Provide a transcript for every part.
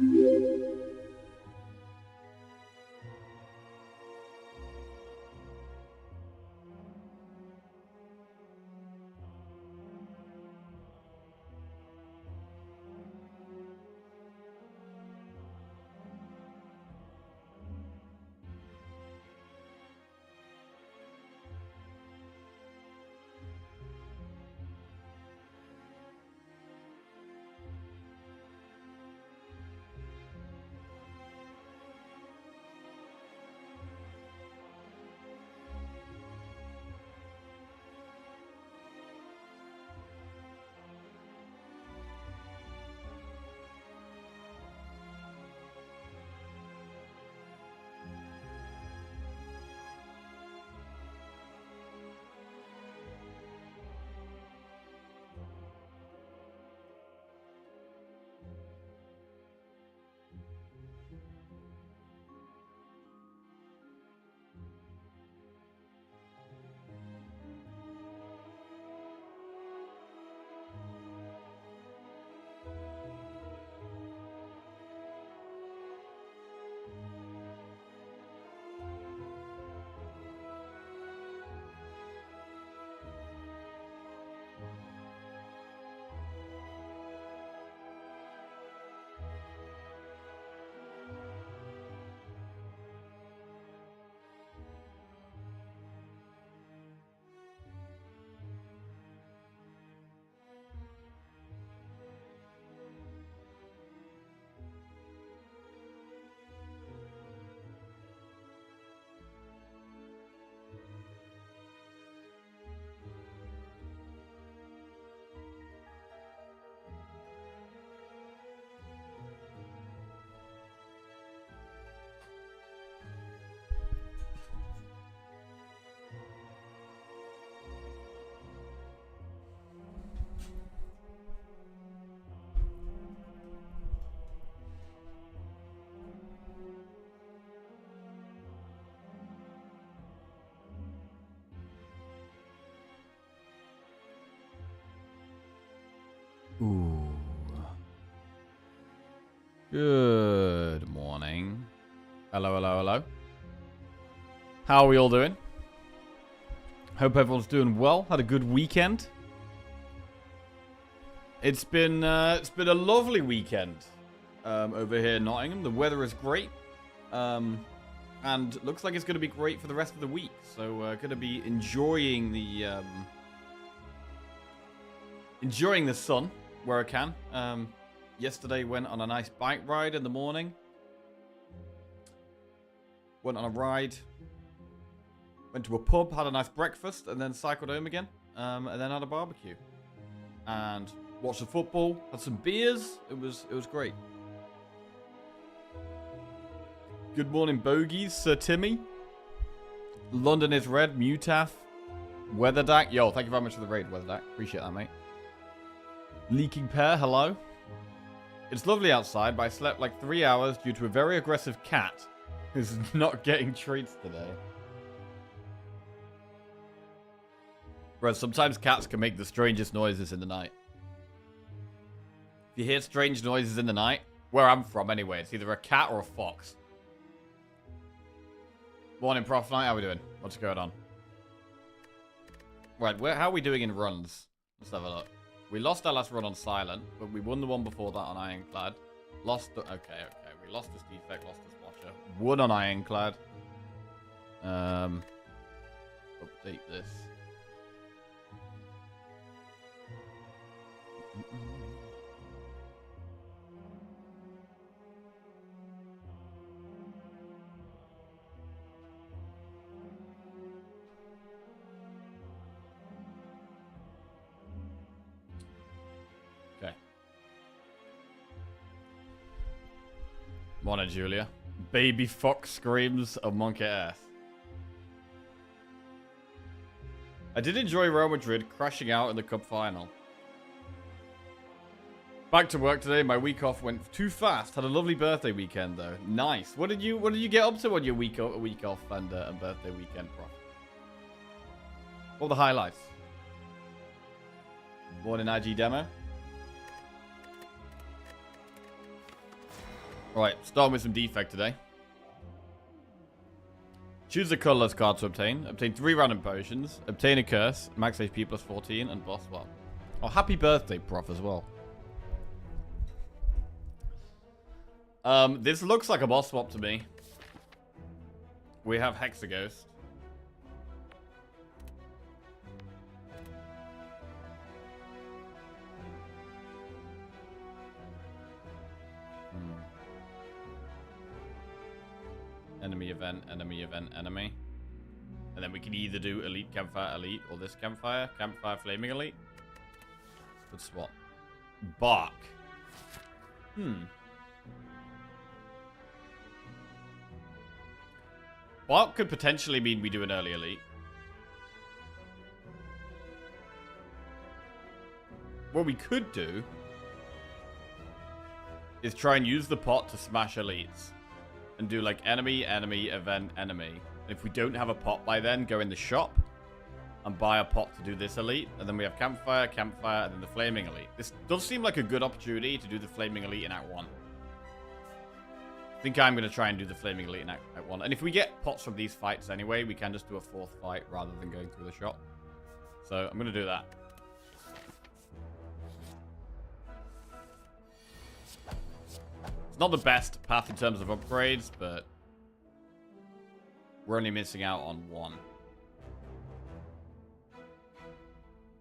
Ooh. Good morning. Hello, hello, hello. How are we all doing? Hope everyone's doing well. Had a good weekend. It's been a lovely weekend over here in Nottingham. The weather is great. And looks like it's going to be great for the rest of the week. So going to be enjoying the sun where I can. Yesterday went on a nice bike ride in the morning. Went on a ride. Went to a pub, had a nice breakfast, and then cycled home again. And then had a barbecue. And watched the football, had some beers. It was great. Good morning, bogeys, Sir Timmy. London is red, Mutaf. Weatherdack. Yo, thank you very much for the raid, Weatherdack. Appreciate that, mate. Leaking Pear, hello. It's lovely outside, but I slept like 3 hours due to a very aggressive cat who's not getting treats today. Bro, sometimes cats can make the strangest noises in the night. If you hear strange noises in the night, where I'm from anyway, it's either a cat or a fox. Morning, Prof Knight. How are we doing? What's going on? Right, how are we doing in runs? Let's have a look. We lost our last run on Silent, but we won the one before that on Ironclad. Lost the... Okay. We lost this defect, lost this watcher. Won on Ironclad. Update this. Okay. Morning, Julia. Baby fox screams of monkey ass. I did enjoy Real Madrid crashing out in the cup final. Back to work today. My week off went too fast. Had a lovely birthday weekend though. Nice. What did you get up to on your week off and birthday weekend, Prof? What were the highlights? Morning, IG demo. Alright, starting with some defect today. Choose a colorless card to obtain. Obtain 3 random potions. Obtain a curse. Max HP plus 14 and boss swap. Oh, happy birthday, prof, as well. This looks like a boss swap to me. We have Hexaghost. Enemy event, enemy event, enemy. And then we can either do Elite Campfire Elite or this Campfire. Campfire Flaming Elite. Good swap. Bark. Bark could potentially mean we do an early Elite. What we could do is try and use the pot to smash elites. And do like enemy, enemy, event, enemy. And if we don't have a pot by then, go in the shop and buy a pot to do this elite. And then we have campfire, campfire, and then the flaming elite. This does seem like a good opportunity to do the flaming elite in Act 1. I think I'm going to try and do the flaming elite in Act 1. And if we get pots from these fights anyway, we can just do a 4th fight rather than going through the shop. So I'm going to do that. It's not the best path in terms of upgrades, but we're only missing out on 1.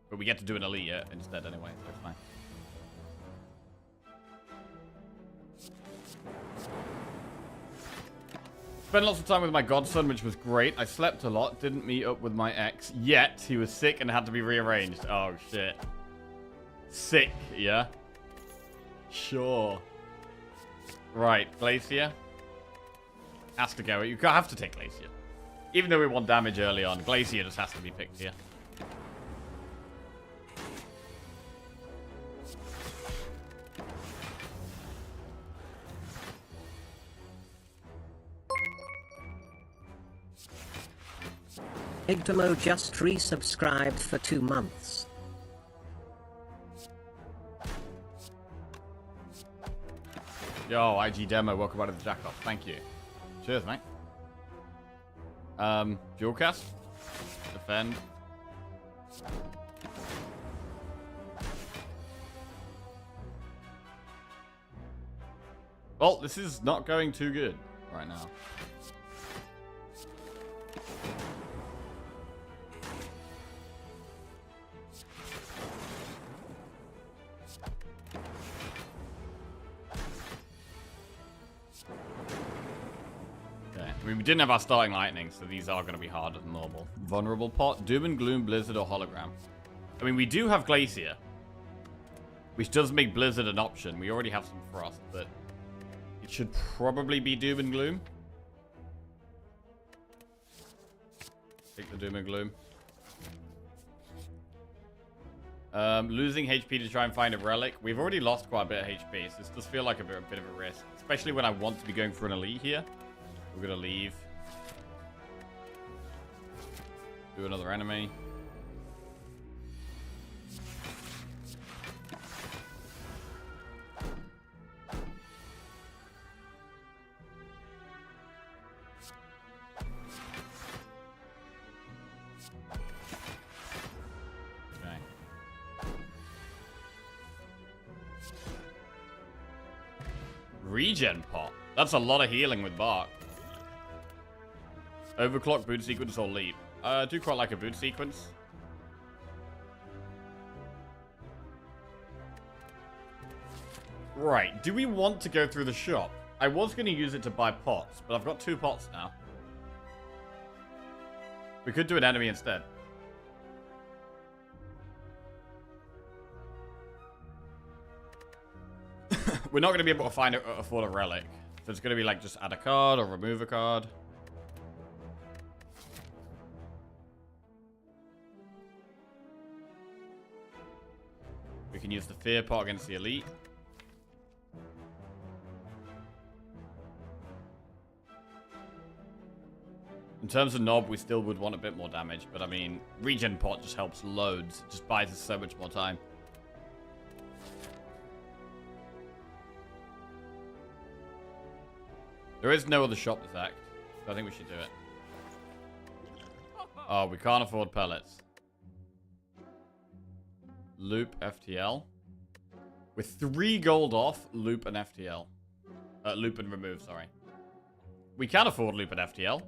But we get to do an elite instead anyway, so it's fine. Spent lots of time with my godson, which was great. I slept a lot, didn't meet up with my ex, yet he was sick and had to be rearranged. Oh, shit. Sick, yeah? Sure. Right, Glacier. Has to go. You have to take Glacier. Even though we want damage early on, Glacier just has to be picked here. Igdamo just resubscribed for 2 months. Yo, IG Demo, welcome out to the Jack-Off. Thank you. Cheers, mate. Dual cast. Defend. Well, this is not going too good right now. We didn't have our starting lightning, so these are going to be harder than normal. Vulnerable pot, Doom and Gloom, Blizzard, or Hologram. I mean, we do have Glacier, which does make Blizzard an option. We already have some Frost, but it should probably be Doom and Gloom. Take the Doom and Gloom. Losing HP to try and find a relic. We've already lost quite a bit of HP, so this does feel like a bit of a risk, especially when I want to be going for an elite here. We're gonna leave. Do another enemy. Okay. Regen pot. That's a lot of healing with Bark. Overclock, boot sequence, or leap. I do quite like a boot sequence. Right, do we want to go through the shop? I was going to use it to buy pots, but I've got 2 pots now. We could do an enemy instead. We're not going to be able to afford a relic. So it's going to be like just add a card or remove a card. We can use the Fear Pot against the Elite. In terms of Knob, we still would want a bit more damage, but I mean, Regen Pot just helps loads. It just buys us so much more time. There is no other shop this act, so I think we should do it. Oh, we can't afford pellets. Loop FTL. With 3 gold off, loop and FTL. Loop and remove, sorry. We can afford loop and FTL.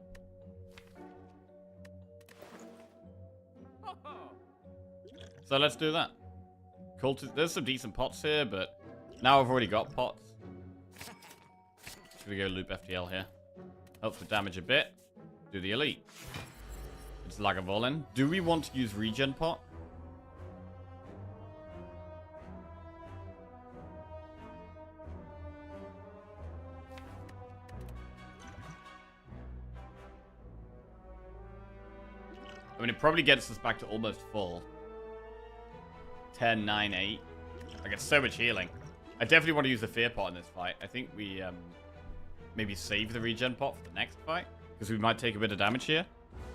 So let's do that. There's some decent pots here, but now I've already got pots. Should we go loop FTL here? Helps with damage a bit. Do the elite. It's Lagavulin. Do we want to use regen pot? I mean, it probably gets us back to almost full. 10, 9, 8. I get so much healing. I definitely want to use the fear pot in this fight. I think we maybe save the regen pot for the next fight, because we might take a bit of damage here,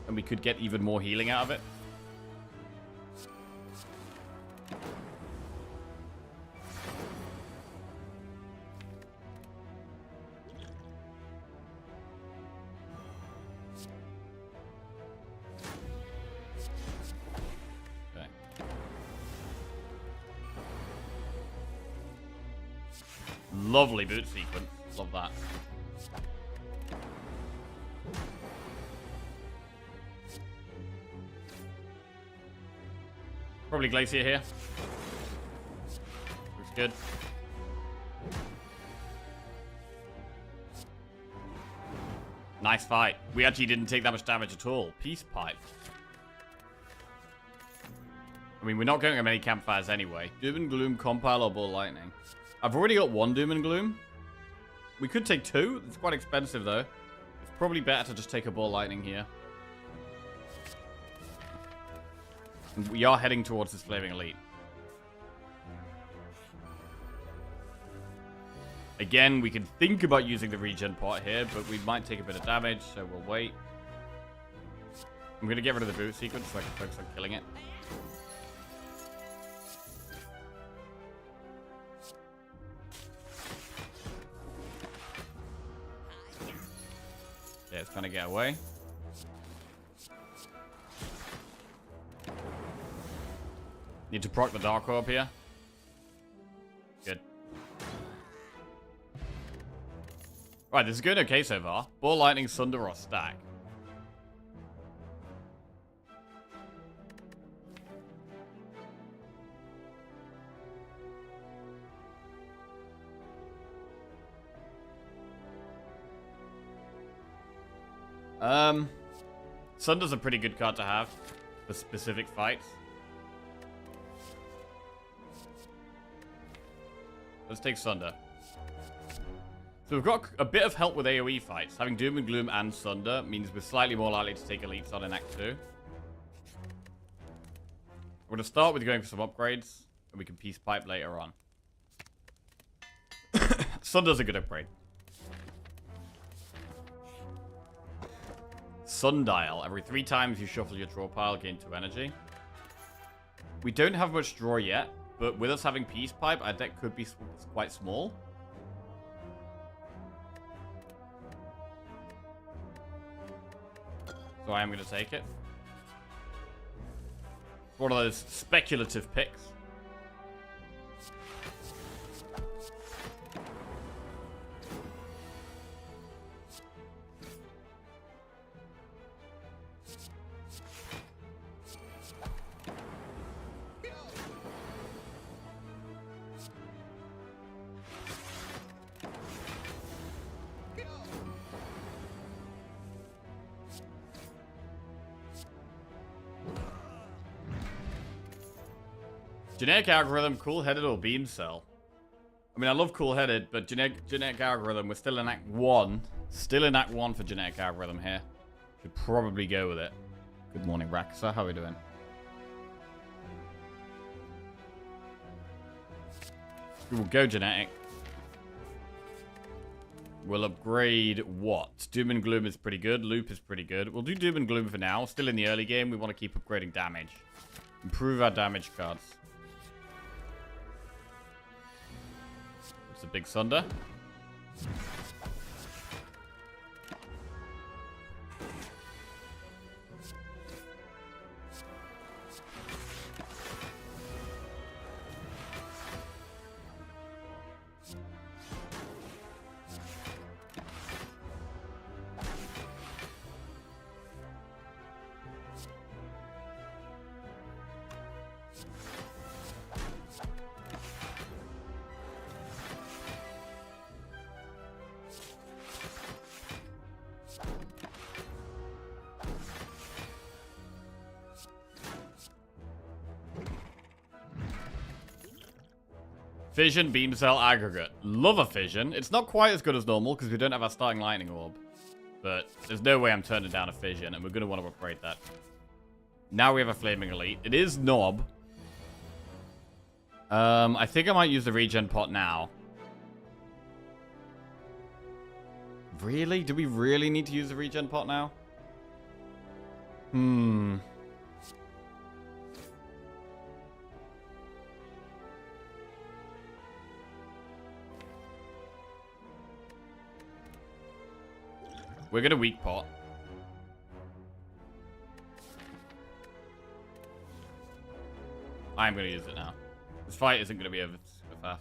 and we could get even more healing out of it. Lovely boot sequence. Love that. Probably Glacier here. Looks good. Nice fight. We actually didn't take that much damage at all. Peace pipe. I mean, we're not going to many campfires anyway. Doom and Gloom, Compile, or Ball Lightning. I've already got 1 Doom and Gloom. We could take 2. It's quite expensive, though. It's probably better to just take a Ball Lightning here. And we are heading towards this Flaming Elite. Again, we can think about using the regen pot here, but we might take a bit of damage, so we'll wait. I'm going to get rid of the boot sequence so I can focus on killing it. Yeah, it's trying to get away. Need to proc the Dark Orb here. Good. Right, this is going okay so far. Ball Lightning, Sunder, or Stack. Sunder's a pretty good card to have for specific fights. Let's take Sunder. So we've got a bit of help with AoE fights. Having Doom and Gloom and Sunder means we're slightly more likely to take elites on in Act 2. We're going to start with going for some upgrades, and we can Peace Pipe later on. Sunder's a good upgrade. Sundial. Every 3 times you shuffle your draw pile, gain 2 energy. We don't have much draw yet, but with us having Peace Pipe, our deck could be quite small. So I am going to take it. It's one of those speculative picks. Generic algorithm, cool-headed or beam cell? I mean, I love cool-headed, but generic algorithm, we're still in Act 1. Still in Act 1 for generic algorithm here. Should probably go with it. Good morning, Raksa. How are we doing? We will go genetic. We'll upgrade what? Doom and Gloom is pretty good. Loop is pretty good. We'll do Doom and Gloom for now. Still in the early game. We want to keep upgrading damage. Improve our damage cards. It's a big Sunder. Fission, beam cell, aggregate. Love a fission. It's not quite as good as normal because we don't have our starting lightning orb. But there's no way I'm turning down a fission, and we're going to want to upgrade that. Now we have a flaming elite. It is Knob. I think I might use the regen pot now. Really? Do we really need to use the regen pot now? We're gonna weak pot. I'm gonna use it now. This fight isn't gonna be over so fast.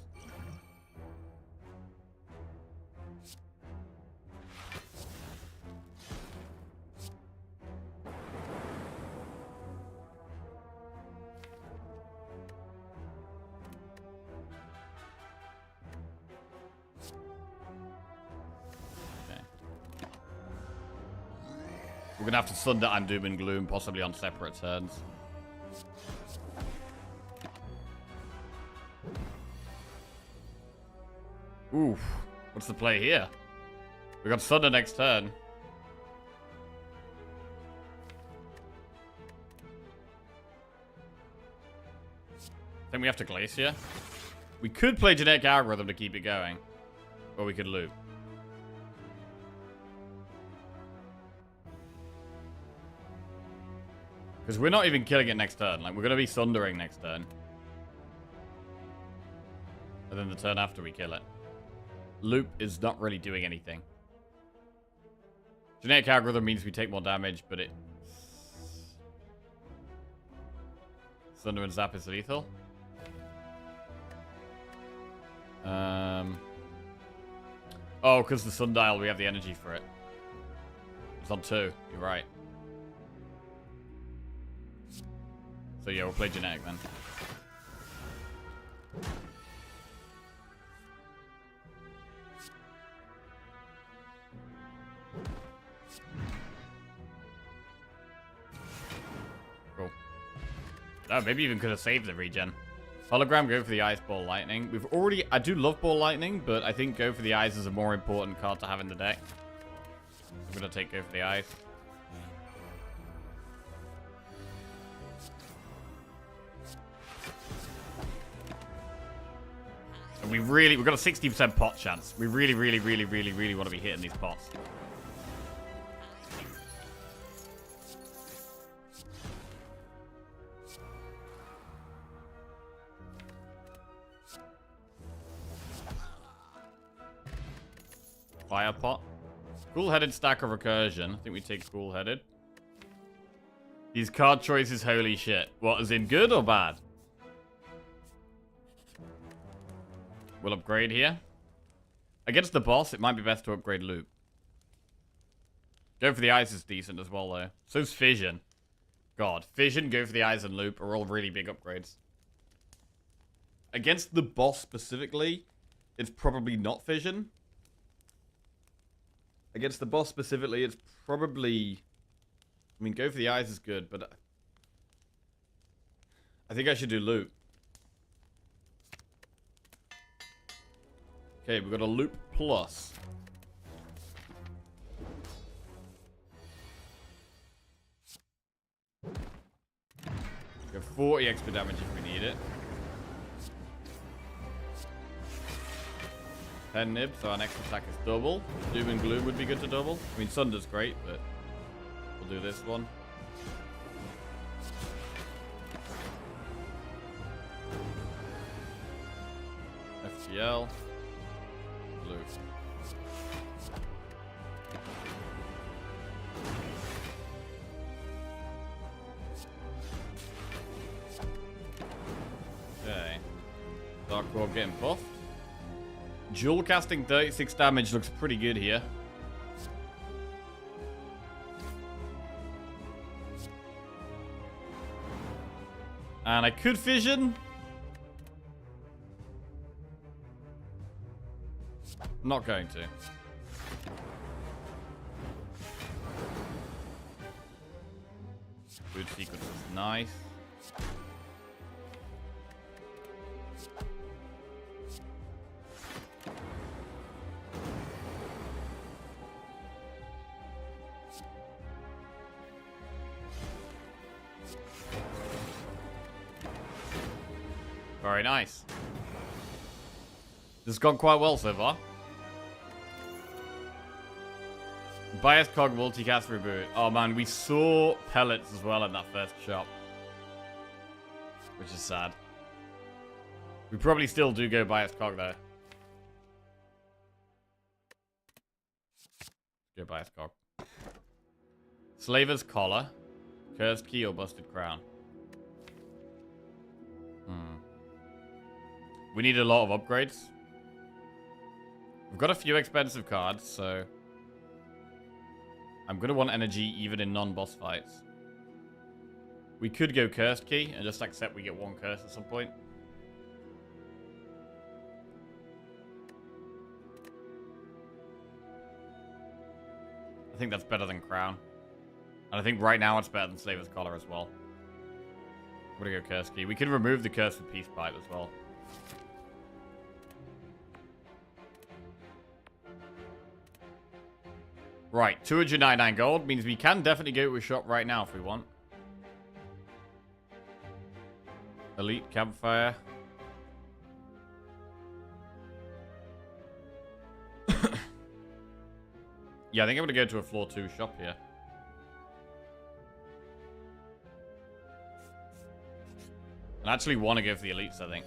We're gonna have to Thunder and Doom and Gloom, possibly on separate turns. Oof. What's the play here? We got Thunder next turn. I think we have to Glacier. We could play Genetic Algorithm to keep it going. Or we could loop. Because we're not even killing it next turn. Like, we're going to be Thundering next turn. And then the turn after we kill it. Loop is not really doing anything. Genetic Algorithm means we take more damage, but it... Thunder and Zap is lethal. Oh, because the Sundial, we have the energy for it. It's on 2. You're right. So yeah, we'll play Genetic then. Cool. Oh, maybe even could have saved the regen. Hologram, go for the Ice Ball Lightning. We've already... I do love Ball Lightning, but I think Go for the Eyes is a more important card to have in the deck. I'm going to take Go for the Eyes. And we've got a 60% pot chance. We really want to be hitting these pots. Fire pot. Cool-headed stack of recursion. I think we take cool-headed. These card choices, holy shit. What, as in good or bad? We'll upgrade here. Against the boss, it might be best to upgrade Loop. Go for the Eyes is decent as well, though. So's Fission. God, Fission, Go for the Eyes, and Loop are all really big upgrades. Against the boss specifically, it's probably not Fission. Against the boss specifically, it's probably... I mean, Go for the Eyes is good, but... I think I should do Loop. Okay, we've got a Loop Plus. We have 40 extra damage if we need it. 10 nib, so our next attack is double. Doom and Gloom would be good to double. I mean, Sunder's great, but we'll do this one. FTL. Blue. Okay. Dark Orb getting buffed. Dual casting 36 damage looks pretty good here. And I could Fission. I'm not going to. Food sequence is nice. Very nice. This has gone quite well so far. Bias cog multicast reboot. Oh man, we saw pellets as well in that first shop. Which is sad. We probably still do go bias cog though. Go bias cog. Slaver's collar. Cursed key or busted crown. We need a lot of upgrades. We've got a few expensive cards, so I'm going to want energy even in non-boss fights. We could go cursed key and just accept we get one curse at some point. I think that's better than crown. And I think right now it's better than Slaver's collar as well. I'm going to go cursed key. We can remove the curse with peace pipe as well. Right, 299 gold means we can definitely go to a shop right now if we want. Elite campfire. Yeah, I think I'm going to go to a floor 2 shop here. I actually want to go for the elites, I think.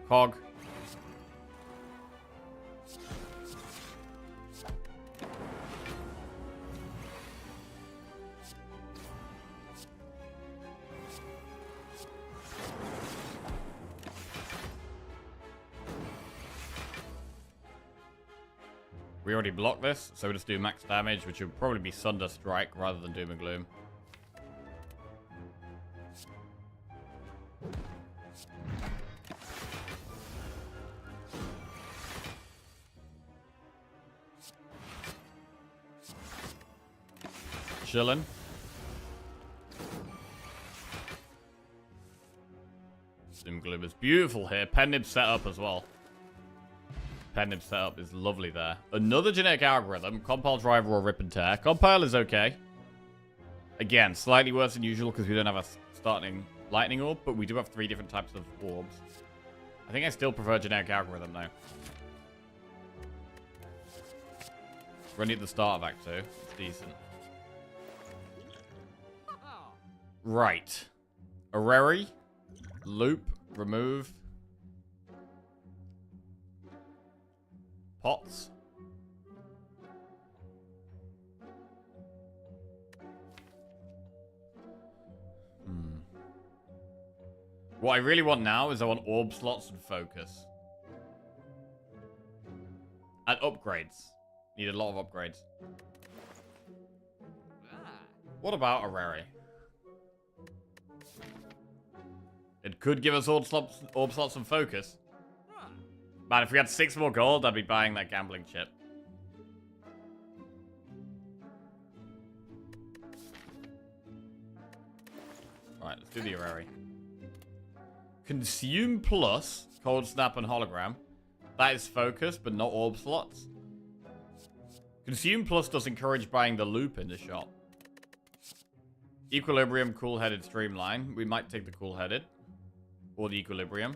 Cog. We already blocked this, so we just do max damage, which would probably be Sunder Strike rather than Doom and Gloom. Chillin'. Doom Gloom is beautiful here. Pen-nib setup as well. Pen-nib setup is lovely there. Another genetic algorithm. Compile Driver or Rip and Tear. Compile is okay. Again, slightly worse than usual because we don't have a starting lightning orb, but we do have 3 different types of orbs. I think I still prefer generic algorithm though. Running at the start of Act 2. It's decent. Right. Areri. Loop. Remove. Pots. What I really want now is I want orb slots and focus. And upgrades. Need a lot of upgrades. What about Areri? It could give us orb slots and focus. Man, if we had 6 more gold, I'd be buying that gambling chip. Alright, let's do the Areri. Consume plus, Cold Snap and Hologram. That is focus, but not orb slots. Consume plus does encourage buying the loop in the shop. Equilibrium, Cool-Headed, Streamline. We might take the Cool-Headed. Or the Equilibrium.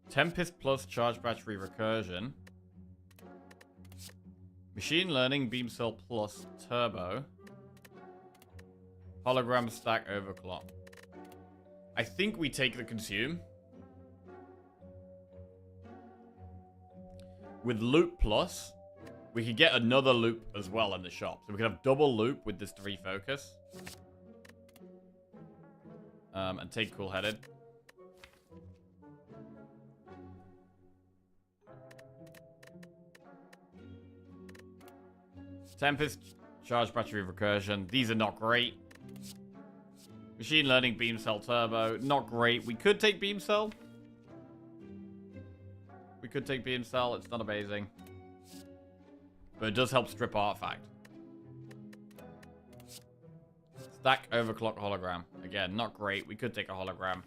Tempest plus Charge Battery Recursion. Machine Learning, Beam Cell plus Turbo. Hologram Stack Overclock. I think we take the Consume. With Loop plus, we could get another Loop as well in the shop. So we could have double Loop with this 3 focus. And take Cool-Headed. Tempest, Charge Battery Recursion. These are not great. Machine Learning, Beam Cell Turbo. Not great. We could take Beam Cell. We could take Beam Cell. It's not amazing. But it does help strip Artifact. Stack Overclock Hologram. Again, not great. We could take a Hologram.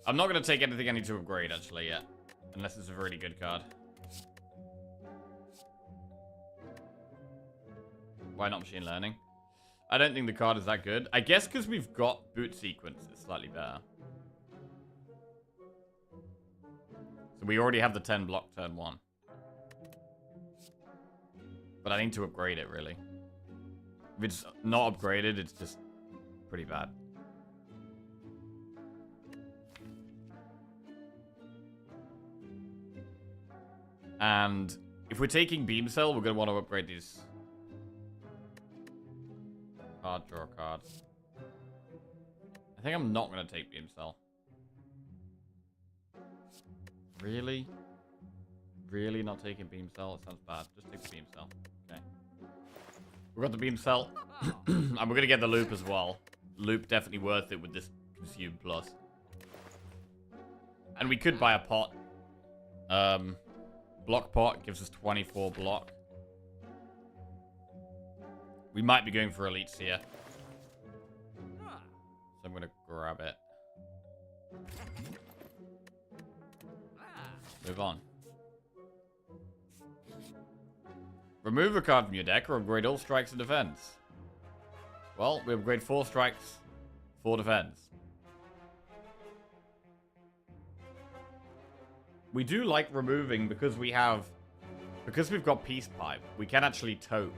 I'm not going to take anything I need to upgrade, actually, yet. Unless it's a really good card. Why not machine learning? I don't think the card is that good. I guess because we've got boot sequence, it's slightly better. So we already have the 10 block turn 1. But I need to upgrade it, really. If it's not upgraded, it's just pretty bad. And if we're taking Beam Cell, we're going to want to upgrade these. Card, draw a card. I think I'm not going to take Beam Cell. Really? Really not taking Beam Cell? It sounds bad. Just take the Beam Cell. Okay. We've got the Beam Cell. And we're going to get the Loop as well. Loop definitely worth it with this Consume Plus. And we could buy a pot. Block pot gives us 24 block. We might be going for elites here. So I'm going to grab it. Move on. Remove a card from your deck or upgrade all strikes and defense. Well, we upgrade 4 strikes, 4 defense. We do like removing because we've got Peace Pipe, we can actually toke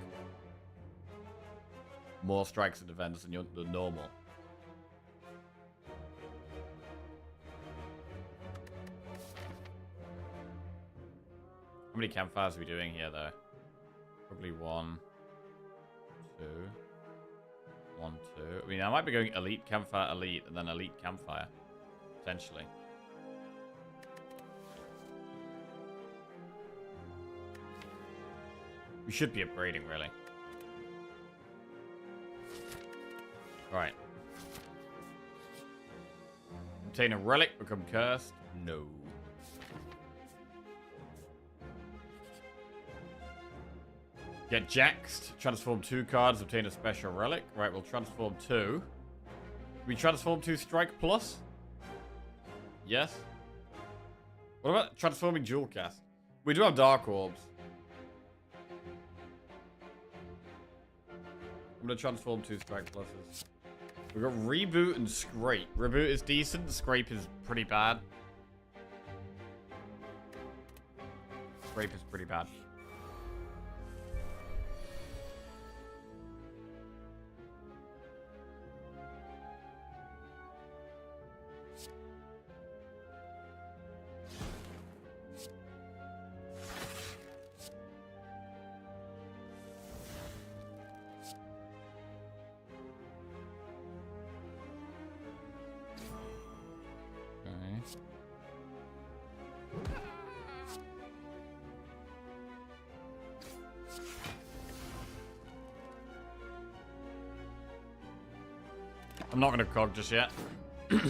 more strikes and defense than normal. How many campfires are we doing here, though? Probably 1, 2. 1, 2. I mean, I might be going elite, campfire, elite, and then elite, campfire. Potentially. We should be upgrading, really. Right. Obtain a relic, become cursed? No. Get jaxed, transform 2 cards, obtain a special relic. Right, we'll transform 2. We transform 2 strike plus? Yes. What about transforming dual cast? We do have Dark Orbs. I'm gonna transform 2 strike pluses. We've got Reboot and Scrape. Reboot is decent, Scrape is pretty bad. Scrape is pretty bad. I'm not gonna cog just yet. That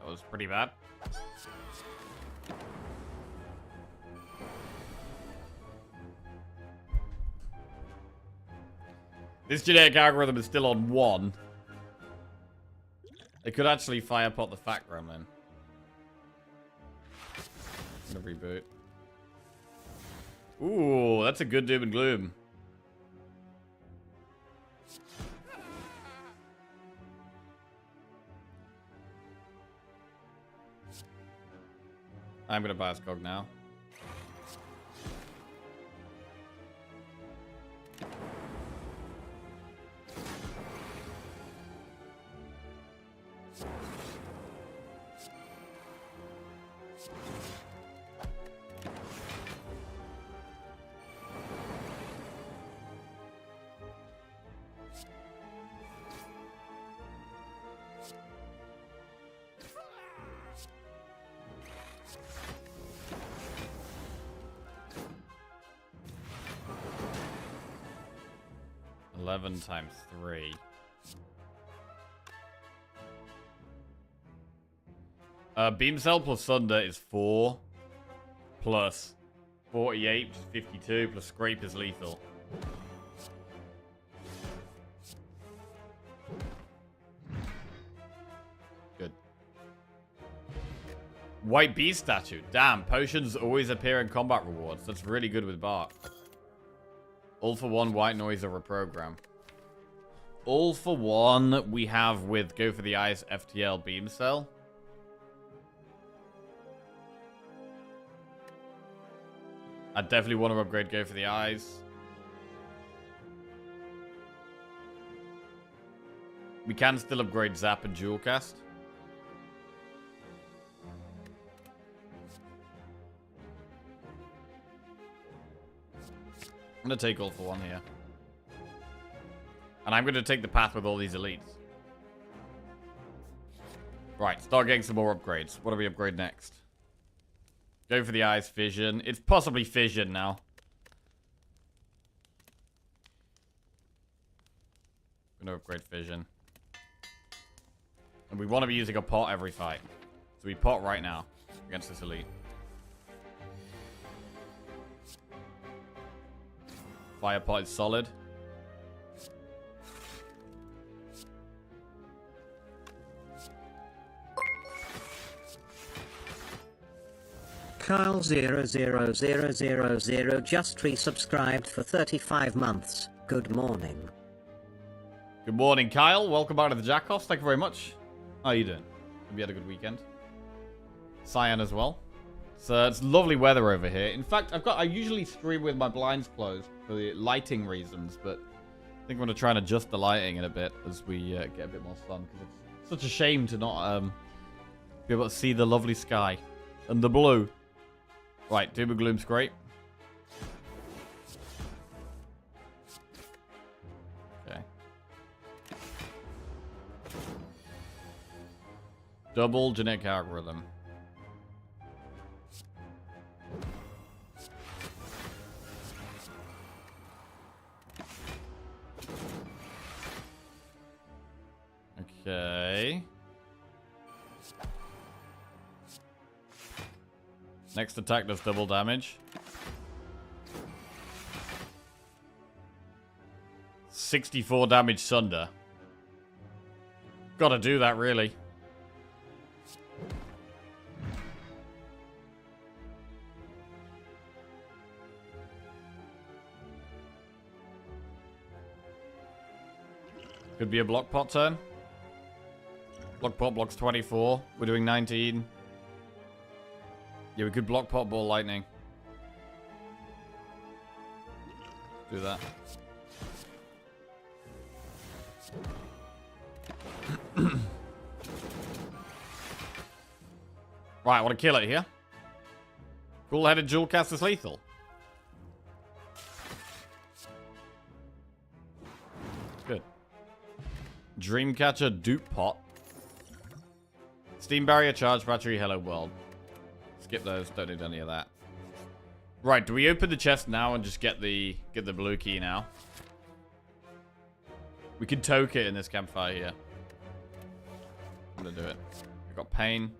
was pretty bad. This genetic algorithm is still on 1. It could actually firepot the Fat Gremlin. I'm gonna reboot. Ooh, that's a good doom and gloom. I'm gonna buy a Skog now. Times 3. Beam Cell plus Thunder is 4 plus 48, which is 52, plus Scrape is lethal. White beast statue. Damn, potions always appear in combat rewards. That's really good with Bart. All for one white noise or a program. All for one we have with Go for the Eyes FTL beam cell. I definitely want to upgrade Go for the Eyes. We can still upgrade Zap and Jewel Cast. I'm going to take all for one here. And I'm going to take the path with all these elites. Right, start getting some more upgrades. What do we upgrade next? Go for the Eyes, Fission. It's possibly Fission now. I'm going to upgrade Fission. And we want to be using a pot every fight. So we pot right now against this elite. Fire pot is solid. Kyle00000 just resubscribed for 35 months. Good morning. Good morning, Kyle. Welcome back to the Jackoffs. Thank you very much. How are you doing? Hope you had a good weekend. Cyan as well. So it's lovely weather over here. In fact, I usually stream with my blinds closed for the lighting reasons, but I think I'm going to try and adjust the lighting in a bit as we get a bit more sun, because it's such a shame to not be able to see the lovely sky and the blue. Right, Doom and Gloom's great. Okay. Double genetic algorithm. Okay. Next attack does double damage. 64 damage Sunder. Gotta do that, really. Could be a block pot turn. Block pot blocks 24. We're doing 19. Yeah, we could block pot ball lightning. Do that. Right, I want to kill it here. Cool-headed jewel cast is lethal. Good. Dreamcatcher dupe pot. Steam barrier, charge battery, hello world. Skip those, don't need any of that. Right, do we open the chest now and just get the blue key now? We can toke it in this campfire here. I'm gonna do it. We've got pain.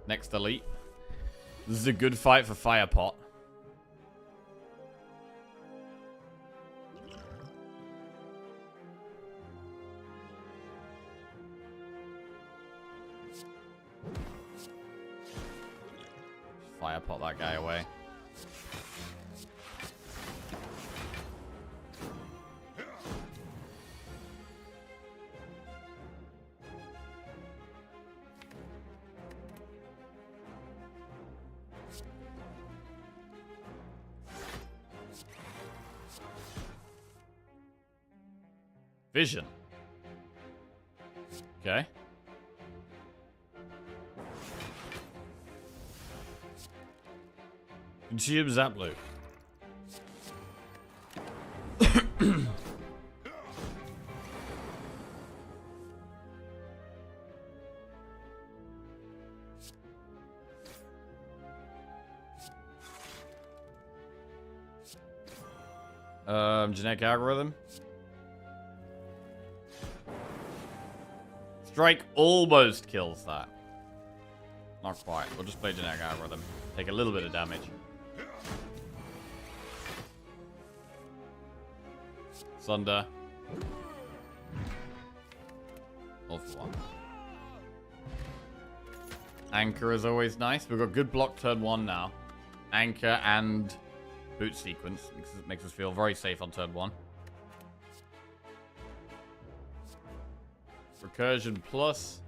Next elite. This is a good fight for fire pot. Fire pot that guy away. Vision. Okay. Consume Zap Loop. Genetic algorithm. Strike almost kills that. Not quite. We'll just play genetic algorithm. Take a little bit of damage. Sunder. for 1. Anchor is always nice. We've got good block turn 1 now. Anchor and boot sequence. Makes us feel very safe on turn 1. Recursion plus.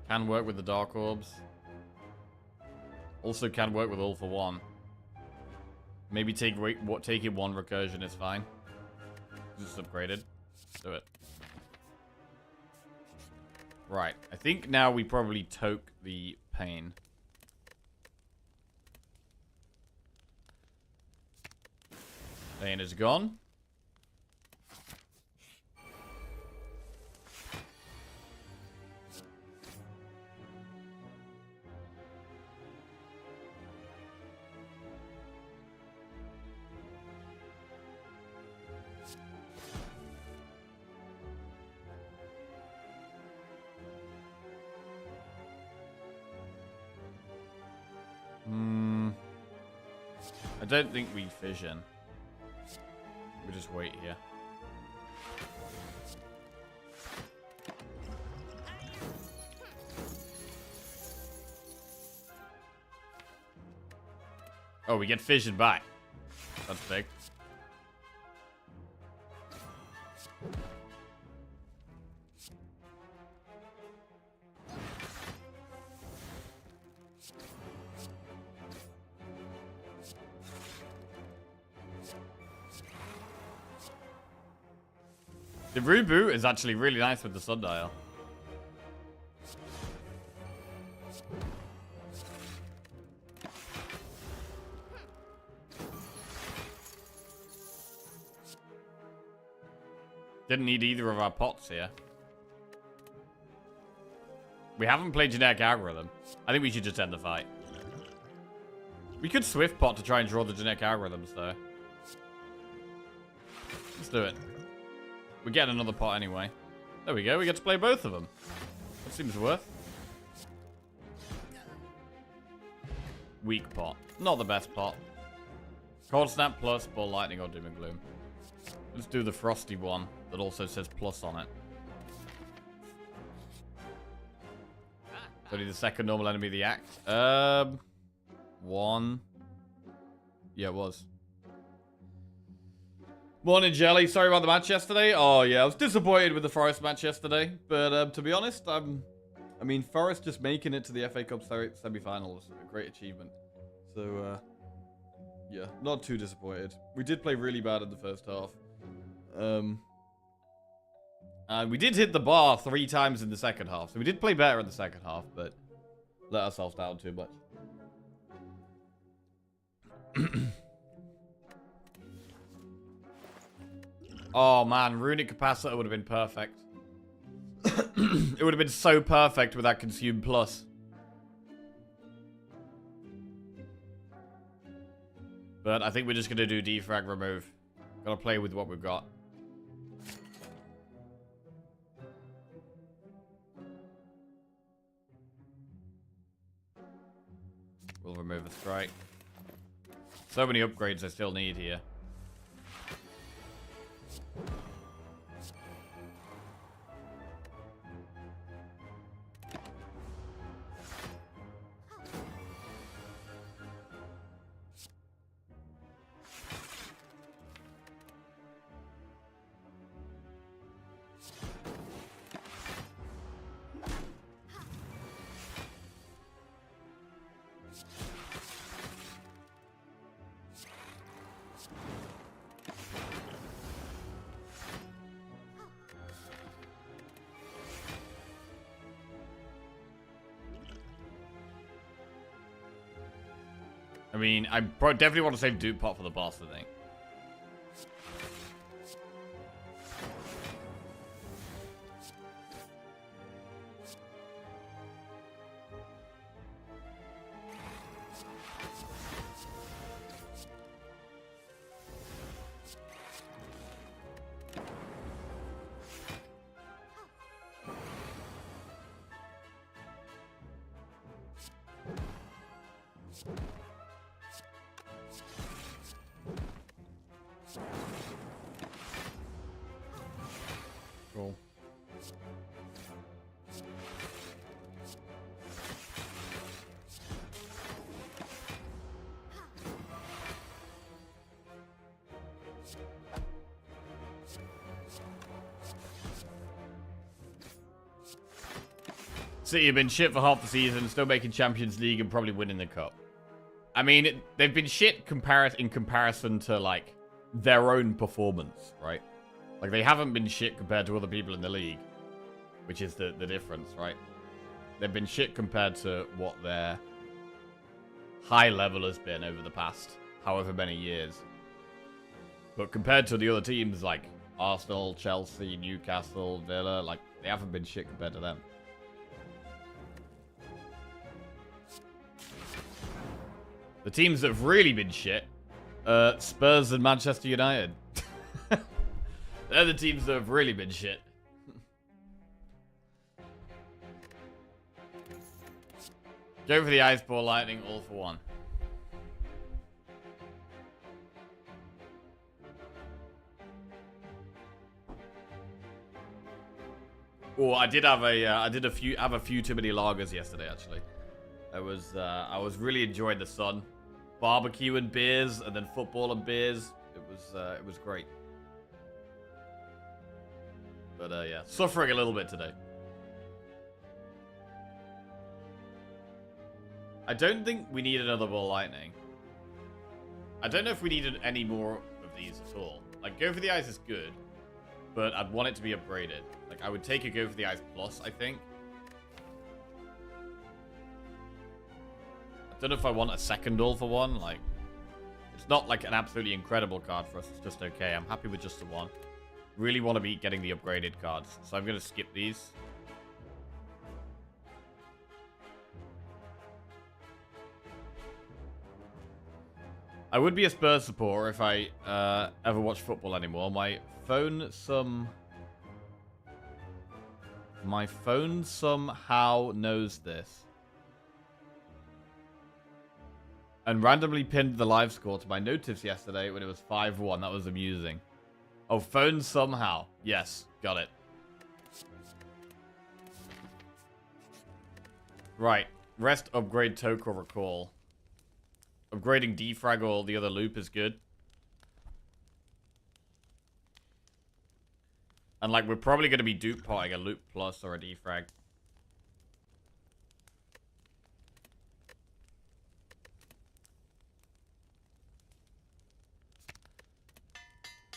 Can work with the Dark Orbs. Also can work with all for 1. Maybe taking 1 recursion is fine. Just upgraded. Let's do it. Right. I think now we probably toke the pain. Pain is gone. I don't think we fission. We just wait here. Oh, we get fission back. That's big. The reboot is actually really nice with the sundial. Didn't need either of our pots here. We haven't played generic algorithm. I think we should just end the fight. We could swift pot to try and draw the generic algorithms though. Let's do it. We're getting another pot anyway. There we go. We get to play both of them. That seems worth. Weak pot. Not the best pot. Cold Snap plus, Ball Lightning or Doom and Gloom. Let's do the Frosty one that also says plus on it. Only the second normal enemy of the axe. 1. Yeah, it was. Morning, Jelly. Sorry about the match yesterday. Oh, yeah. I was disappointed with the Forest match yesterday. But to be honest, I mean, Forest just making it to the FA Cup semi-final is a great achievement. So, yeah, not too disappointed. We did play really bad in the first half. And we did hit the bar 3 times in the second half. So we did play better in the second half, but let ourselves down too much. Oh man, Runic Capacitor would have been perfect. It would have been so perfect with that Consume Plus. But I think we're just going to do Defrag Remove. Gotta play with what we've got. We'll remove a strike. So many upgrades I still need here. I mean, I definitely want to save Dupe Pot for the boss, I think. Cool. City have been shit for half the season, still making Champions League and probably winning the cup. I mean, they've been shit in comparison to, like, their own performance, right? Like, they haven't been shit compared to other people in the league, which is the difference, right? They've been shit compared to what their high level has been over the past however many years. But compared to the other teams like Arsenal, Chelsea, Newcastle, Villa, like, they haven't been shit compared to them. The teams that have really been shit, Spurs and Manchester United. They're the teams that have really been shit. Go for the Ice Ball Lightning, all for one. Oh, I did have a few too many lagers yesterday. Actually, I was really enjoying the sun, barbecue and beers, and then football and beers. It was great. But yeah, suffering a little bit today. I don't think we need another Ball Lightning. I don't know if we needed any more of these at all. Like, Go for the Ice is good, but I'd want it to be upgraded. Like, I would take a Go for the Ice Plus, I think. I don't know if I want a second All for One. Like, it's not like an absolutely incredible card for us. It's just okay. I'm happy with just the one. Really want to be getting the upgraded cards, so I'm going to skip these. I would be a Spurs supporter if I ever watch football anymore. My phone somehow knows this. And randomly pinned the live score to my notice yesterday when it was 5-1. That was amusing. Oh, phone somehow. Yes, got it. Right. Rest, upgrade, toke, or recall. Upgrading defrag or the other loop is good. And, like, we're probably going to be dupe potting a loop plus or a defrag.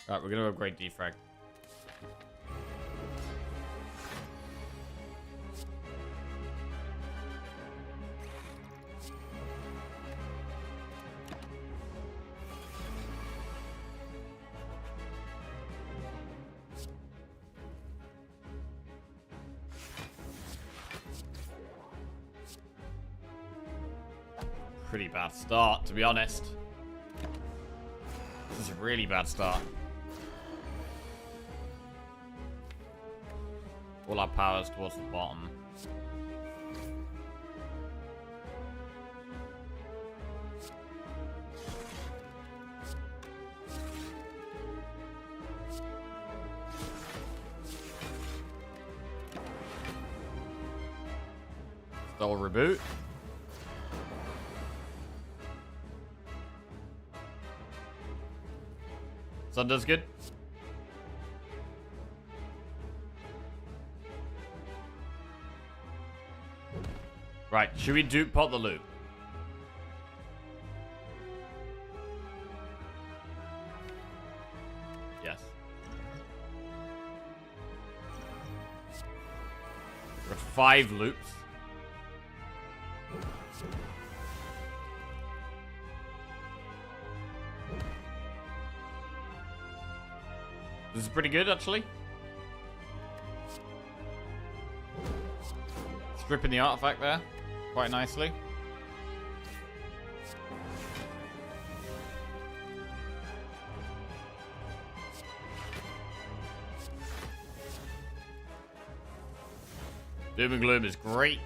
Alright, we're going to upgrade defrag. Pretty bad start, to be honest. This is a really bad start. All our powers towards the bottom. Still reboot. Sun does good. Right, should we dupe pot the loop? Yes. We've got 5 loops. This is pretty good, actually. Stripping the artifact there quite nicely. Doom and Gloom is great.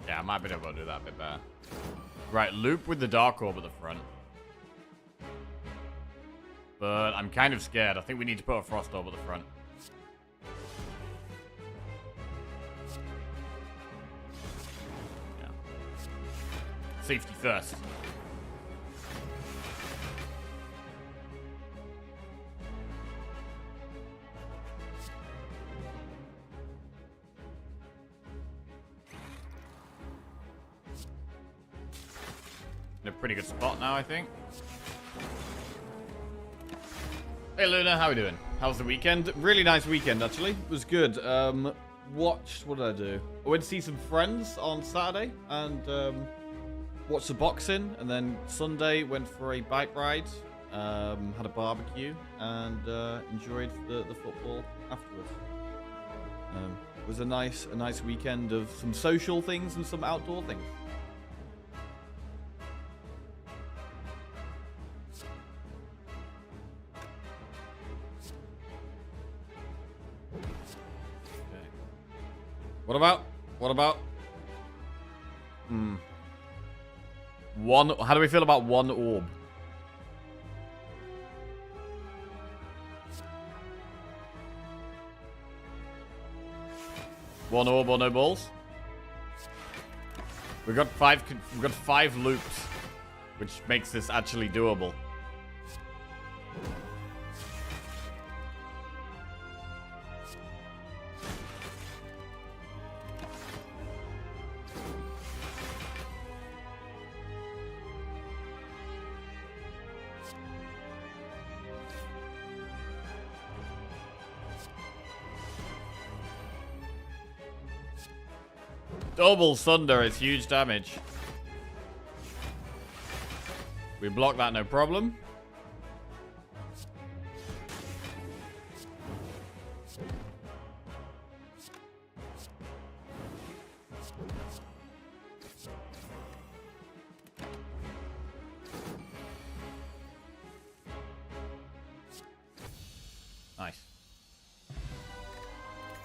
Yeah, I might be able to do that a bit better. Right, loop with the Dark Orb at the front. But I'm kind of scared. I think we need to put a Frost Orb at the front. Yeah. Safety first. In a pretty good spot now, I think. Hey Luna, how are we doing? How's the weekend? Really nice weekend, actually. It was good. Watched, what did I do? I went to see some friends on Saturday and watched the boxing. And then Sunday went for a bike ride, had a barbecue, and enjoyed the football afterwards. It was a nice weekend of some social things and some outdoor things. What about? One, how do we feel about one orb? One orb or no balls? We've got five loops, which makes this actually doable. Double Thunder is huge damage. We block that, no problem. Nice.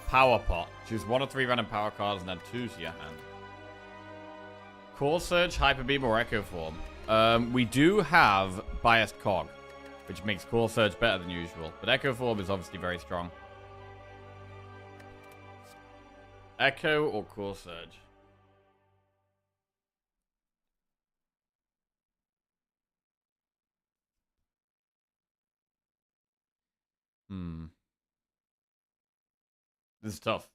Power Pot. Choose 1 of 3 random power cards and add 2 to your hand. Core Surge, Hyper Beam, or Echo Form. We do have Biased Cog, which makes Core Surge better than usual. But Echo Form is obviously very strong. Echo or Core Surge? This is tough.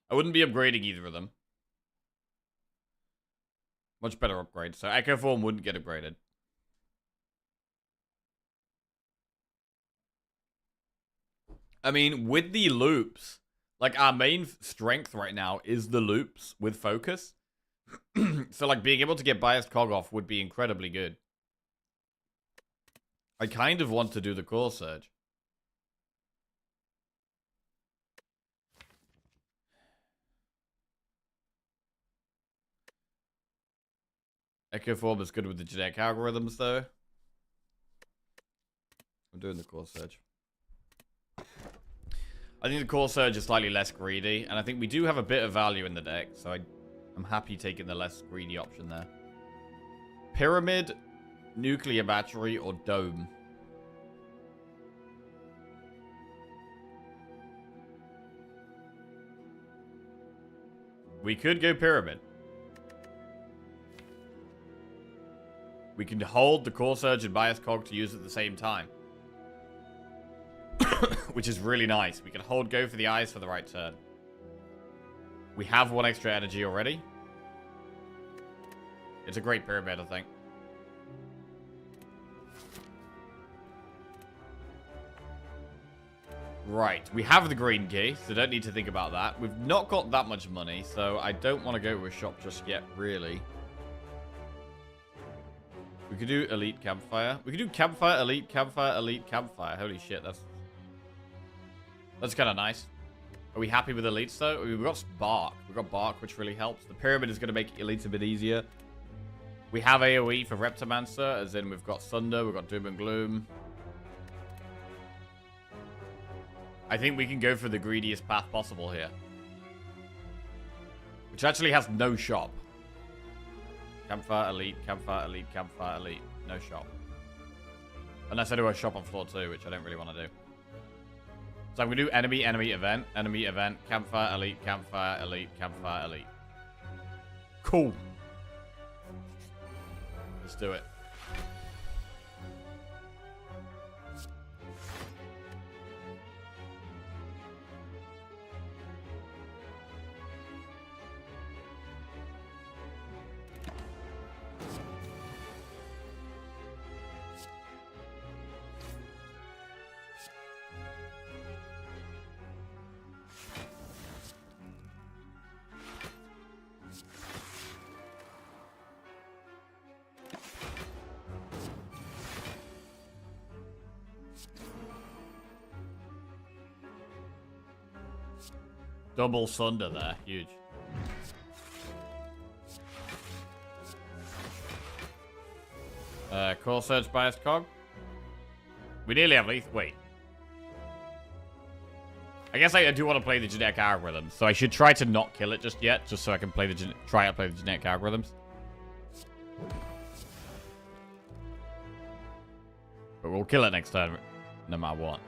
I wouldn't be upgrading either of them. Much better upgrade. So Echo Form wouldn't get upgraded. I mean, with the loops, like our main strength right now is the loops with focus. So like being able to get Biased Cog off would be incredibly good. I kind of want to do the Core Surge. Echo Form is good with the genetic algorithms, though. I'm doing the Core Surge. I think the Core Surge is slightly less greedy, and I think we do have a bit of value in the deck, so I'm happy taking the less greedy option there. Pyramid, Nuclear Battery, or Dome? We could go Pyramid. We can hold the Core Surge and Bias Cog to use at the same time. Which is really nice. We can hold go for the eyes for the right turn. We have 1 extra energy already. It's a great pyramid, I think. Right. We have the green key, so don't need to think about that. We've not got that much money, so I don't want to go to a shop just yet, really. We could do Elite Campfire. We could do Campfire, Elite Campfire, Elite Campfire. Holy shit, that's kind of nice. Are we happy with Elites, though? We've got Bark. We've got Bark, which really helps. The Pyramid is going to make Elites a bit easier. We have AoE for Reptomancer, as in we've got Thunder, we've got Doom and Gloom. I think we can go for the greediest path possible here. Which actually has no shop. Campfire, Elite, Campfire, Elite, Campfire, Elite. No shop. Unless I do a shop on floor 2, which I don't really want to do. So I'm going to do enemy, event, Campfire, Elite, Campfire, Elite, Campfire, Elite. Cool. Let's do it. Double Sunder there. Huge. Core Surge Bias Cog. We nearly have lethal. Wait. I guess I do want to play the genetic algorithms, so I should try to not kill it just yet, just so I can play the try out play the genetic algorithms. But we'll kill it next turn, no matter what.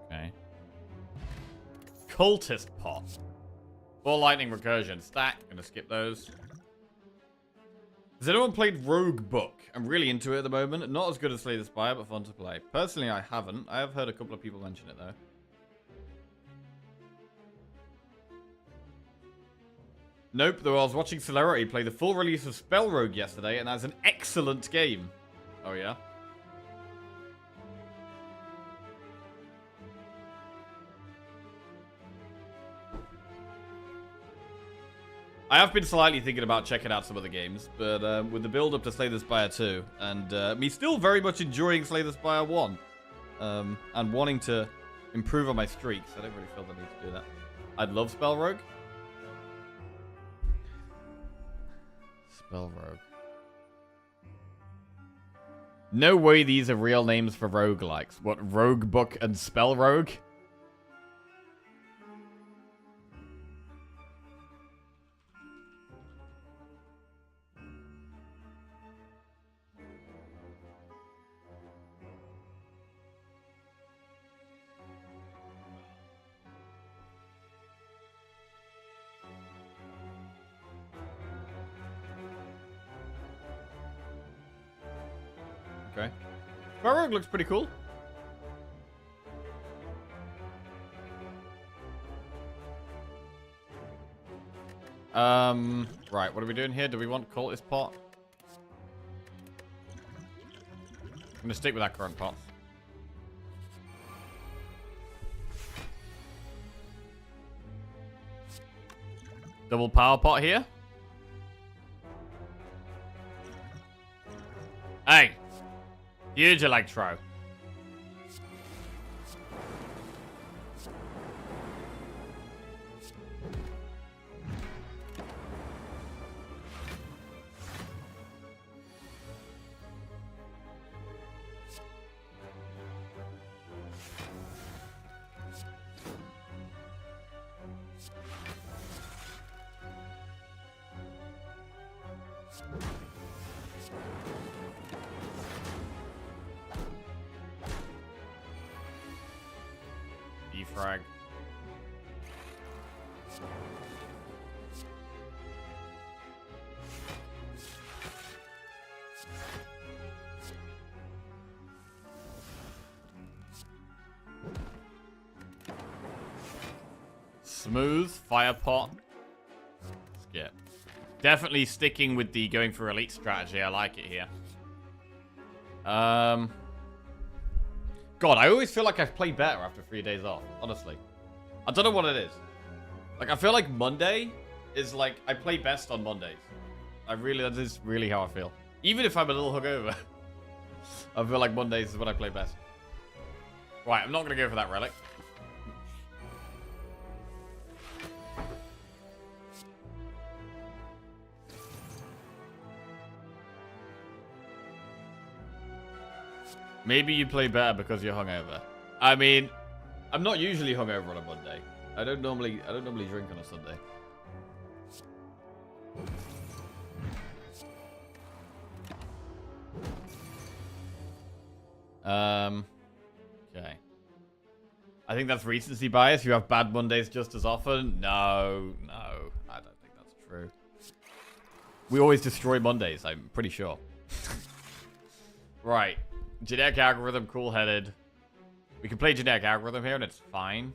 Okay. Cultist Pot. 4 lightning recursion. Stack. Gonna skip those. Has anyone played Rogue Book? I'm really into it at the moment. Not as good as Slay the Spire, but fun to play. Personally, I haven't. I have heard a couple of people mention it, though. Nope, though I was watching Celerity play the full release of Spell Rogue yesterday, and that's an excellent game. Oh, yeah? I have been slightly thinking about checking out some other games, but with the build-up to Slay the Spire 2, and me still very much enjoying Slay the Spire 1, and wanting to improve on my streaks, I don't really feel the need to do that. I'd love Spell Rogue. Spell Rogue. No way these are real names for roguelikes. What, Rogue Book and Spell Rogue? Okay. Spell Rogue looks pretty cool. Right, what are we doing here? Do we want Cultist Pot? I'm gonna stick with that current pot. Double power pot here. Hey! Huge Electro. Defrag. Smooth, fire pot. Skip. Definitely sticking with the going for elite strategy. I like it here. God, I always feel like I play better after 3 days off, honestly. I don't know what it is. Like, I feel like Monday is like, I play best on Mondays. That is really how I feel. Even if I'm a little hungover. I feel like Mondays is when I play best. Right, I'm not going to go for that relic. Maybe you play better because you're hungover. I mean, I'm not usually hungover on a Monday. I don't normally drink on a Sunday. Okay. I think that's recency bias. You have bad Mondays just as often. No, I don't think that's true. We always destroy Mondays, I'm pretty sure. Right. Genetic algorithm, cool-headed. We can play genetic algorithm here and it's fine.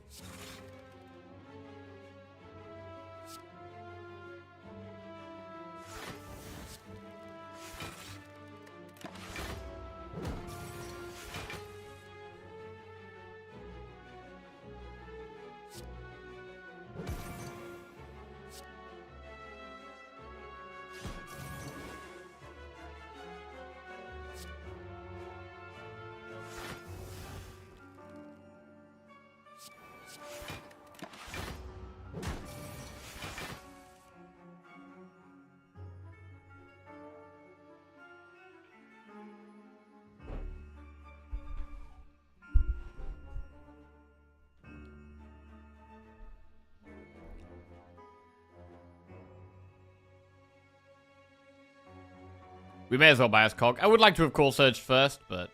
We may as well buy us Cog. I would like to have Core Surge first, but...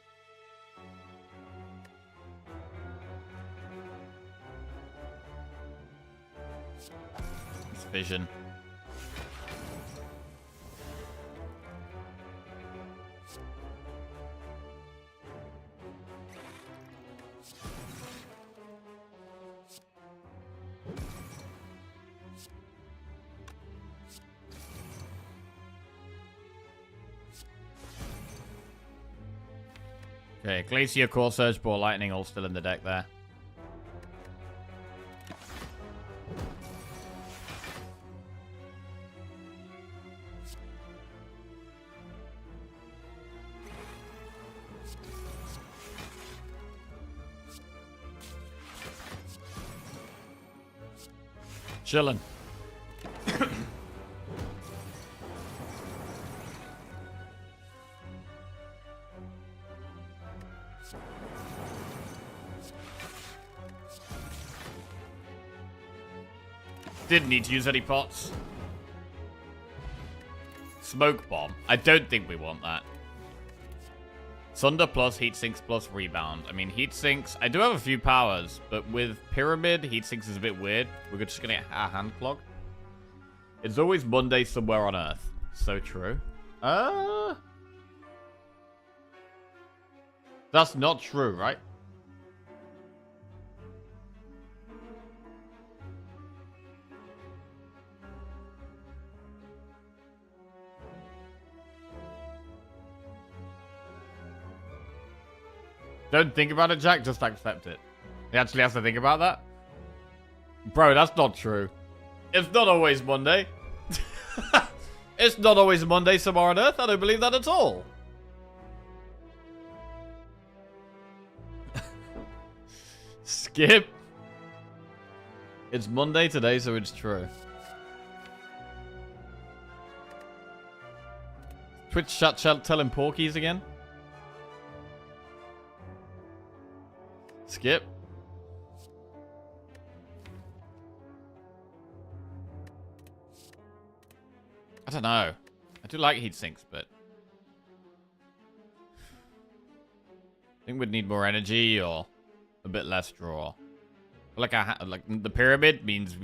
It's Vision. Okay, Glacier, Core Surge, Ball Lightning all still in the deck there. Chillin'. Didn't need to use any pots. Smoke Bomb. I don't think we want that. Sunder plus Heat Sinks plus Rebound. I mean, Heat Sinks... I do have a few powers, but with Pyramid, Heat Sinks is a bit weird. We're just going to get our hand clogged. It's always Monday somewhere on Earth. So true. That's not true, right? Don't think about it, Jack. Just accept it. He actually has to think about that? Bro, that's not true. It's not always Monday. It's not always Monday somewhere on Earth. I don't believe that at all. Skip. It's Monday today, so it's true. Twitch chat telling Porkies again. Skip. I don't know. I do like Heat Sinks, but... I think we'd need more energy or a bit less draw. Like the Pyramid means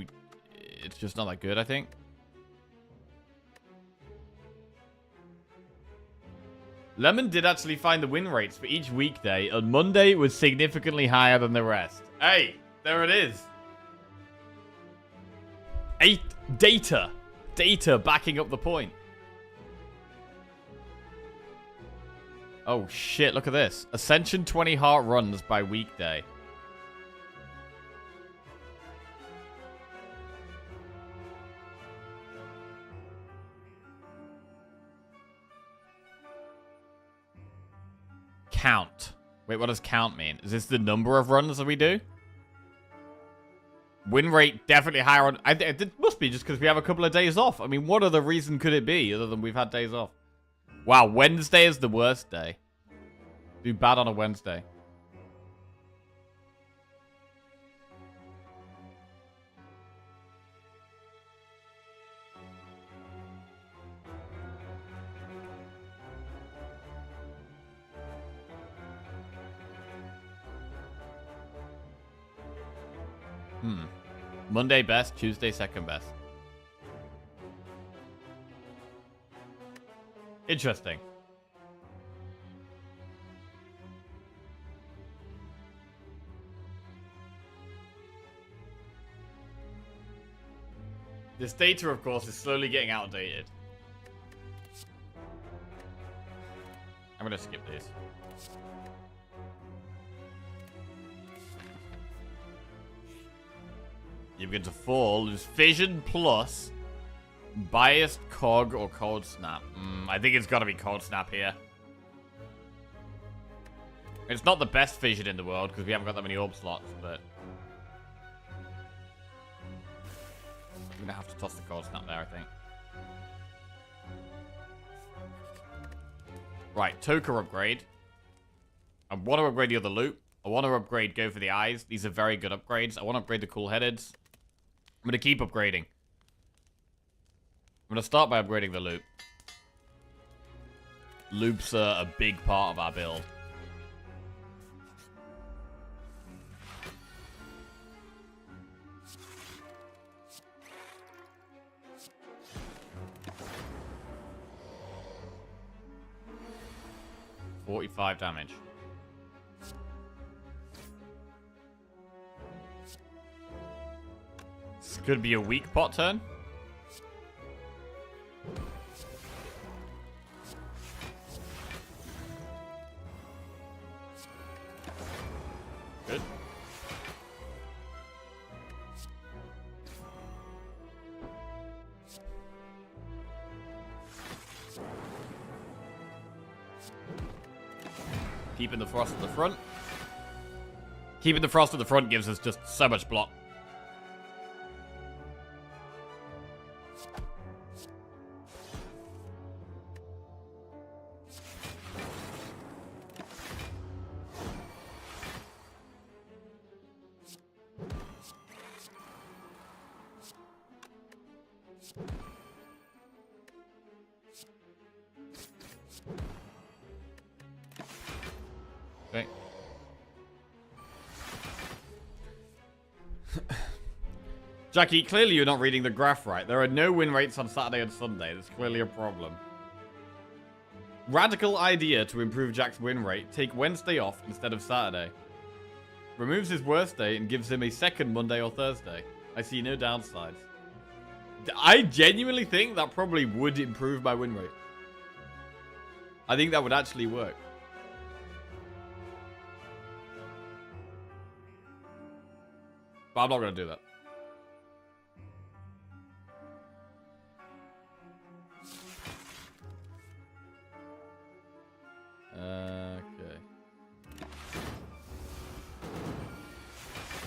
it's just not that good, I think. Lemon did actually find the win rates for each weekday. On Monday, it was significantly higher than the rest. Hey, there it is. Data. Data backing up the point. Oh, shit. Look at this. Ascension 20 heart runs by weekday. Count. Wait, what does count mean? Is this the number of runs that we do? Win rate definitely higher on... it must be just because we have a couple of days off. I mean, what other reason could it be other than we've had days off? Wow, Wednesday is the worst day. Do bad on a Wednesday. Monday best, Tuesday second best. Interesting. This data, of course, is slowly getting outdated. I'm gonna skip these. You begin to fall. There's Vision plus Biased Cog or Cold Snap. I think it's got to be Cold Snap here. It's not the best Vision in the world because we haven't got that many orb slots, but I'm going to have to toss the Cold Snap there, I think. Right, Toker upgrade. I want to upgrade the other loot. I want to upgrade Go for the Eyes. These are very good upgrades. I want to upgrade the Cool Headeds. I'm going to keep upgrading. I'm going to start by upgrading the loot. Loops are a big part of our build. $45 damage. This could be a weak pot turn. Good. Keeping the frost at the front. Keeping the frost at the front gives us just so much block. Okay. Jackie, clearly you're not reading the graph right. There are no win rates on Saturday and Sunday. That's clearly a problem. Radical idea to improve Jack's win rate. Take Wednesday off instead of Saturday. Removes his worst day and gives him a second Monday or Thursday. I see no downsides. I genuinely think that probably would improve my win rate. I think that would actually work. But I'm not going to do that. Okay.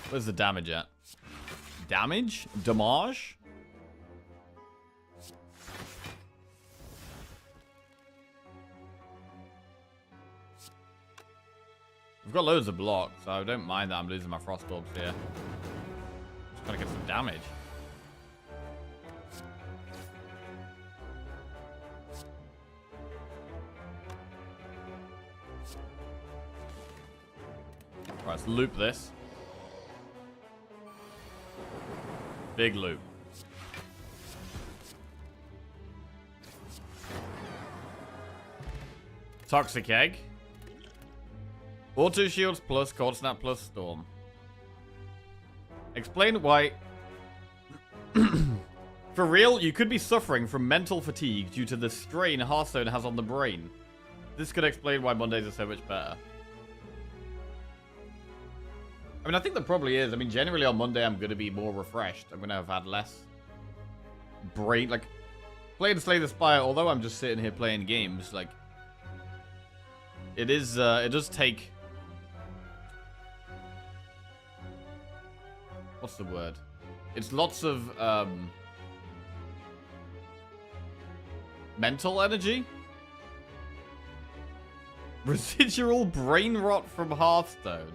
Where's the damage at? Damage? Damage? We've got loads of blocks, so I don't mind that I'm losing my frost orbs here. Just gotta get some damage. Right, let's loop this. Big loop. Toxic Egg. Auto shields plus, cold snap plus, storm. Explain why... For real, you could be suffering from mental fatigue due to the strain Hearthstone has on the brain. This could explain why Mondays are so much better. I mean, I think there probably is. I mean, generally on Monday, I'm going to be more refreshed. I'm going to have had less brain... Like, playing Slay the Spire, although I'm just sitting here playing games, like... It is, it does take... What's the word? It's lots of, mental energy? Residual brain rot from Hearthstone.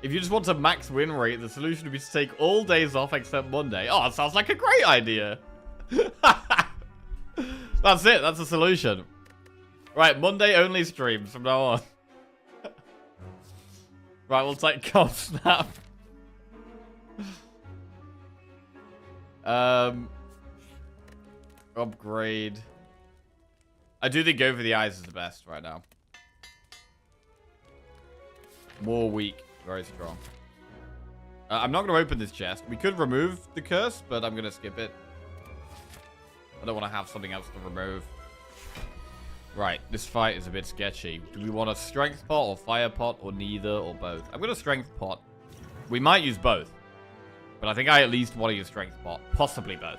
If you just want to max win rate, the solution would be to take all days off except Monday. Oh, that sounds like a great idea. That's it. That's the solution. Right, Monday only streams from now on. Right, we'll take cold snap. Upgrade. I do think go for the eyes is the best right now. More weak, very strong. I'm not going to open this chest. We could remove the curse, but I'm going to skip it. I don't want to have something else to remove. Right, this fight is a bit sketchy. Do we want a strength pot or fire pot or neither or both? I'm going to strength pot. We might use both. But I think I at least want to use strength pot. Possibly both.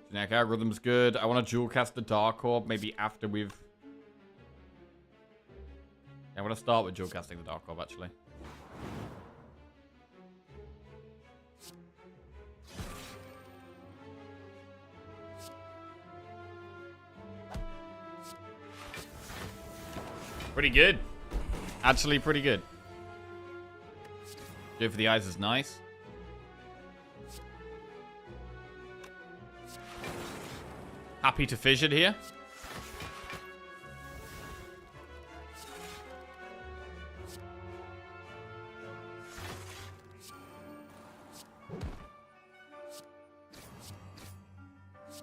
Generic algorithm's good. I want to dual cast the Dark Orb maybe after we've... Yeah, I want to start with dual casting the Dark Orb actually. Pretty good. Actually, pretty good. Go for the eyes is nice. Happy to fission here.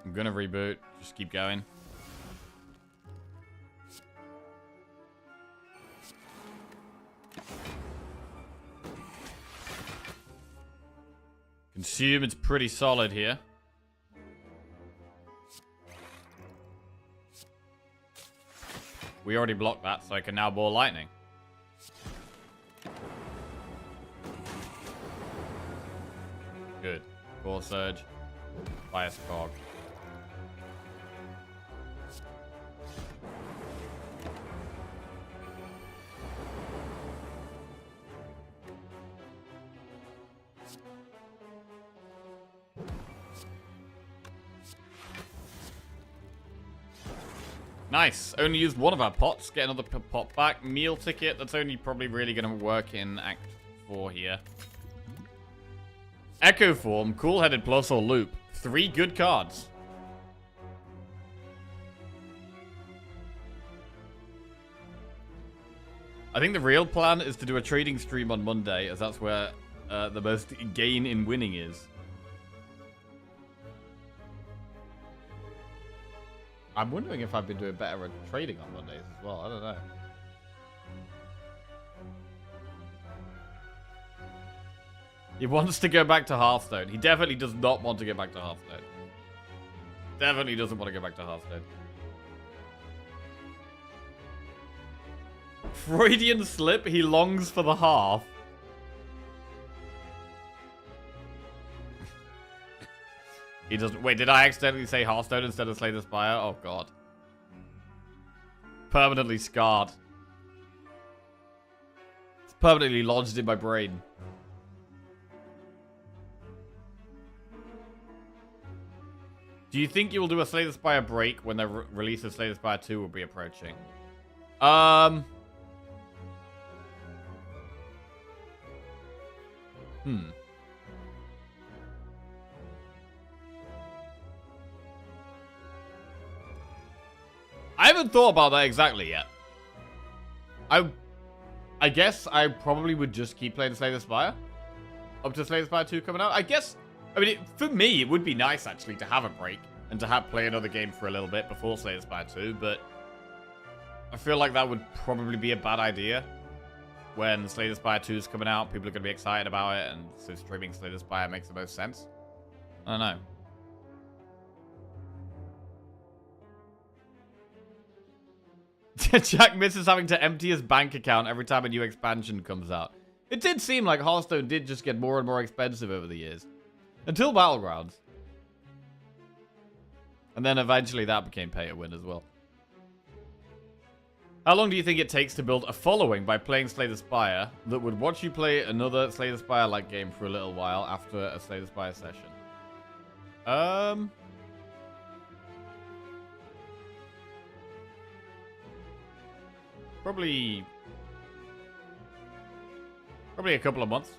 I'm gonna reboot. Just keep going. Consume, it's pretty solid here. We already blocked that, so I can now ball lightning. Good. Core surge. Fire Cog. Nice. Only used one of our pots. Get another pot back. Meal ticket. That's only probably really going to work in Act 4 here. Echo Form, Cool-Headed Plus, or Loop. 3 good cards. I think the real plan is to do a trading stream on Monday, as that's where the most gain in winning is. I'm wondering if I've been doing better at trading on Mondays as well. I don't know. He wants to go back to Hearthstone. He definitely does not want to go back to Hearthstone. Definitely doesn't want to go back to Hearthstone. Freudian slip. He longs for the hearth. He doesn't. Wait, did I accidentally say Hearthstone instead of Slay the Spire? Oh, God. Permanently scarred. It's permanently lodged in my brain. Do you think you will do a Slay the Spire break when the release of Slay the Spire 2 will be approaching? I haven't thought about that exactly yet. I guess I probably would just keep playing Slay the Spire up to Slay the Spire 2 coming out. I guess, I mean, for me, it would be nice actually to have a break and to play another game for a little bit before Slay the Spire 2, but I feel like that would probably be a bad idea. When Slay the Spire 2 is coming out, people are going to be excited about it, and so streaming Slay the Spire makes the most sense. I don't know. Jack misses having to empty his bank account every time a new expansion comes out. It did seem like Hearthstone did just get more and more expensive over the years. Until Battlegrounds. And then eventually that became pay to win as well. How long do you think it takes to build a following by playing Slay the Spire that would watch you play another Slay the Spire-like game for a little while after a Slay the Spire session? Probably a couple of months.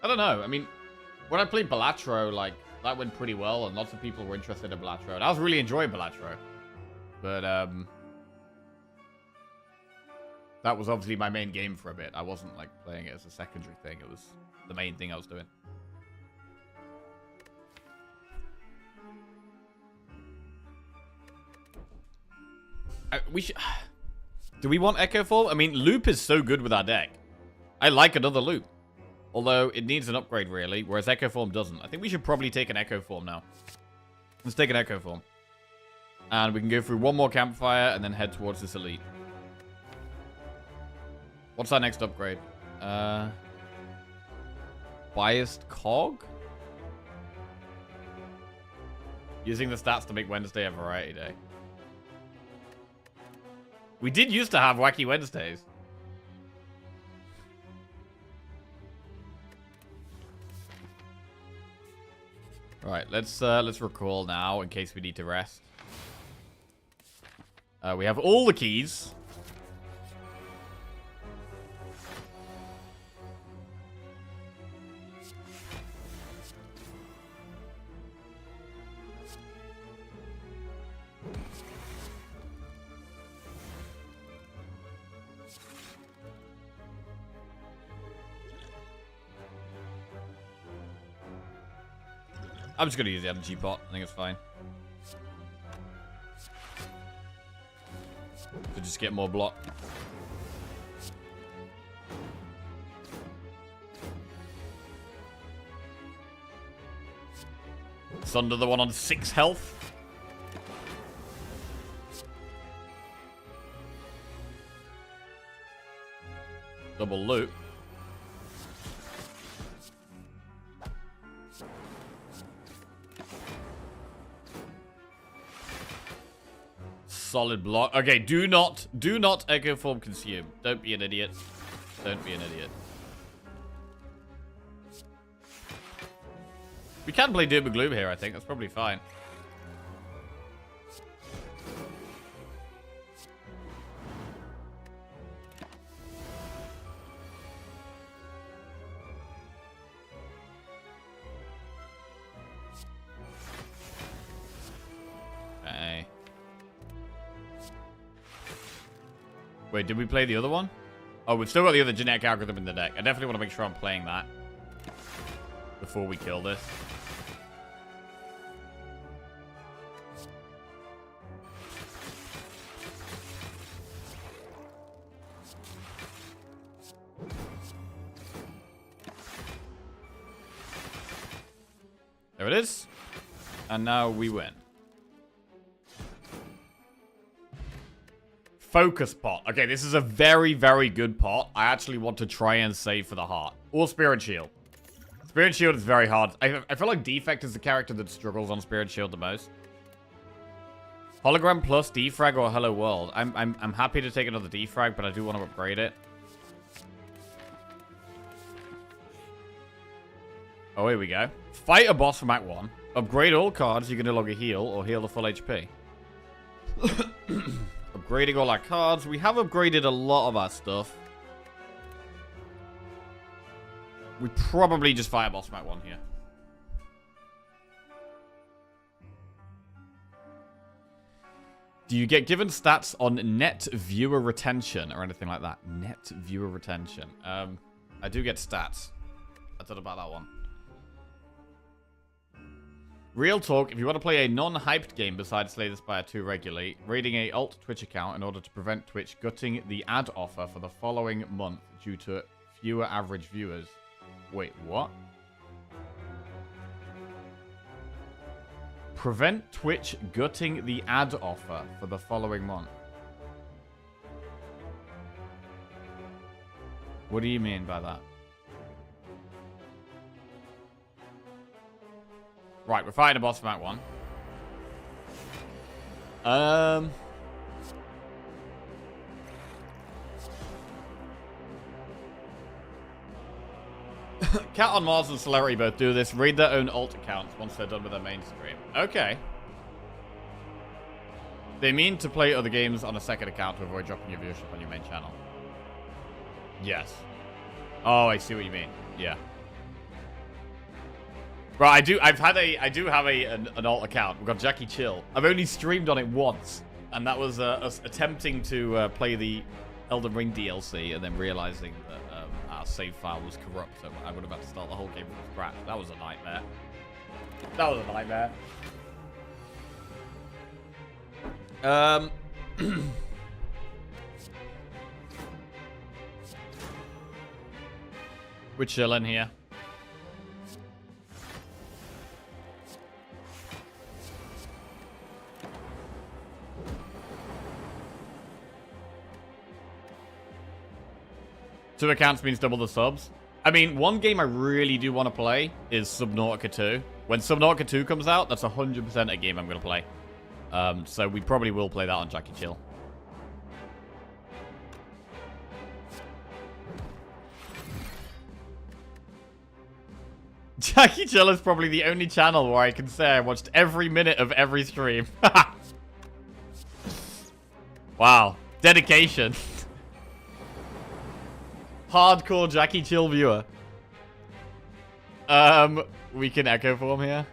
I don't know. I mean, when I played Balatro, like, that went pretty well, and lots of people were interested in Balatro. And I was really enjoying Balatro. But, that was obviously my main game for a bit. I wasn't, like, playing it as a secondary thing. It was the main thing I was doing. Do we want Echo Form? I mean, Loop is so good with our deck. I like another Loop. Although, it needs an upgrade, really. Whereas Echo Form doesn't. I think we should probably take an Echo Form now. Let's take an Echo Form. And we can go through one more Campfire and then head towards this Elite. What's our next upgrade? Biased Cog? Using the stats to make Wednesday a variety day. We did used to have Wacky Wednesdays. Right, let's recall now in case we need to rest. We have all the keys. I'm just going to use the energy pot. I think it's fine. To just get more block. Sunder the one on 6 health. Double loot. Solid block. Okay, do not echo form consume. Don't be an idiot. Don't be an idiot. We can play Doom and Gloom here, I think. That's probably fine. Okay. Wait, did we play the other one? Oh, we've still got the other genetic algorithm in the deck. I definitely want to make sure I'm playing that before we kill this. There it is. And now we win. Focus pot. Okay, this is a very, very good pot. I actually want to try and save for the heart. Or Spirit Shield. Spirit Shield is very hard. I feel like Defect is the character that struggles on Spirit Shield the most. Hologram plus Defrag or Hello World. I'm happy to take another Defrag, but I do want to upgrade it. Oh, here we go. Fight a boss from Act 1. Upgrade all cards. You can no longer heal or heal the full HP. Upgrading all our cards. We have upgraded a lot of our stuff. We probably just fight a boss from Act 1 here. Do you get given stats on net viewer retention or anything like that? Net viewer retention. I do get stats. I thought about that one. Real talk, if you want to play a non-hyped game besides Slay the Spire 2 regularly, raiding a alt Twitch account in order to prevent Twitch gutting the ad offer for the following month due to fewer average viewers. Wait, what? Prevent Twitch gutting the ad offer for the following month. What do you mean by that? Right, we're fighting a boss from Act 1. Cat on Mars and Celerity both do this. Raid their own alt accounts once they're done with their main stream. Okay. They mean to play other games on a second account to avoid dropping your viewership on your main channel. Yes. Oh, I see what you mean. Yeah. Bro, I do have an alt account. We've got Jackie Chill. I've only streamed on it once, and that was us attempting to play the Elden Ring DLC, and then realizing that our save file was corrupt, so I would have had to start the whole game from scratch. That was a nightmare. That was a nightmare. We're chilling here. Two accounts means double the subs. I mean, one game I really do want to play is Subnautica 2. When Subnautica 2 comes out, that's 100% a game I'm going to play. So we probably will play that on Jackie Chill. Jackie Chill is probably the only channel where I can say I watched every minute of every stream. Wow. Dedication. Hardcore Jackie Chill viewer. We can echo form here.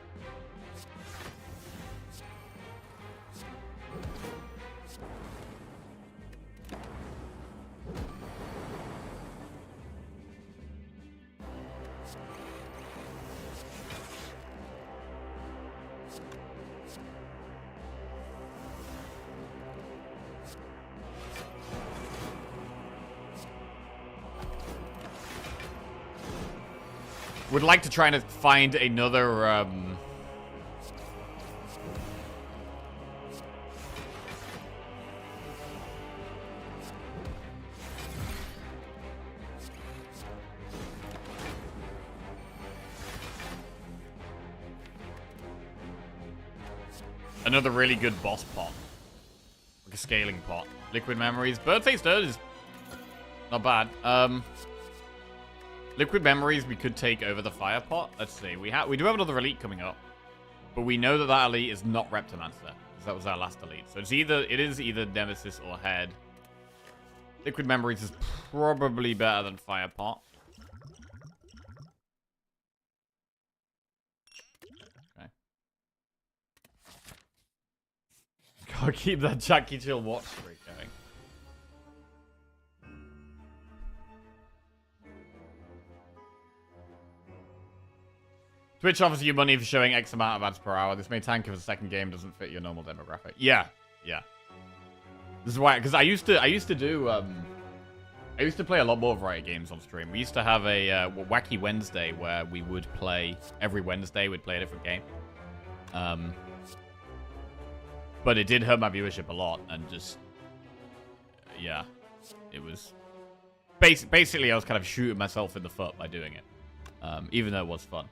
Would like to try and find another, another really good boss pot. Like a scaling pot. Liquid Memories. Bird-Faced Earth is not bad. Liquid Memories we could take over the Fire pot. Let's see. We do have another elite coming up. But we know that that elite is not Reptomancer. Because that was our last elite. So it is either Nemesis or Head. Liquid Memories is probably better than Fire pot. Gotta keep that Jackie Chill watch streak going. Twitch offers you money for showing X amount of ads per hour. This may tank if the second game doesn't fit your normal demographic. Yeah, yeah. This is why, because I used to play a lot more variety games on stream. We used to have a Wacky Wednesday where we would play every Wednesday. We'd play a different game. But it did hurt my viewership a lot, and just, yeah, it was, basically I was kind of shooting myself in the foot by doing it, even though it was fun.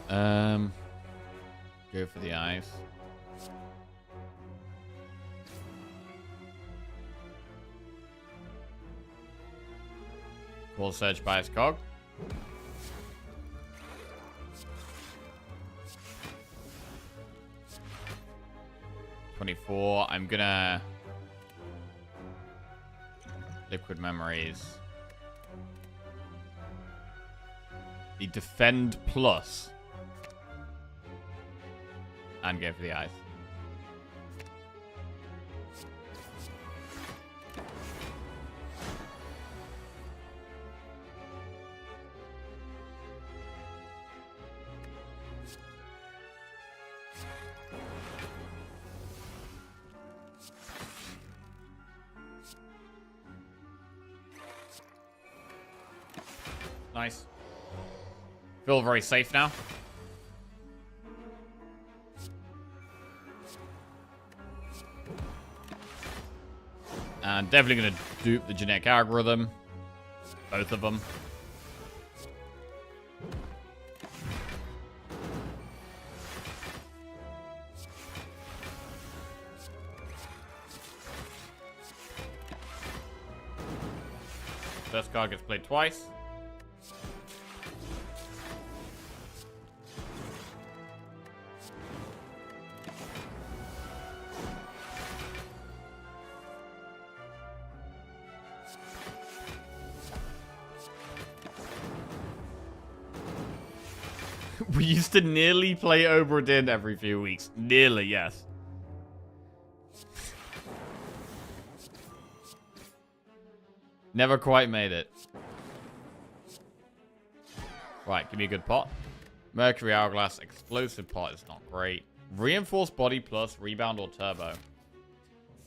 Go for the eyes. Call search bias cog. $24. I'm gonna Liquid Memories. The Defend Plus. And go for the eyes. Nice. Feel very safe now. And definitely going to dupe the genetic algorithm. Both of them. First card gets played twice. We used to nearly play Obra Dinn every few weeks. Nearly, yes. Never quite made it. Right, give me a good pot. Mercury Hourglass, Explosive Pot is not great. Reinforced Body Plus, Rebound or Turbo.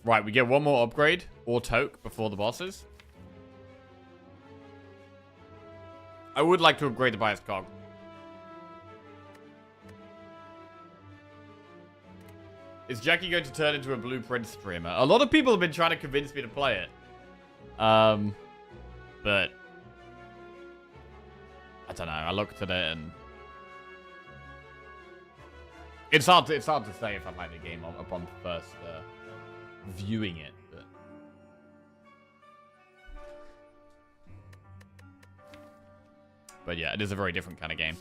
Right, we get one more upgrade or toke before the bosses. I would like to upgrade the Bias Cog. Is Jackie going to turn into a Blueprint streamer? A lot of people have been trying to convince me to play it. But I don't know. I looked at it and it's hard to say if I like the game upon first viewing it. But yeah, it is a very different kind of game.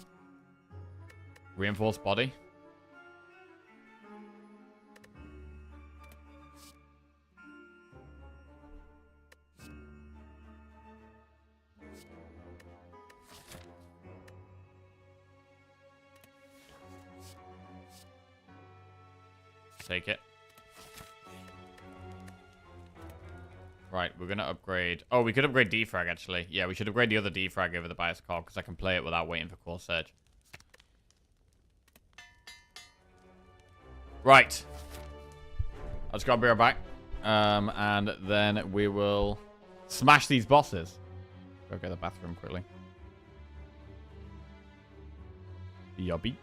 Reinforced body. Take it. Right, we're going to upgrade... Oh, we could upgrade defrag, actually. Yeah, we should upgrade the other defrag over the bias cog, because I can play it without waiting for core surge. Right. I just gotta be right back. And then we will smash these bosses. Go get the bathroom quickly. Yobby.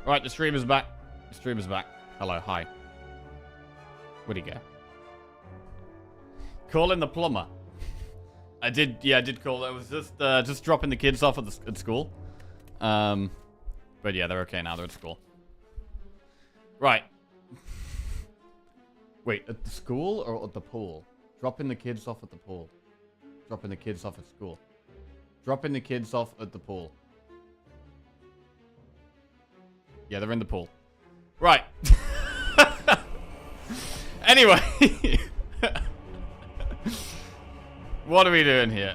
Alright, the stream is back. The stream is back. Hello, hi. Where'd he go? Call in the plumber. I did call. I was just dropping the kids off at school. But yeah, they're okay now. They're at school. Right. Wait, at the school or at the pool? Dropping the kids off at the pool. Dropping the kids off at school. Dropping the kids off at the pool. Yeah, they're in the pool. Right. Anyway. What are we doing here?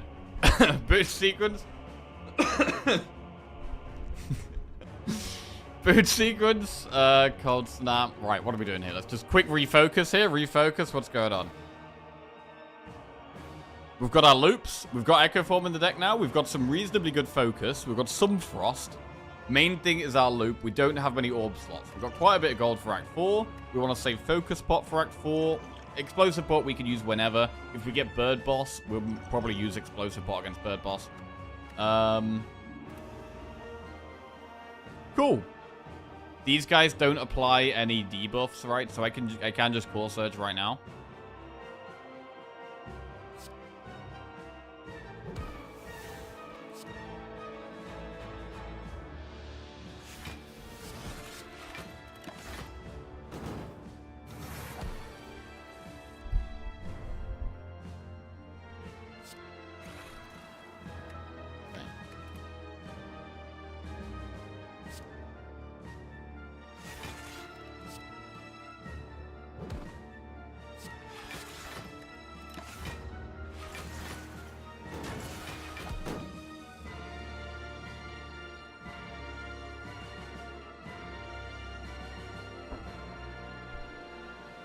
Boot sequence? Boot sequence? Cold snap. Right, what are we doing here? Let's just quick refocus here. Refocus. What's going on? We've got our loops. We've got Echo Form in the deck now. We've got some reasonably good focus. We've got some frost. Main thing is our loop. We don't have many orb slots. We've got quite a bit of gold for Act 4. We want to save Focus Pot for Act 4. Explosive Pot we can use whenever. If we get Bird Boss, we'll probably use Explosive Pot against Bird Boss. Cool. These guys don't apply any debuffs, right? So I can just Core Surge right now.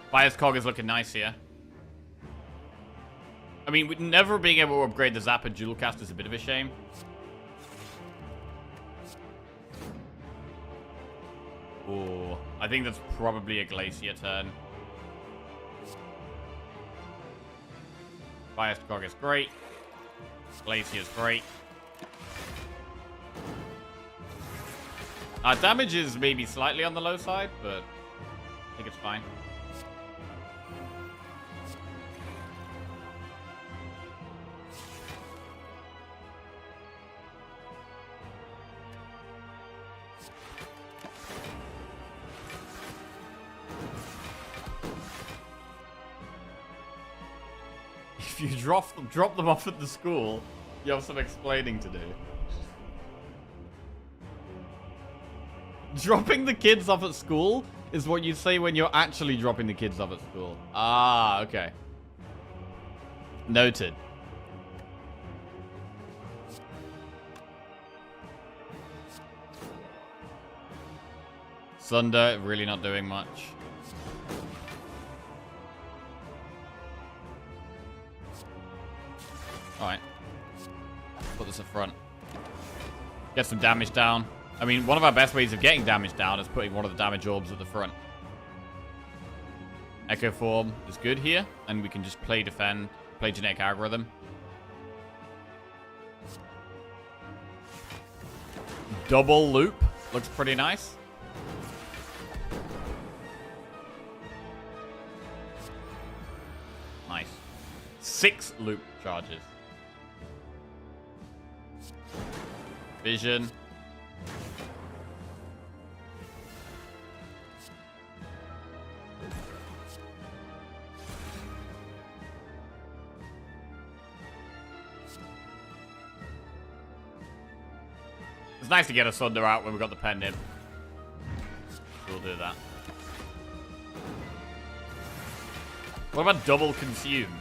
Bias Cog is looking nice here. I mean, never being able to upgrade the Zap and Dual Cast is a bit of a shame. Oh, I think that's probably a Glacier turn. Bias Cog is great. Glacier is great. Our damage is maybe slightly on the low side, but I think it's fine. If you drop them off at the school, you have some explaining to do. Dropping the kids off at school is what you say when you're actually dropping the kids off at school. Ah, okay. Noted. Sunder, really not doing much. Alright. Put this up front. Get some damage down. I mean, one of our best ways of getting damage down is putting one of the damage orbs at the front. Echo Form is good here, and we can just play defend, play genetic algorithm. Double loop looks pretty nice. Nice. 6 loop charges. Vision. It's nice to get a Sunder out when we got the pen in. We'll do that. What about double consume?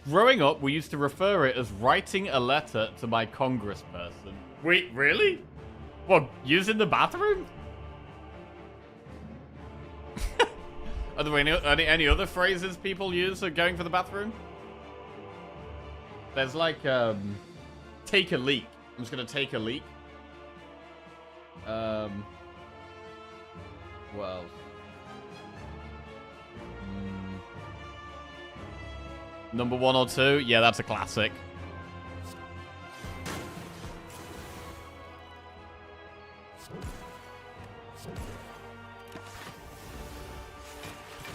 Growing up, we used to refer it as writing a letter to my congressperson. Wait, really? What, using the bathroom? Are there any other phrases people use for going for the bathroom? There's like, take a leak. I'm just gonna take a leak. What else? Number 1 or 2? Yeah, that's a classic.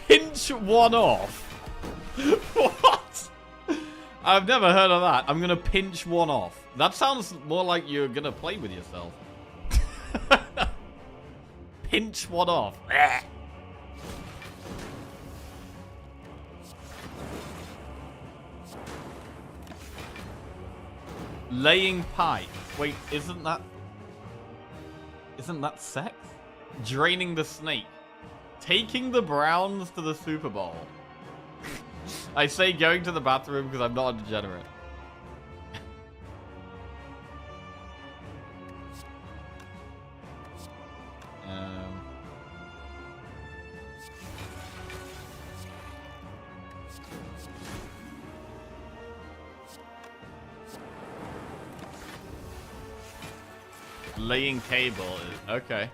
Pinch one off? What? I've never heard of that. I'm gonna pinch one off. That sounds more like you're gonna play with yourself. Pinch one off. Laying pipe. Wait, isn't that sex? Draining the snake. Taking the Browns to the Super Bowl. I say going to the bathroom because I'm not a degenerate. Laying cable is okay.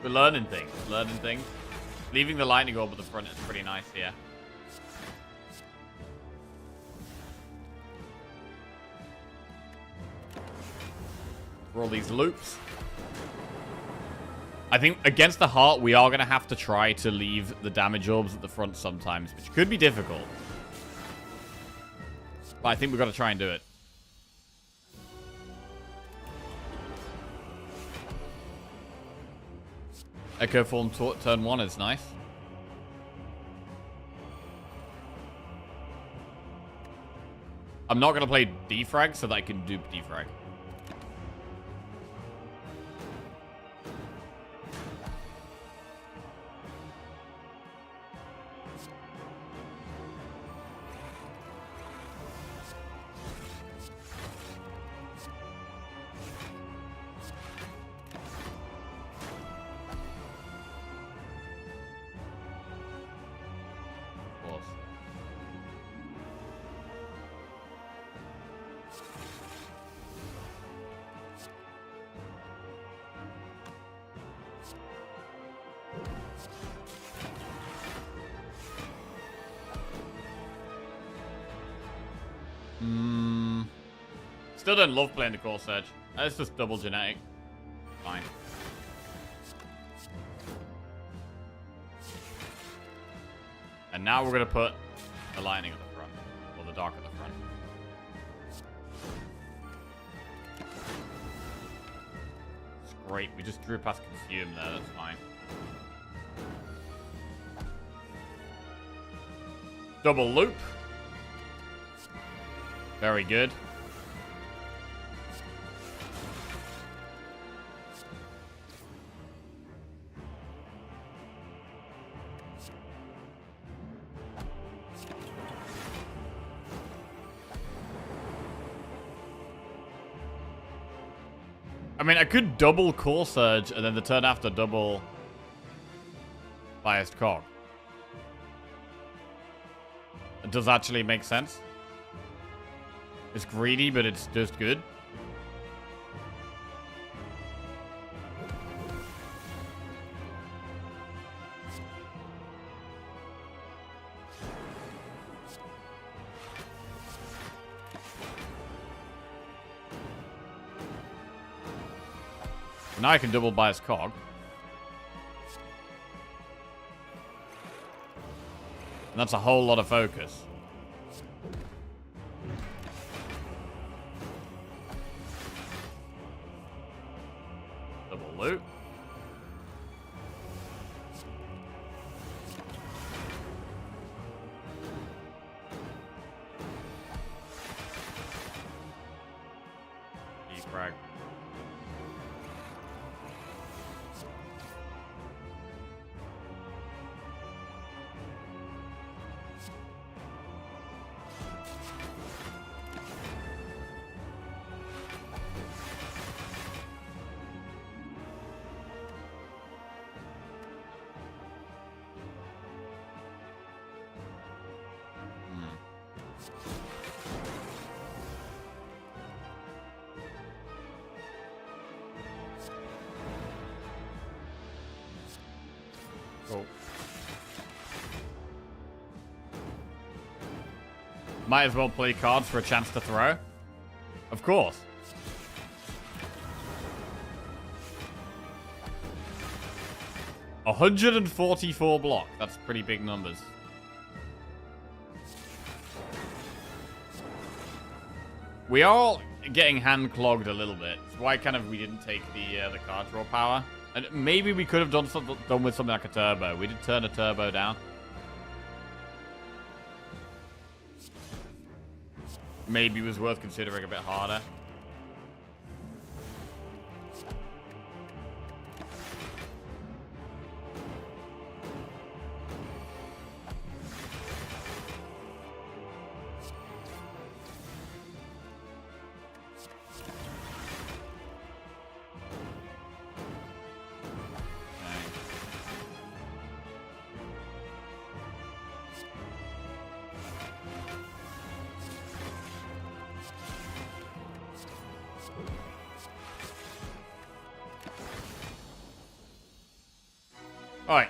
We're learning things. Leaving the lightning orb at the front is pretty nice here. For all these loops. I think against the heart, we are going to have to try to leave the damage orbs at the front sometimes, which could be difficult. But I think we've got to try and do it. Echo form turn 1 is nice. I'm not going to play defrag so that I can dupe defrag. Still don't love playing the Core Surge. That's just double genetic. Fine. And now we're going to put the lightning at the front. Or the dark at the front. It's great. We just drew past Consume there. That's fine. Double loop. Very good. I mean, I could double Core Surge and then the turn after double Biased Cog. It does actually make sense. It's greedy, but it's just good. Now I can double Bias Cog. And that's a whole lot of focus. Double loot. Defrag. Cool. Might as well play cards for a chance to throw. Of course. $144 block. That's pretty big numbers. We are getting hand clogged a little bit. That's why kind of we didn't take the card draw power. And maybe we could have done with something like a turbo. We did turn a turbo down. Maybe it was worth considering a bit harder. Alright.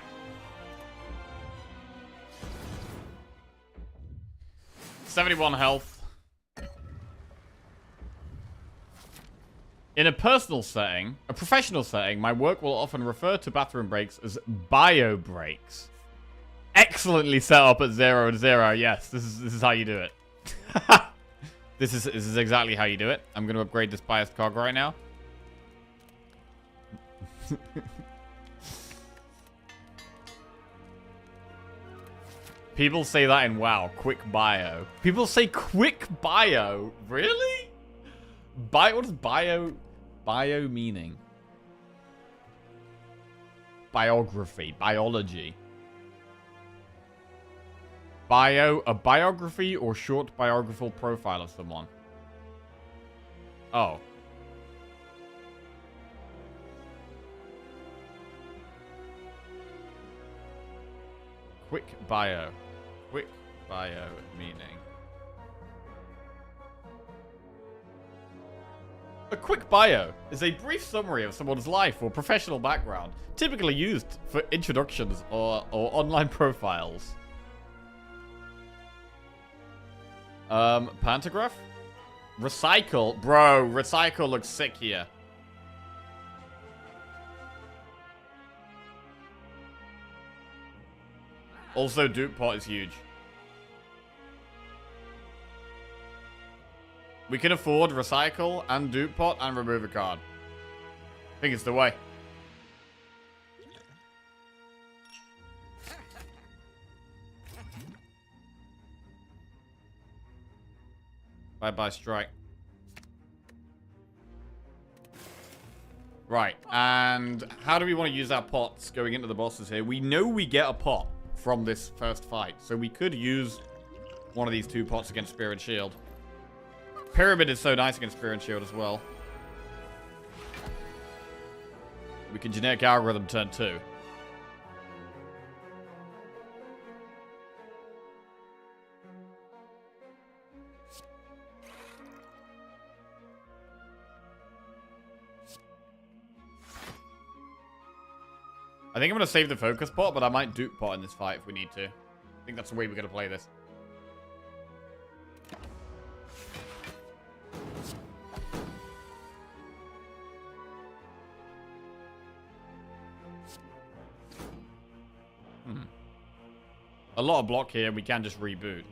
$71 health. In a personal setting, a professional setting, my work will often refer to bathroom breaks as bio breaks. Excellently set up at 0 and 0. Yes, this is how you do it. This is exactly how you do it. I'm going to upgrade this biased cog right now. People say that in WoW, quick bio. People say quick bio? Really? What does bio meaning? Biography, biology. A biography or short biographical profile of someone. Oh. Quick bio. Quick bio meaning. A quick bio is a brief summary of someone's life or professional background, typically used for introductions or online profiles. Pantograph? Recycle? Bro, recycle looks sick here. Also, dupe pot is huge. We can afford recycle and dupe pot and remove a card. I think it's the way. Bye-bye, strike. Right, and how do we want to use our pots going into the bosses here? We know we get a pot from this first fight, so we could use one of these two pots against Spear and Shield. Pyramid is so nice against Spear and Shield as well. We can generic algorithm turn 2. I think I'm going to save the focus pot, but I might dupe pot in this fight if we need to. I think that's the way we're going to play this. A lot of block here, we can just reboot.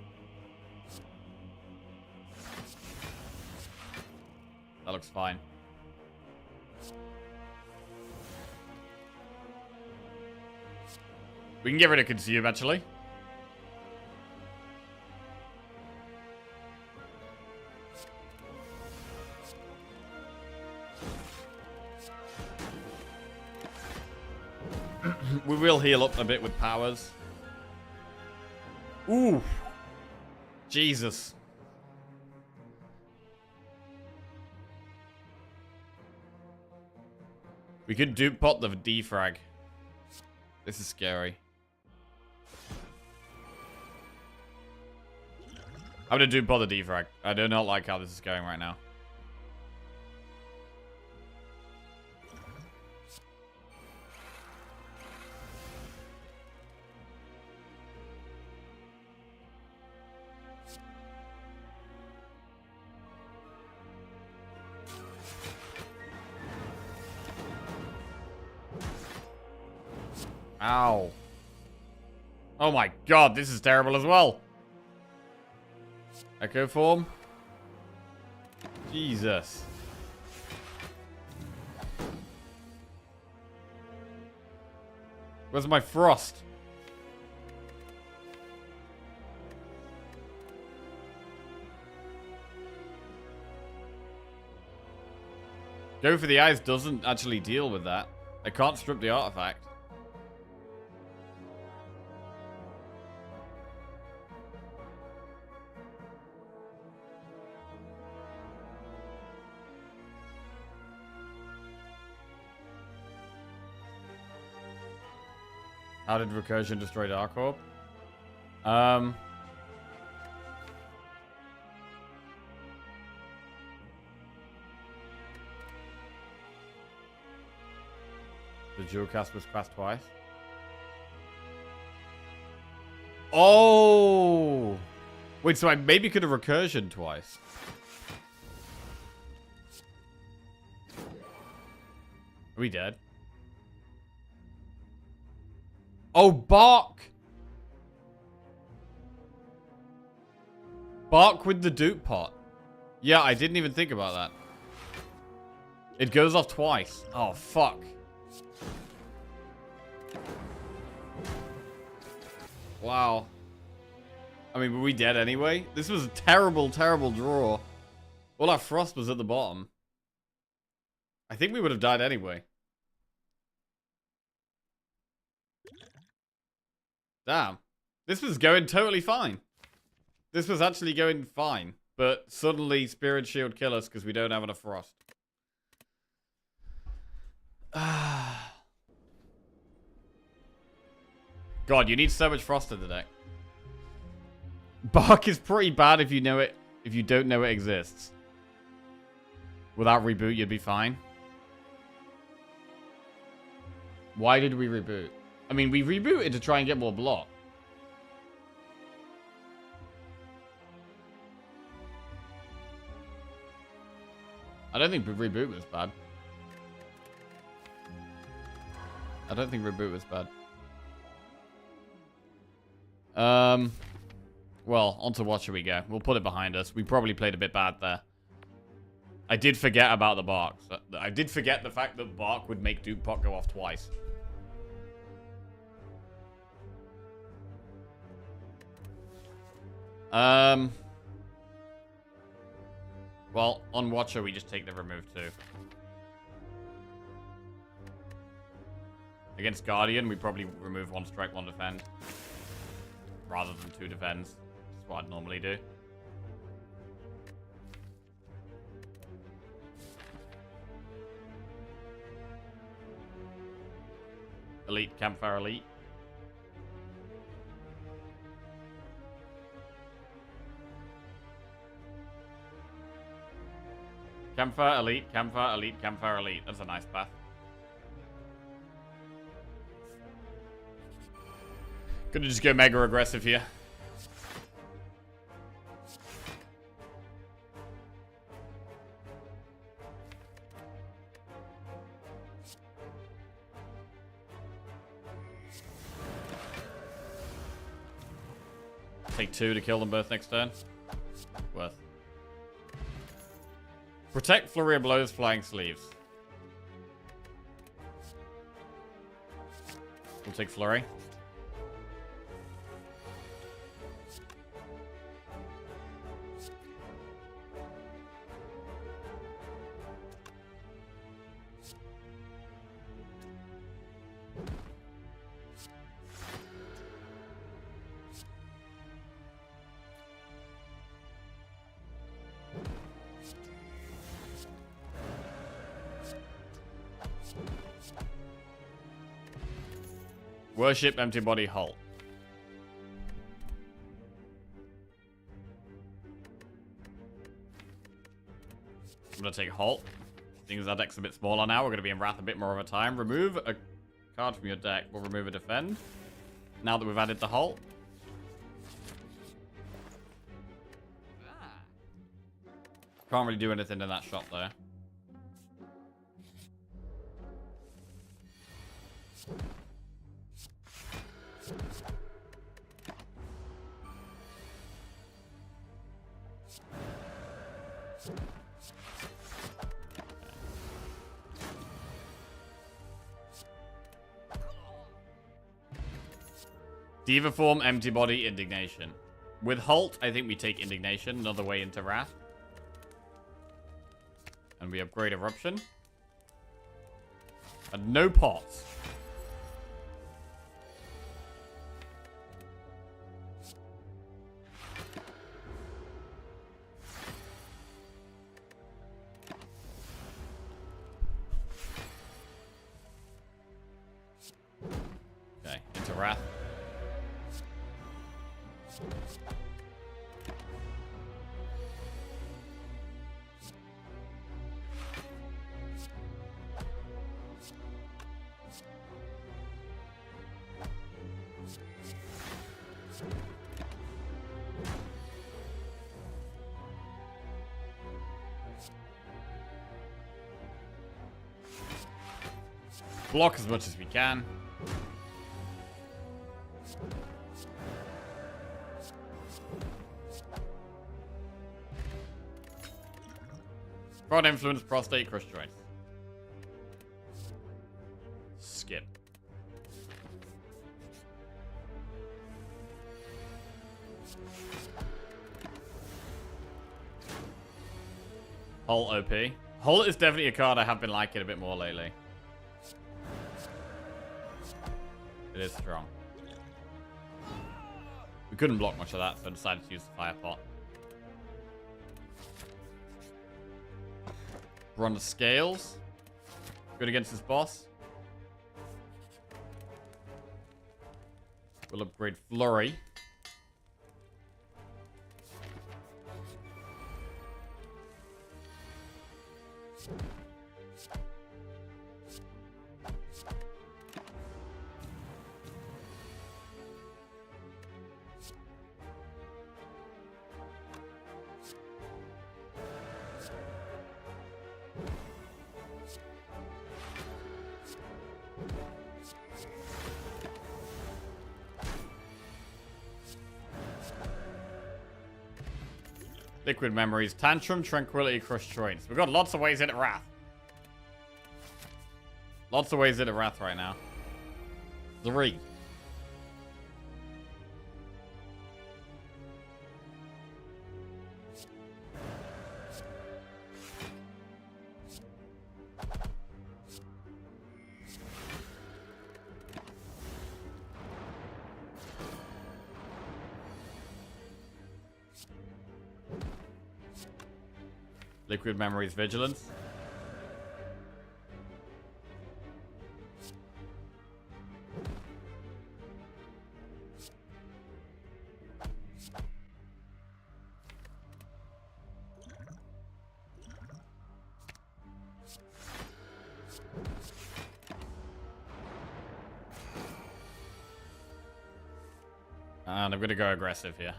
That looks fine. We can get rid of consume, actually. We will heal up a bit with powers. Ooh. Jesus. We could dupe pot the defrag. This is scary. I'm gonna dupe pot the defrag. I do not like how this is going right now. Ow. Oh my god, this is terrible as well. Echo form. Jesus. Where's my frost? Go for the eyes doesn't actually deal with that. I can't strip the artifact. How did recursion destroy Dark Orb? The dual cast was cast twice. Oh! Wait, so I maybe could have recursion twice. Are we dead? Oh, bark! Bark with the dupe pot. Yeah, I didn't even think about that. It goes off twice. Oh, fuck. Wow. I mean, were we dead anyway? This was a terrible, terrible draw. All our frost was at the bottom. I think we would have died anyway. Damn. This was going totally fine. This was actually going fine. But suddenly Spirit Shield kill us because we don't have enough frost. God, you need so much frost in the deck. Bark is pretty bad if you know it. If you don't know it exists. Without reboot, you'd be fine. Why did we reboot? I mean, we rebooted to try and get more block. I don't think reboot was bad. I don't think reboot was bad. Well, onto Watcher we go. We'll put it behind us. We probably played a bit bad there. I did forget about the bark. I did forget the fact that bark would make Duke Pot go off twice. Well, on Watcher, we just take the remove 2. Against Guardian, we probably remove 1 strike, 1 defend. Rather than 2 defends. That's what I'd normally do. Elite, Campfire Elite. Campfire Elite, Campfire Elite, Campfire Elite. That's a nice path. Gonna just go mega aggressive here. Take 2 to kill them both next turn. Worth. Protect Flurry of Blows, Flying Sleeves. We'll take Flurry. Worship, Empty Body, Halt. I'm going to take Halt. Seeing as our deck's a bit smaller now, we're going to be in Wrath a bit more of a time. Remove a card from your deck. We'll remove a Defend. Now that we've added the Halt. Can't really do anything in that shot there. Diva form, empty body, indignation. With Halt, I think we take indignation, another way into Wrath. And we upgrade Eruption. And no pots. Okay, into Wrath. Block as much as we can. Fraud influence, prostate, crush joints. Skip. Halt OP. Halt is definitely a card I have been liking a bit more lately. It is strong. We couldn't block much of that, so I decided to use the fire pot. We're on the scales. Good against this boss. We'll upgrade Flurry. Liquid Memories, Tantrum, Tranquility, Crush Joints. We've got lots of ways into Wrath. Lots of ways into Wrath right now. 3. Liquid Memories, Vigilance. And I'm going to go aggressive here.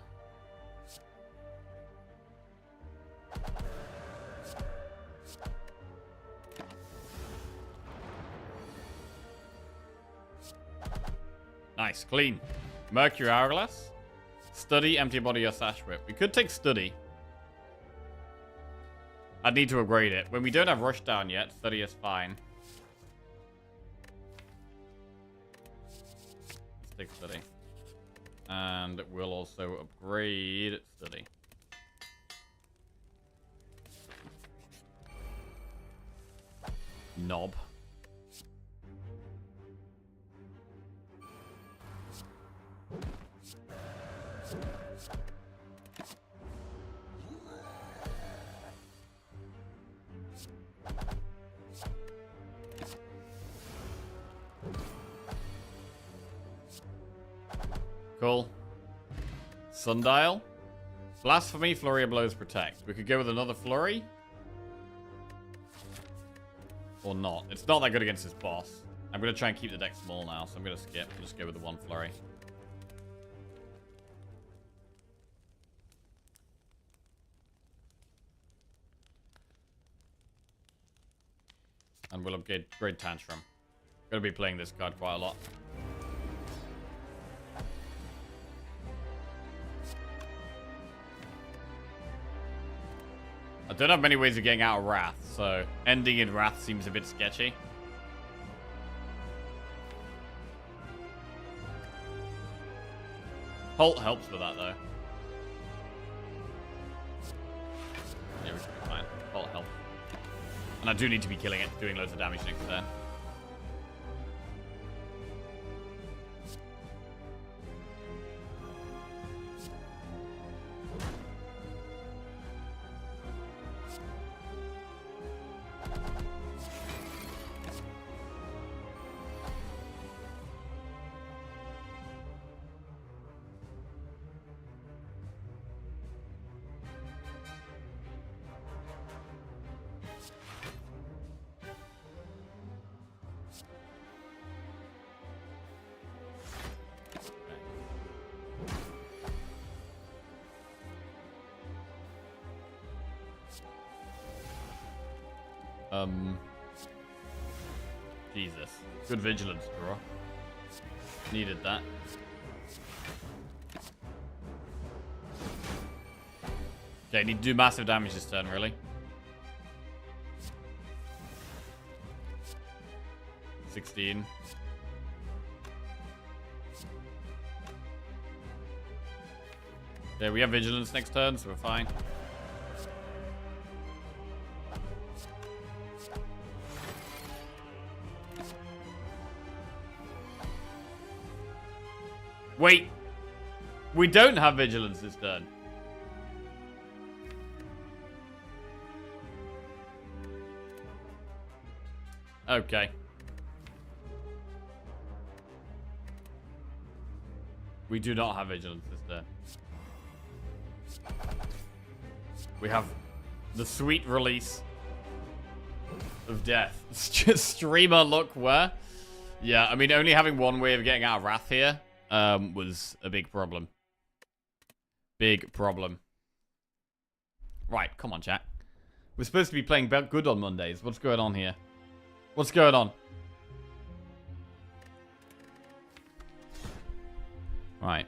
Nice, clean. Mercury Hourglass. Study, Empty Body, or Sash Whip. We could take Study. I'd need to upgrade it. When we don't have Rush Down yet, Study is fine. Let's take Study. And we'll also upgrade Study. Knob. Cool. Sundial. Blasphemy, Flurry of Blows, Protect. We could go with another Flurry. Or not. It's not that good against this boss. I'm going to try and keep the deck small now, so I'm going to skip. Just go with the one Flurry. And we'll upgrade Tantrum. Gonna be playing this card quite a lot. I don't have many ways of getting out of Wrath, so ending in Wrath seems a bit sketchy. Holt helps with that, though. Yeah, we should be fine. Holt helps. And I do need to be killing it, doing loads of damage next turn. Jesus. Good vigilance draw. Needed that. Okay, need to do massive damage this turn, really. 16. Okay, we have vigilance next turn, so we're fine. Wait, we don't have vigilance this turn. Okay. We do not have vigilance this turn. We have the sweet release of death. It's just streamer look where? Yeah, I mean, only having one way of getting out of Wrath here was a big problem. Big problem. Right, come on, chat. We're supposed to be playing good on Mondays. What's going on here? What's going on? Right.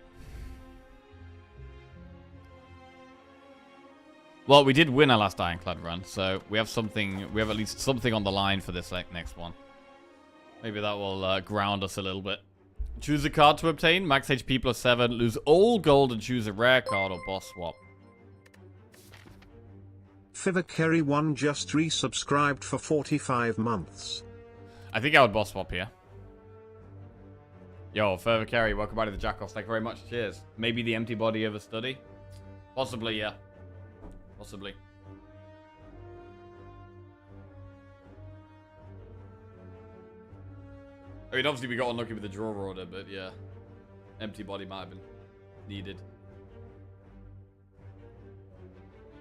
Well, we did win our last Ironclad run, so we have something. We have at least something on the line for this next one. Maybe that will ground us a little bit. Choose a card to obtain. Max HP plus 7. Lose all gold and choose a rare card or boss swap. Fiverr1 just resubscribed for 45 months. I think I would boss swap here. Yo, Further Carry, welcome back to the Jackoffs. Thank you very much. Cheers. Maybe the empty body of a study? Possibly, yeah. Possibly. I mean, obviously we got unlucky with the draw order, but yeah. Empty body might have been needed.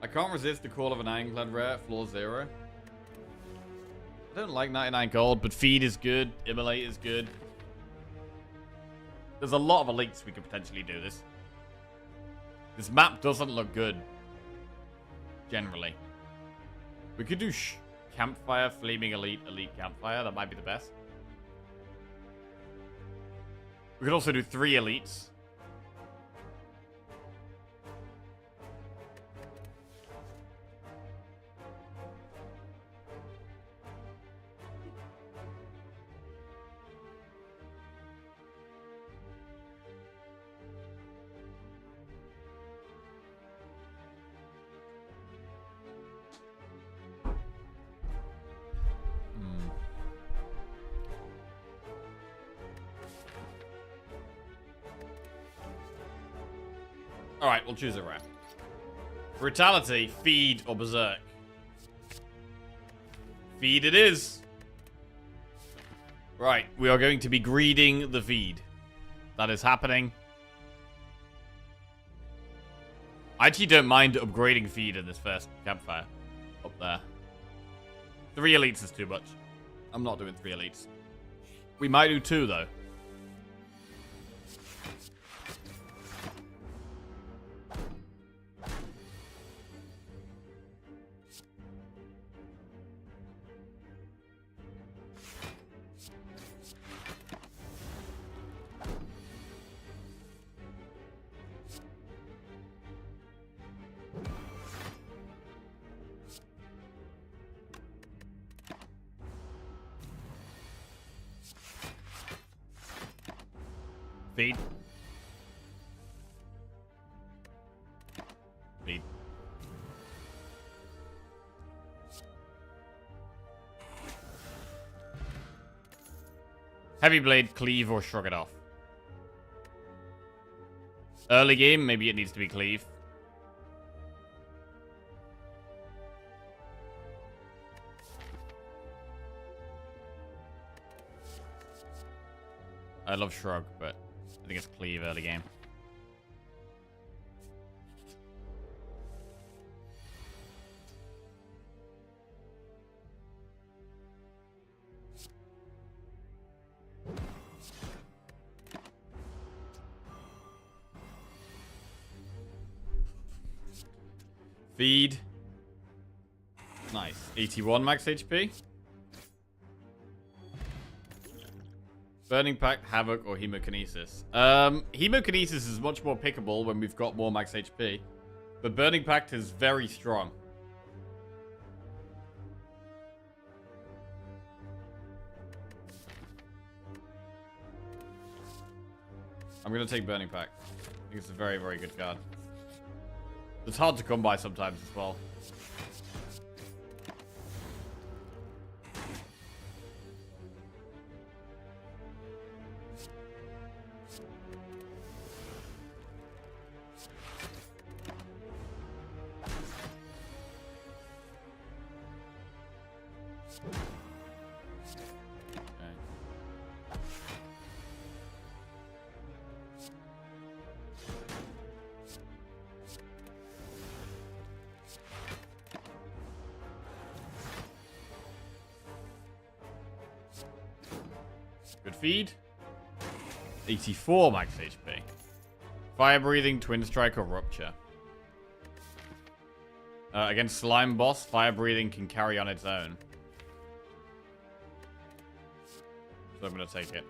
I can't resist the call of an Ironclad rare, floor 0. I don't like 99 gold, but Feed is good, Immolate is good. There's a lot of elites we could potentially do this. This map doesn't look good. Generally. We could do Campfire, Flaming Elite, Elite Campfire. That might be the best. We could also do 3 elites. Alright, we'll choose a rare. Brutality, Feed, or Berserk. Feed it is. Right, we are going to be greeding the Feed. That is happening. I actually don't mind upgrading Feed in this first campfire. Up there. 3 elites is too much. I'm not doing 3 elites. We might do 2, though. Feed. Feed. Heavy blade, cleave, or shrug it off. Early game, maybe it needs to be cleave. I love shrug, but I think it's cleave early game. Feed. Nice. 81 max HP. Burning Pact, Havoc, or Hemokinesis. Hemokinesis is much more pickable when we've got more max HP. But Burning Pact is very strong. I'm going to take Burning Pact. I think it's a very, very good card. It's hard to come by sometimes as well. Good feed. 84 max HP. Fire breathing, twin strike, or rupture. Against slime boss, fire breathing can carry on its own. So I'm gonna take it.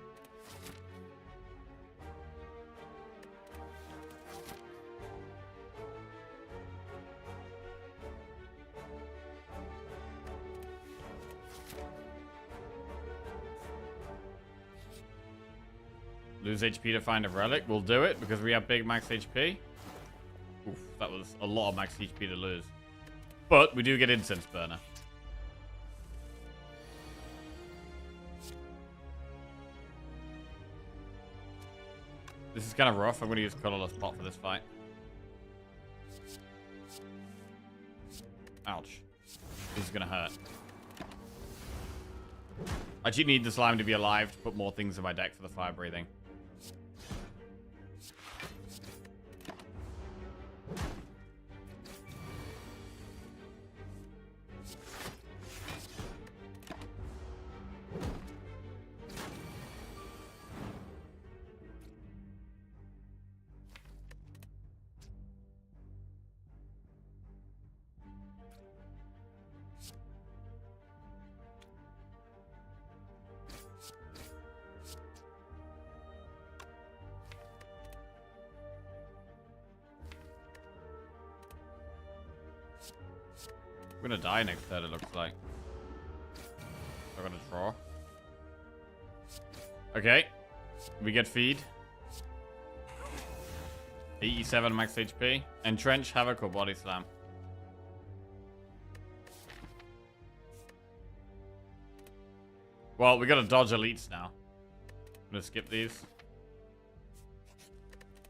Lose HP to find a relic. We'll do it because we have big max HP. Oof, that was a lot of max HP to lose. But we do get Incense Burner. This is kind of rough. I'm going to use Colorless Pot for this fight. Ouch. This is going to hurt. I actually need the slime to be alive to put more things in my deck for the fire breathing. I'm gonna die next turn, it looks like. I'm gonna draw. Okay. We get feed. 87 max HP. Entrench, Havoc, or Body Slam. Well, we gotta dodge elites now. I'm gonna skip these.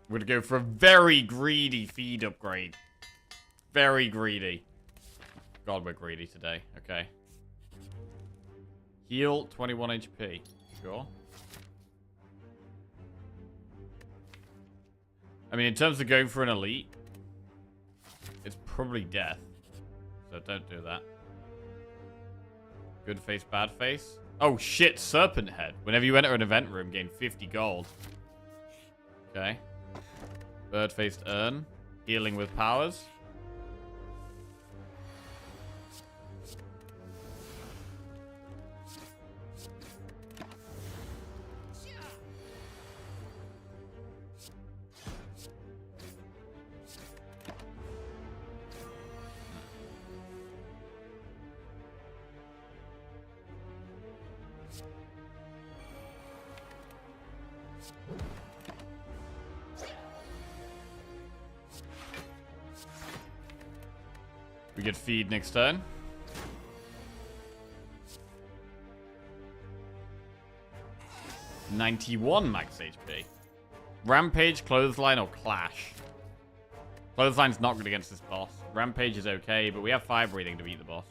We're gonna go for a very greedy feed upgrade. Very greedy. God, we're greedy today. Okay. Heal 21 HP. Sure. I mean, in terms of going for an elite, it's probably death. So don't do that. Good face, bad face. Oh shit, Serpent Head. Whenever you enter an event room, gain 50 gold. Okay. Bird-faced Urn. Healing with powers. We get feed next turn. $91 max HP. Rampage, Clothesline, or Clash? Clothesline's not good against this boss. Rampage is okay, but we have Fire Breathing to beat the boss.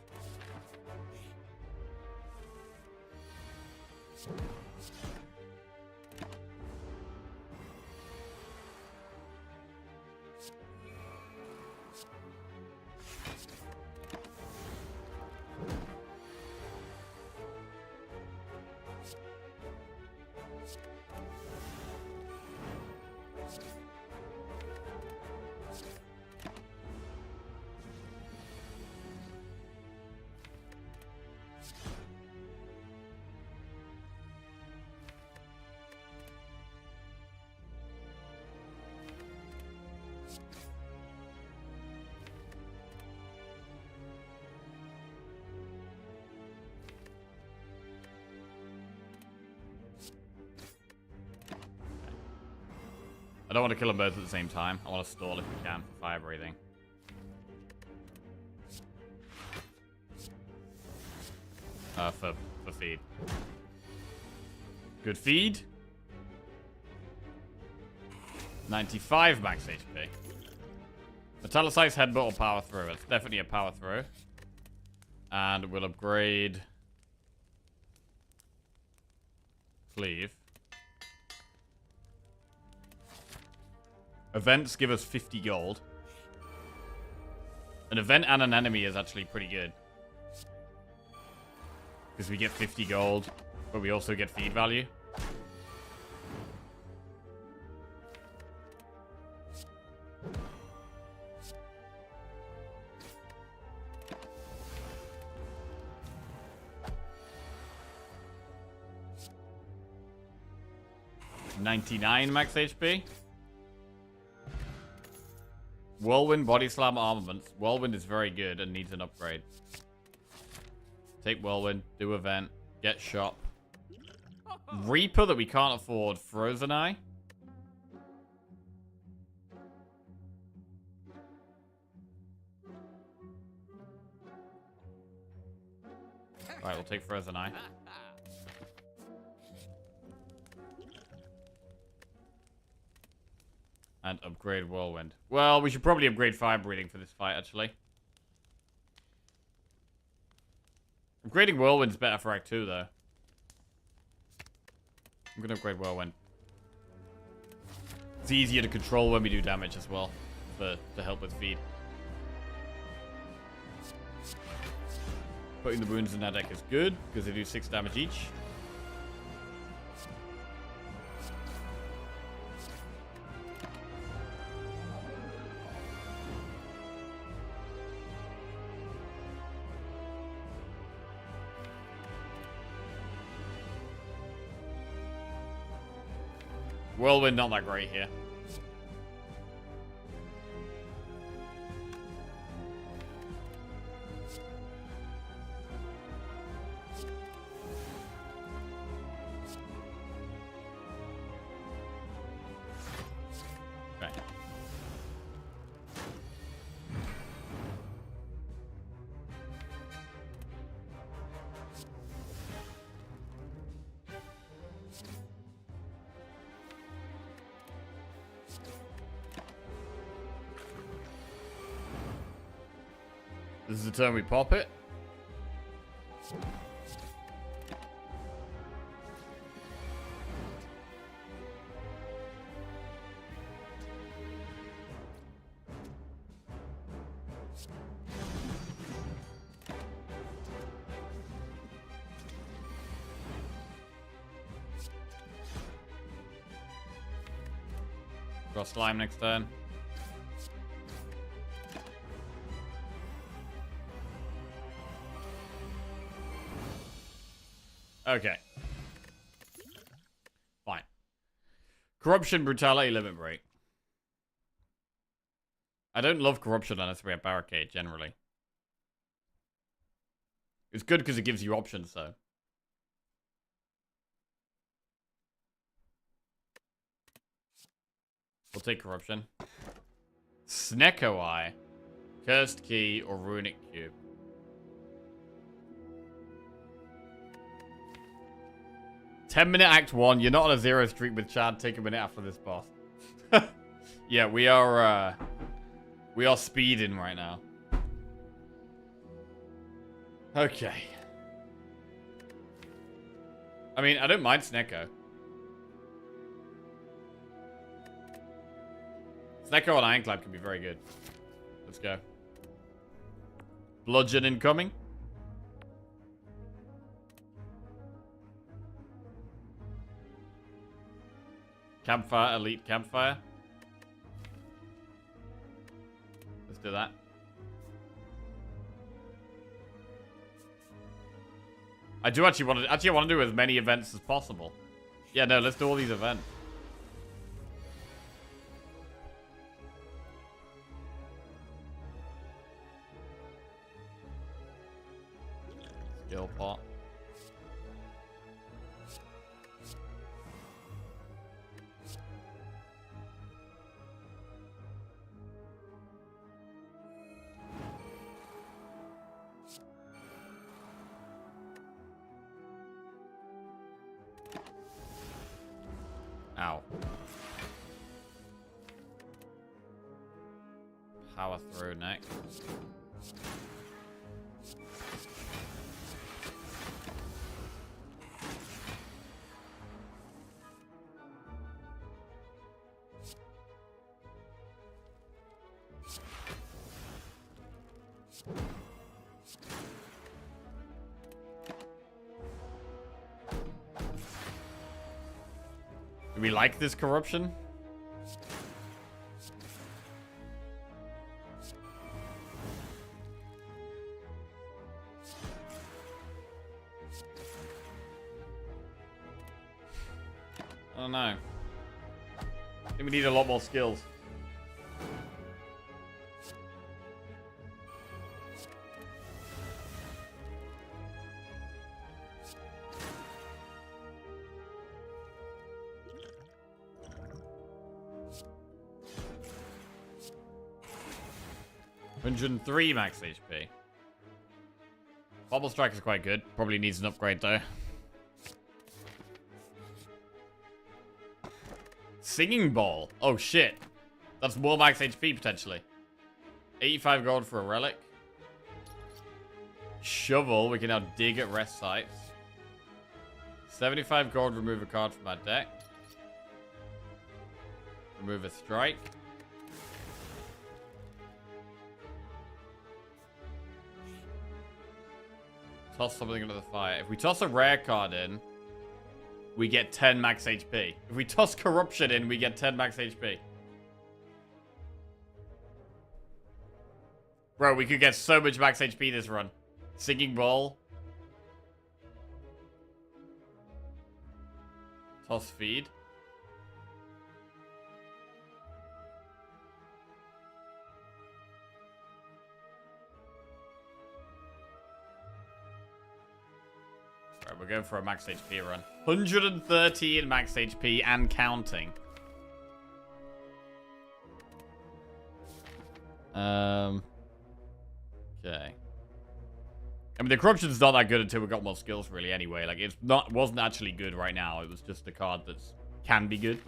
I don't want to kill them both at the same time. I want to stall if we can for Fire Breathing. For feed. Good feed. 95 max HP. Metallicized Headbutt or Power Throw. It's definitely a Power Throw. And we'll upgrade Cleave. Events give us 50 gold. An event and an enemy is actually pretty good. Because we get 50 gold, but we also get feed value. $99 max HP. Whirlwind, Body Slam, Armaments. Whirlwind is very good and needs an upgrade. Take Whirlwind, do event, get shop. Reaper that we can't afford. Frozen Eye. Alright, we'll take Frozen Eye. And upgrade Whirlwind. Well, we should probably upgrade Fire Breathing for this fight, actually. Upgrading Whirlwind's better for Act 2, though. I'm going to upgrade Whirlwind. It's easier to control when we do damage as well, to help with feed. Putting the wounds in that deck is good, because they do 6 damage each. Whirlwind not that great here. Okay. This is the turn we pop it. Draw slime next turn. Okay. Fine. Corruption, Brutality, Limit Break. I don't love Corruption unless we have Barricade, generally. It's good because it gives you options, though. We'll take Corruption. Snecko Eye. Cursed Key or Runic Cube. "10-minute Act 1. You're not on a 0 streak with Chad. Take a minute after this boss." Yeah, we are speeding right now. Okay. I mean, I don't mind Snecko. Snecko and Ironclad can be very good. Let's go. Bludgeon incoming. Campfire, elite campfire. Let's do that. I do actually want to do as many events as possible. Yeah, no, let's do all these events. Skill pot. Ow. Power through next. Do we like this corruption? I don't know. I think we need a lot more skills. $103 max HP. Bubble Strike is quite good. Probably needs an upgrade though. Singing Ball. Oh shit. That's more max HP potentially. 85 gold for a relic. Shovel. We can now dig at rest sites. 75 gold. Remove a card from our deck. Remove a strike. Toss something into the fire. If we toss a rare card in, we get 10 max HP. If we toss Corruption in, we get 10 max HP. Bro, we could get so much max HP this run. Singing Bowl. Toss Feed. Right, we're going for a max HP run. 113 max HP and counting. Okay. I mean, the corruption's not that good until we got more skills, really. Anyway, like wasn't actually good right now. It was just a card that can be good.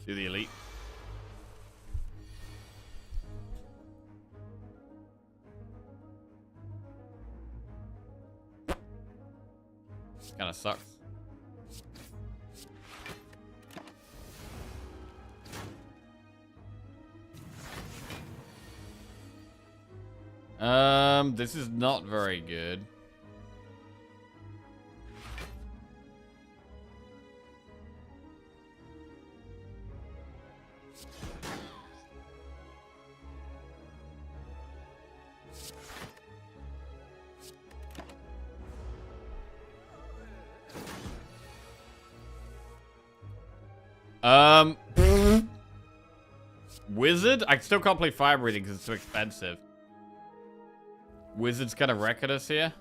Do the elite. This kind of sucks. This is not very good. Wizard? I still can't play Fire Breathing because it's too expensive. Wizard's got a record us here.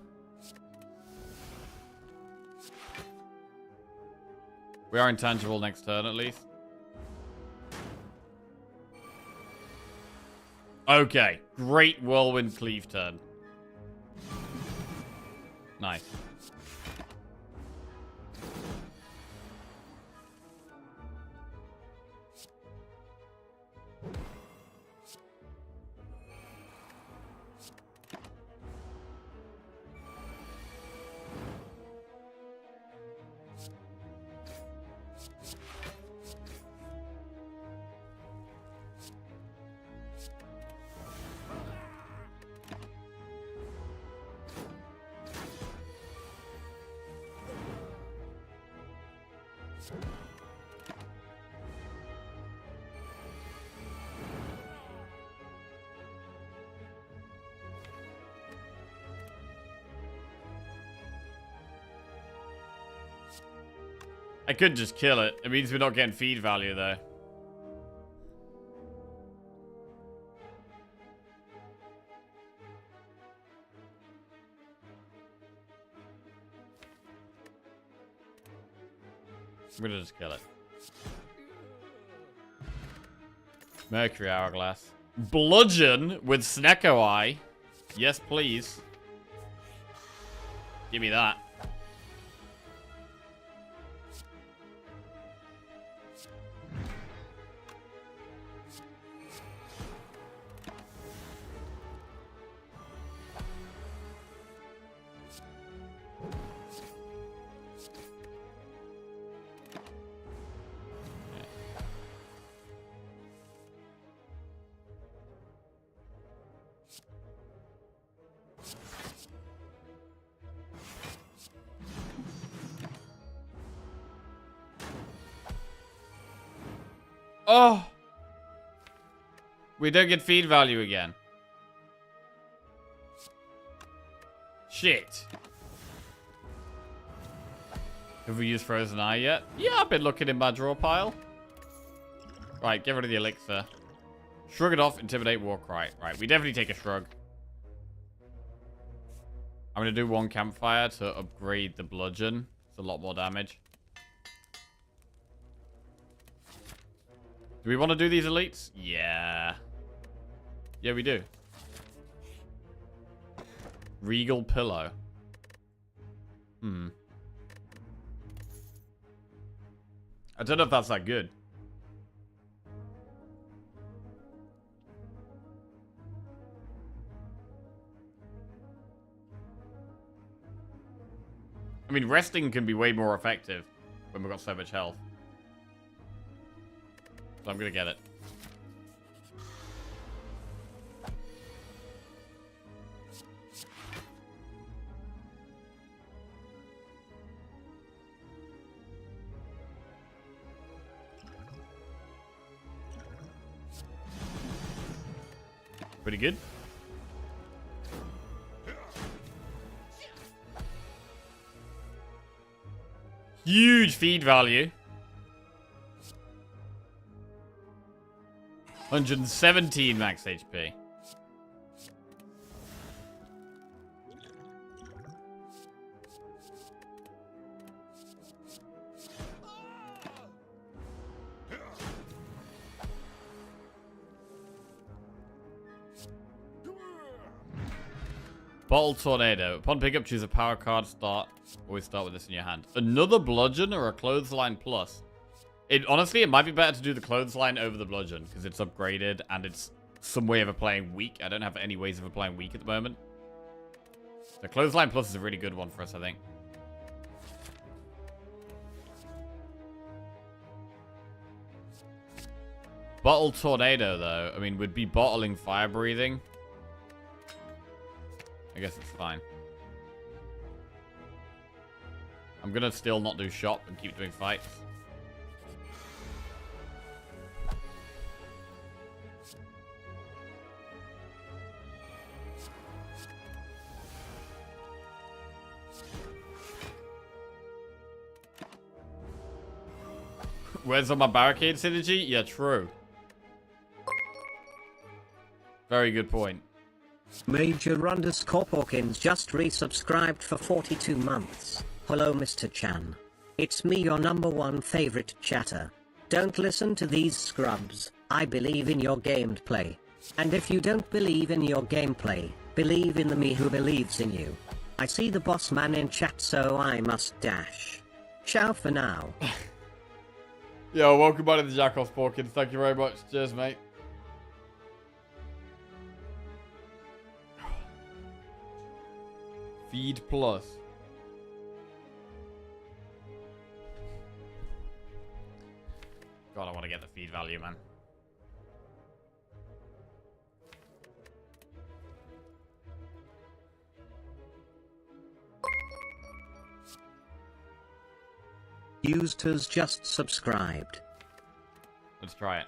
We are intangible next turn, at least. Okay. Great Whirlwind Cleave turn. Nice. I could just kill it. It means we're not getting feed value, though. I'm gonna just kill it. Mercury Hourglass. Bludgeon with Snecko Eye. Yes, please. Give me that. Oh! We don't get feed value again. Shit. Have we used Frozen Eye yet? Yeah, I've been looking in my draw pile. Right, get rid of the elixir. Shrug it off, intimidate, Warcry. Right, we definitely take a shrug. I'm going to do one campfire to upgrade the bludgeon. It's a lot more damage. Do we want to do these elites? Yeah. Yeah, we do. Regal Pillow. I don't know if that's that good. I mean, resting can be way more effective when we've got so much health. So I'm gonna get it. Pretty good. Huge feed value. 117 max HP. Bottle Tornado. Upon pickup, choose a power card. Always start with this in your hand. Another bludgeon or a clothesline plus? Honestly, it might be better to do the clothesline over the bludgeon because it's upgraded and it's some way of applying weak. I don't have any ways of applying weak at the moment. The clothesline plus is a really good one for us, I think. Bottle Tornado, though. I mean, we'd be bottling fire breathing. I guess it's fine. I'm gonna still not do shop and keep doing fights. Where's all my barricade synergy? Yeah, true. Very good point. Major_Porkins just resubscribed for 42 months. Hello Mr. Chan. It's me, your #1 favorite chatter. Don't listen to these scrubs. I believe in your gameplay. And if you don't believe in your gameplay, believe in the me who believes in you. I see the boss man in chat, so I must dash. Ciao for now. Yo, welcome back to the Jackals Porkins. Thank you very much. Cheers, mate. Feed plus. God, I want to get the feed value, man. Used has just subscribed. Let's try it.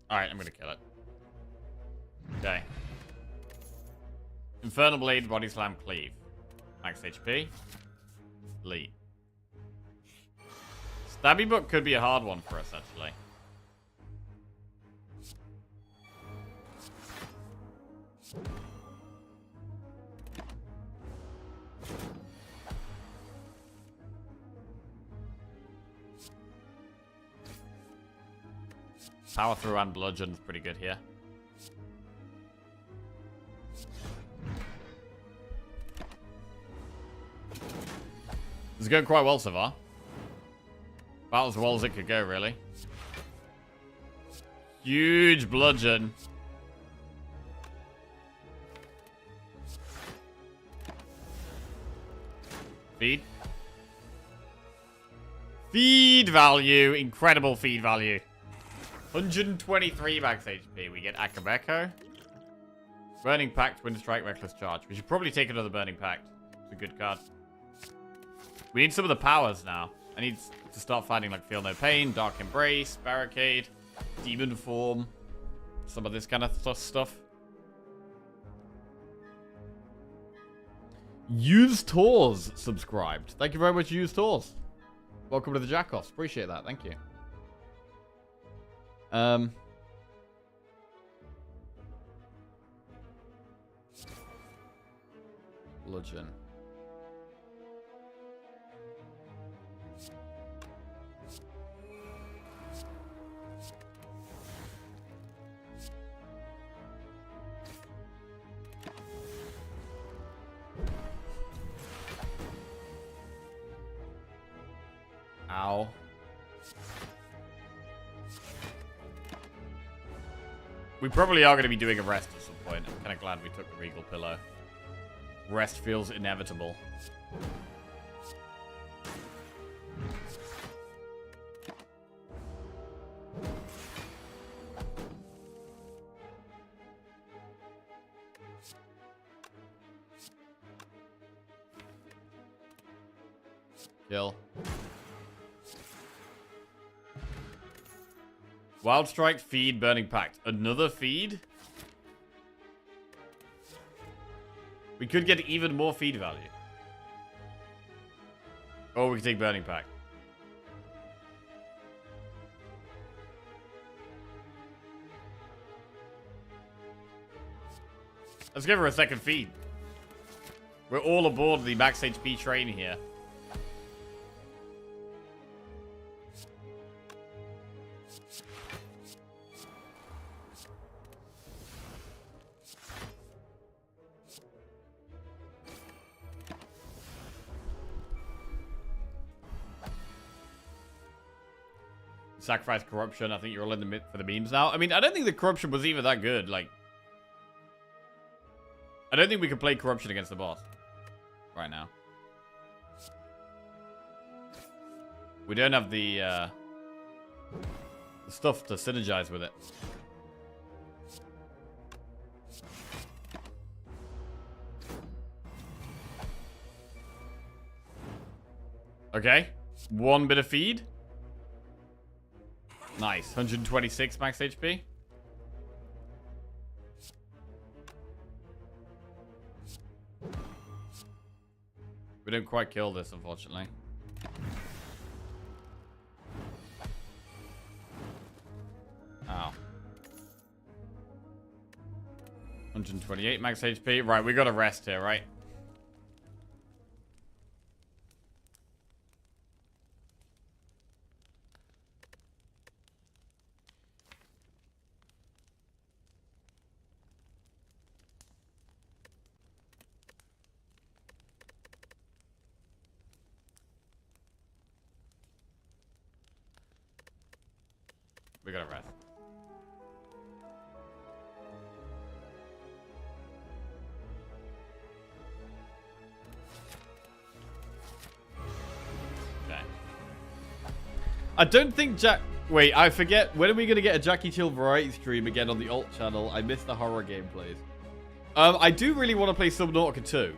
Alright, I'm gonna kill it. Okay. Infernal Blade, Body Slam, Cleave. Max HP. Lead. Stabby Book could be a hard one for us, actually. Power Through and Bludgeon is pretty good here. This is going quite well so far. About as well as it could go, really. Huge Bludgeon. Feed. Feed value. Incredible feed value. 123 max HP. We get Akabeko. Burning Pact, Wind Strike, Reckless Charge. We should probably take another Burning Pact. It's a good card. We need some of the powers now. I need to start fighting like Feel No Pain, Dark Embrace, Barricade, Demon Form. Some of this kind of stuff. Used Tours subscribed. Thank you very much, Used Tours. Welcome to the Jackoffs. Appreciate that. Thank you. Bludgeon. Ow. We probably are going to be doing a rest at some point. I'm kind of glad we took the Regal Pillow. Rest feels inevitable. Kill. Wild Strike, feed, Burning Pact. Another feed? We could get even more feed value. Or we can take Burning Pact. Let's give her a second feed. We're all aboard the max HP train here. Sacrifice Corruption. I think you're all in the mid for the memes now. I mean, I don't think the Corruption was even that good. Like, I don't think we could play Corruption against the boss right now. We don't have the stuff to synergize with it. Okay. One bit of feed. Nice. 126 max HP. We didn't quite kill this, unfortunately. Ow. 128 max HP. Right, we gotta rest here, right? We gotta rest. Okay. I don't think Jack... Wait, I forget. When are we gonna get a Jackie Chill variety stream again on the alt channel? I missed the horror gameplays. I do really want to play Subnautica 2.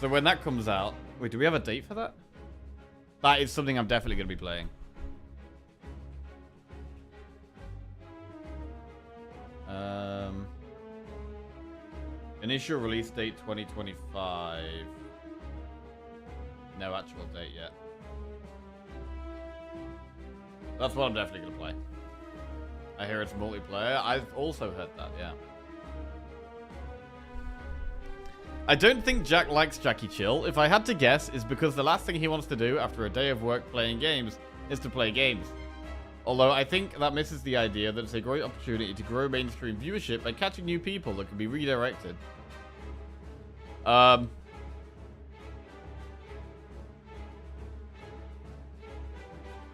So when that comes out... Wait, do we have a date for that? That is something I'm definitely gonna be playing. Initial release date 2025. No actual date yet. That's what I'm definitely gonna play. I hear it's multiplayer. I've also heard that, yeah. I don't think Jack likes Jackie Chill. If I had to guess, it's because the last thing he wants to do after a day of work playing games is to play games. Although I think that misses the idea that it's a great opportunity to grow mainstream viewership by catching new people that can be redirected.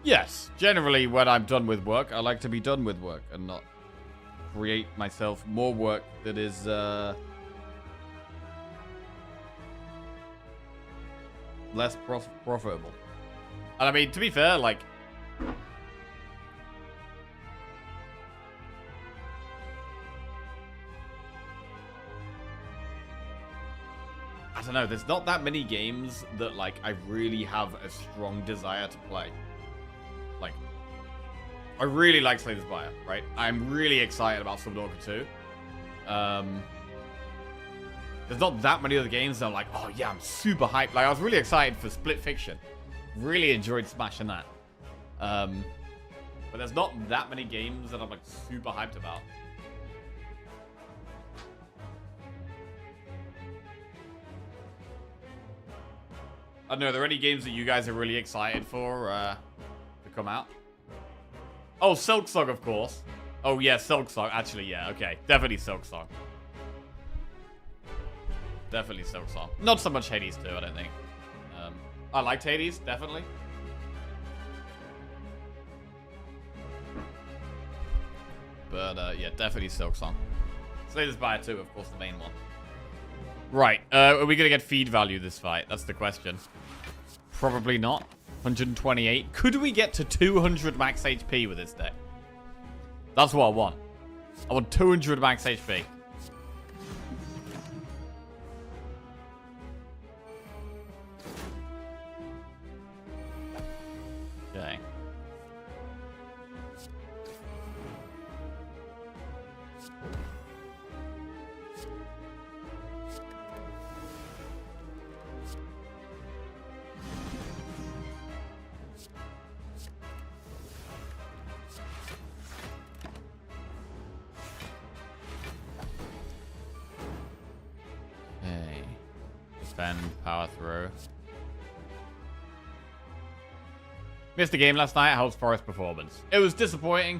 Yes, generally when I'm done with work, I like to be done with work and not create myself more work that is, less profitable. And I mean, to be fair, like... I don't know, there's not that many games that, like, I really have a strong desire to play. Like, I really like Slay the Spire, right? I'm really excited about Subnautica 2. There's not that many other games that I'm like, oh yeah, I'm super hyped. Like, I was really excited for Split Fiction. Really enjoyed smashing that. But there's not that many games that I'm, like, super hyped about. I don't know, are there any games that you guys are really excited for to come out? Oh, Silksong, of course. Oh, yeah, Silksong. Actually, yeah, okay. Definitely Silksong. Definitely Silksong. Not so much Hades 2, I don't think. I liked Hades, definitely. But, yeah, definitely Silksong. Slay the Spire 2, of course, the main one. Right, are we going to get feed value this fight? That's the question. Probably not. 128. Could we get to 200 max HP with this deck? That's what I want. I want 200 max HP. Okay. Power throw. Missed the game last night. How's Forest performance? It was disappointing.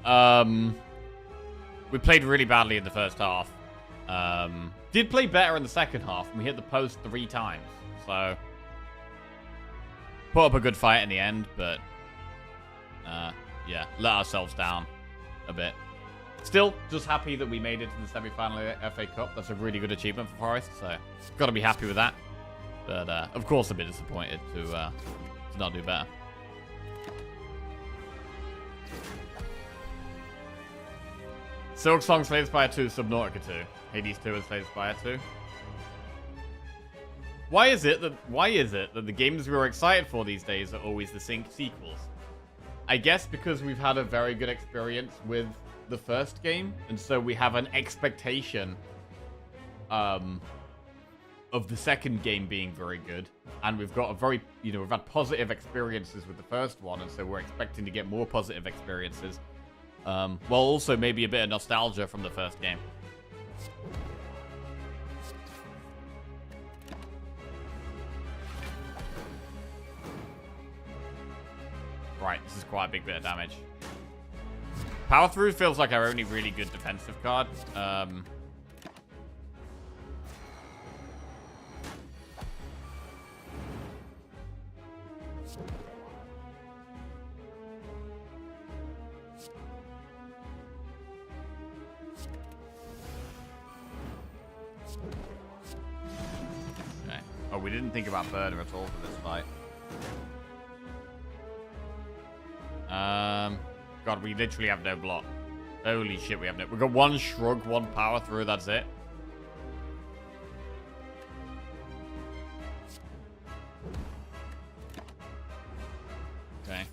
We played really badly in the first half. Did play better in the second half. And we hit the post 3 times. So put up a good fight in the end, but yeah, let ourselves down a bit. Still, just happy that we made it to the semi-final FA Cup. That's a really good achievement for Forest, so got to be happy with that. But, of course, a bit disappointed to not do better. Silksong, Slay the Spire 2, Subnautica 2. Hades 2 and Slay the Spire 2. Why is it that the games we were excited for these days are always the sequels? I guess because we've had a very good experience with the first game, and so we have an expectation of the second game being very good, and we've got a very, we've had positive experiences with the first one, and so we're expecting to get more positive experiences. Well, also maybe a bit of nostalgia from the first game. Right, this is quite a big bit of damage. Power Through feels like our only really good defensive card. Okay. Oh, we didn't think about Burner at all for this fight. God, we literally have no block. Holy shit, we have no... We've got one Shrug, one Power Through, that's it. Okay.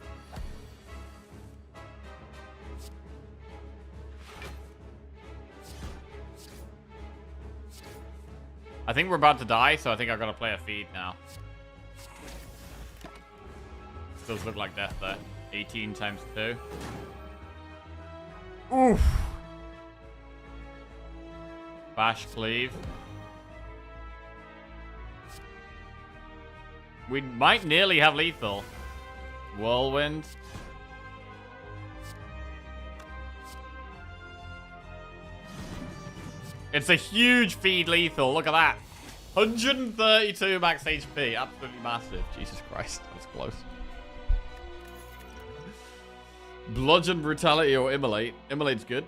I think we're about to die, so I think I've got to play a feed now. This does look like death there. 18 times 2. Oof. Bash Cleave. We might nearly have lethal. Whirlwind. It's a huge feed lethal. Look at that. 132 max HP. Absolutely massive. Jesus Christ. That's close. Bludgeon, Brutality, or Immolate. Immolate's good.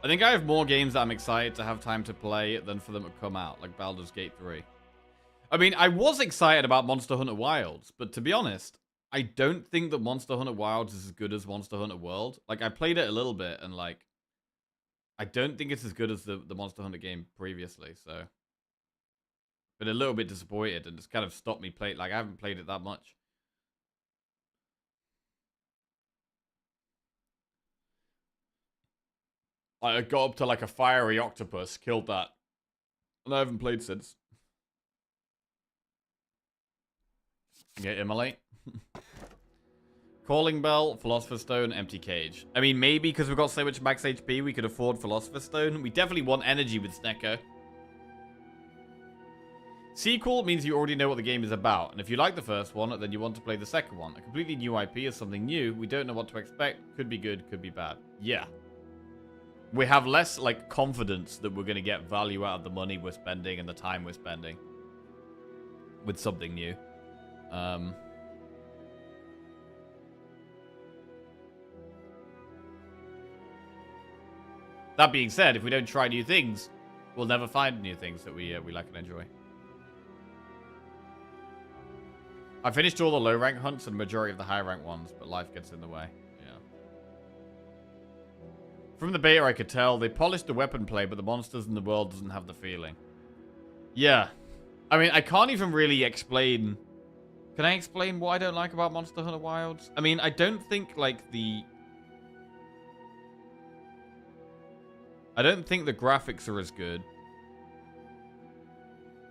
I think I have more games that I'm excited to have time to play than for them to come out, like Baldur's Gate 3. I mean, I was excited about Monster Hunter Wilds, but to be honest, I don't think that Monster Hunter Wilds is as good as Monster Hunter World. Like, I played it a little bit, and like, I don't think it's as good as the Monster Hunter game previously, so... Been a little bit disappointed, and it's kind of stopped me playing. Like, I haven't played it that much. I got up to like a fiery octopus, killed that, and I haven't played since. Okay, Immolate. Calling Bell, Philosopher's Stone, Empty Cage. I mean, maybe because we've got so much max HP, we could afford Philosopher's Stone. We definitely want energy with Snecko. Sequel means you already know what the game is about, and if you like the first one, then you want to play the second one. A completely new IP is something new. We don't know what to expect. Could be good, could be bad. Yeah. We have less, like, confidence that we're going to get value out of the money we're spending and the time we're spending with something new. That being said, if we don't try new things, we'll never find new things that we like and enjoy. I finished all the low rank hunts and the majority of the high rank ones, but life gets in the way. Yeah. From the beta I could tell, they polished the weapon play, but the monsters in the world doesn't have the feeling. Yeah. I mean, I can't even really explain... Can I explain what I don't like about Monster Hunter Wilds? I mean, I don't think, like, the... I don't think the graphics are as good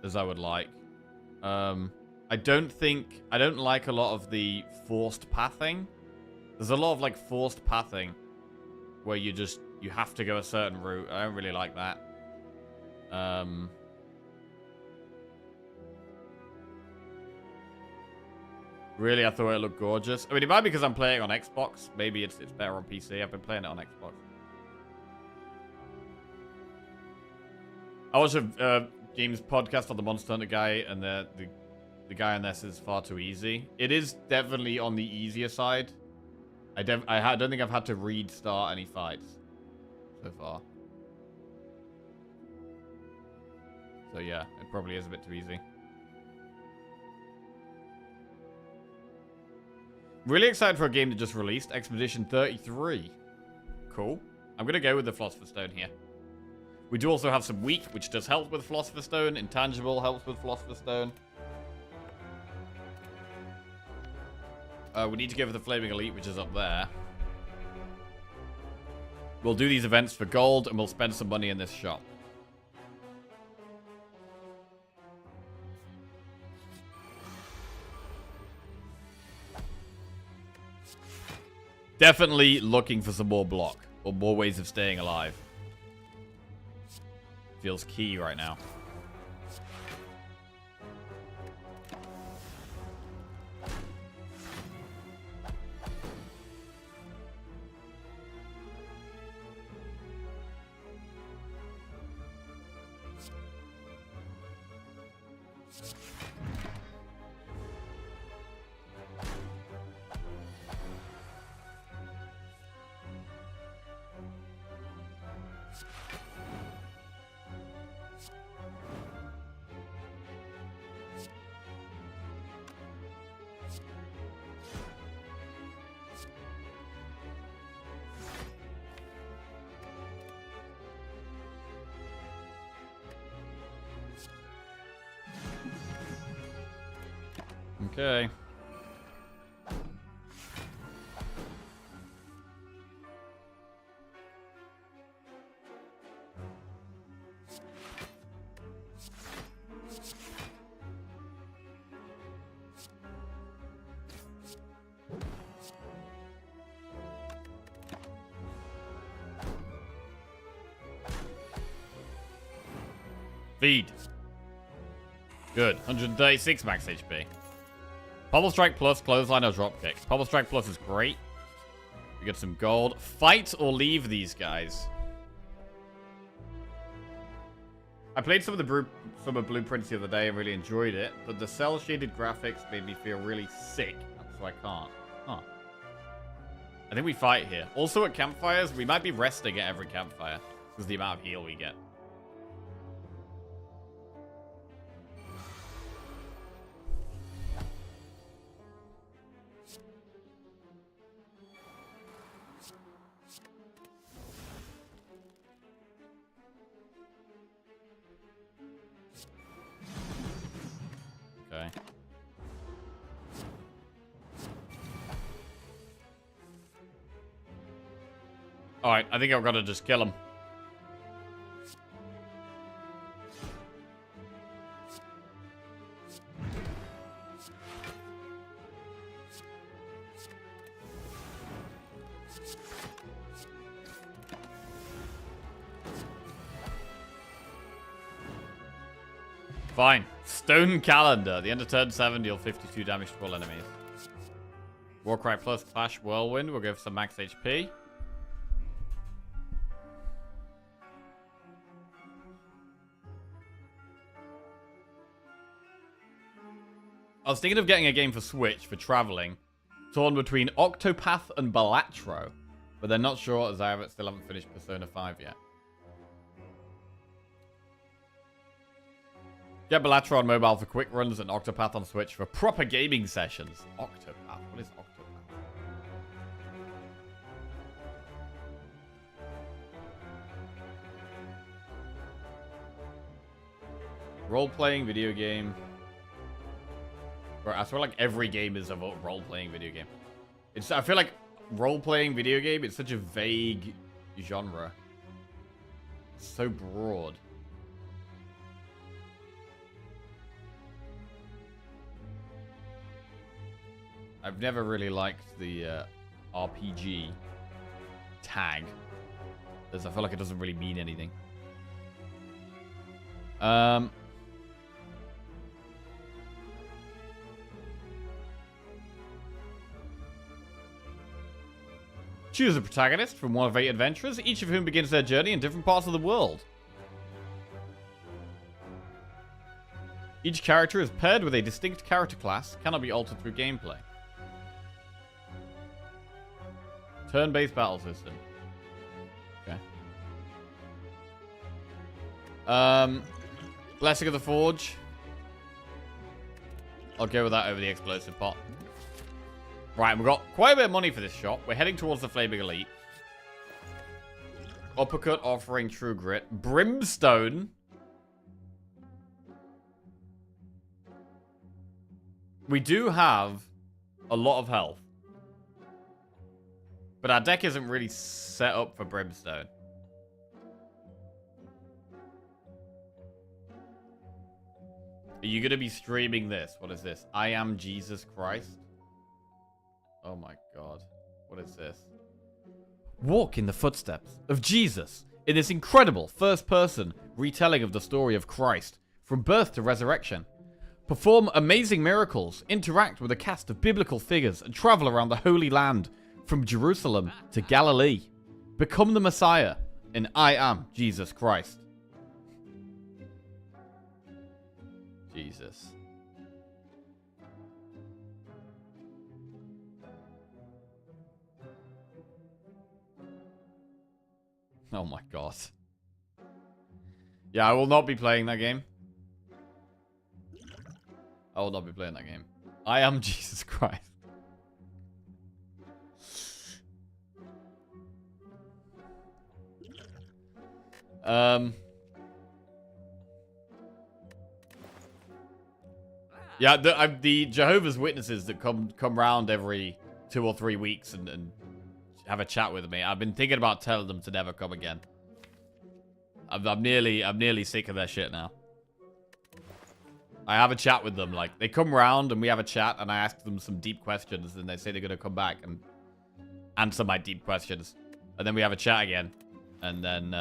as I would like. I don't like a lot of the forced pathing. There's a lot of, like, forced pathing where you have to go a certain route. I don't really like that. Really, I thought it looked gorgeous. I mean, it might be because I'm playing on Xbox. Maybe it's better on PC. I've been playing it on Xbox. I watched a games podcast on the Monster Hunter guy, and the guy on this is far too easy. It is definitely on the easier side. I don't think I've had to restart any fights so far. So yeah, it probably is a bit too easy. Really excited for a game that just released, Expedition 33. Cool. I'm going to go with the Philosopher's Stone here. We do also have some wheat, which does help with Philosopher's Stone. Intangible helps with Philosopher's Stone. We need to go for the Flaming Elite, which is up there. We'll do these events for gold, and we'll spend some money in this shop. Definitely looking for some more block, or more ways of staying alive. Feels key right now. Okay. Feed. Good. 136 max HP. Pummel Strike Plus, Clothesline or Dropkick. Pummel Strike Plus is great. We get some gold. Fight or leave these guys. I played some of Blueprints the other day and really enjoyed it, but the cel-shaded graphics made me feel really sick, so I can't. Huh. I think we fight here. Also at campfires, we might be resting at every campfire, because of the amount of heal we get. Okay. Alright, I think I've got to just kill him. Fine. Stone Calendar. The end of turn 7, deal 52 damage to all enemies. Warcry plus Clash Whirlwind. We'll go for some max HP. I was thinking of getting a game for Switch for traveling. Torn between Octopath and Balatro. But they're not sure as I still haven't finished Persona 5 yet. Get Balatro on mobile for quick runs and Octopath on Switch for proper gaming sessions. Octopath? What is Octopath? Role-playing video game. Bro, I feel like every game is a role-playing video game. I feel like role-playing video game is such a vague genre. It's so broad. I've never really liked the RPG tag, as I feel like it doesn't really mean anything. Choose a protagonist from one of 8 adventurers, each of whom begins their journey in different parts of the world. Each character is paired with a distinct character class, cannot be altered through gameplay. Turn-based battle system. Okay. Blessing of the Forge. I'll go with that over the explosive pot. Right, we've got quite a bit of money for this shop. We're heading towards the Flaming Elite. Uppercut, offering, true grit. Brimstone. We do have a lot of health. But our deck isn't really set up for Brimstone. Are you going to be streaming this? What is this? I am Jesus Christ. Oh my god. What is this? Walk in the footsteps of Jesus in this incredible first-person retelling of the story of Christ from birth to resurrection. Perform amazing miracles, interact with a cast of biblical figures, and travel around the Holy Land from Jerusalem to Galilee. Become the Messiah in I am Jesus Christ. Jesus. Oh my god. Yeah, I will not be playing that game. I will not be playing that game. I am Jesus Christ. Yeah, the Jehovah's Witnesses that come round every 2 or 3 weeks and have a chat with me. I've been thinking about telling them to never come again. I'm nearly sick of their shit now. I have a chat with them. Like, they come round and we have a chat and I ask them some deep questions and they say they're going to come back and answer my deep questions. And then we have a chat again. And then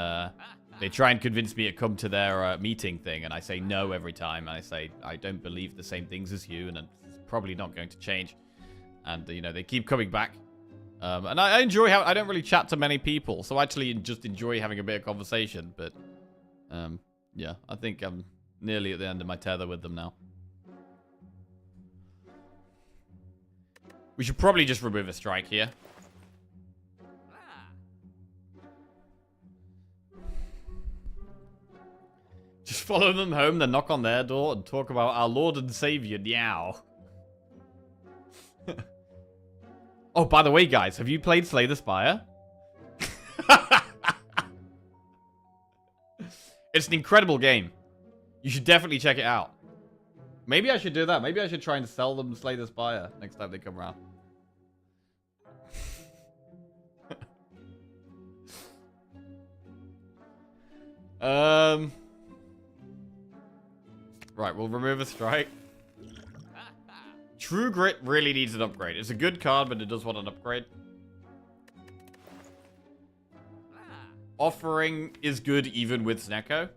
they try and convince me to come to their meeting thing. And I say no every time. And I say, I don't believe the same things as you. And it's probably not going to change. And, you know, they keep coming back. And I enjoy how I don't really chat to many people. So I actually just enjoy having a bit of conversation. But, yeah, I think I'm nearly at the end of my tether with them now. We should probably just remove a strike here. Just follow them home, then knock on their door and talk about our Lord and Savior, Meow. Oh, by the way, guys, have you played Slay the Spire? It's an incredible game. You should definitely check it out. Maybe I should do that. Maybe I should try and sell them Slay the Spire next time they come around. Right, we'll remove a strike. True Grit really needs an upgrade. It's a good card, but it does want an upgrade. Offering is good even with Snecko.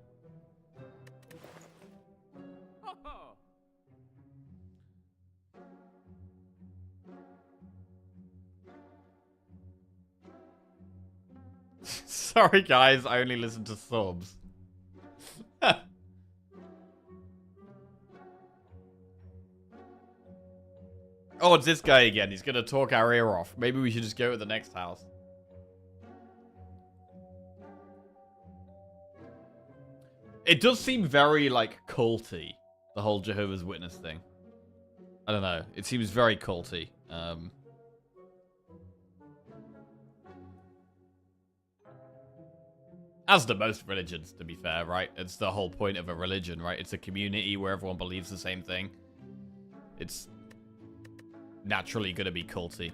Sorry, guys. I only listen to subs. Oh, it's this guy again. He's gonna talk our ear off. Maybe we should just go to the next house. It does seem very, like, culty. The whole Jehovah's Witness thing. I don't know. It seems very culty. As do most religions, to be fair, right? It's the whole point of a religion, right? It's a community where everyone believes the same thing. It's naturally gonna be culty.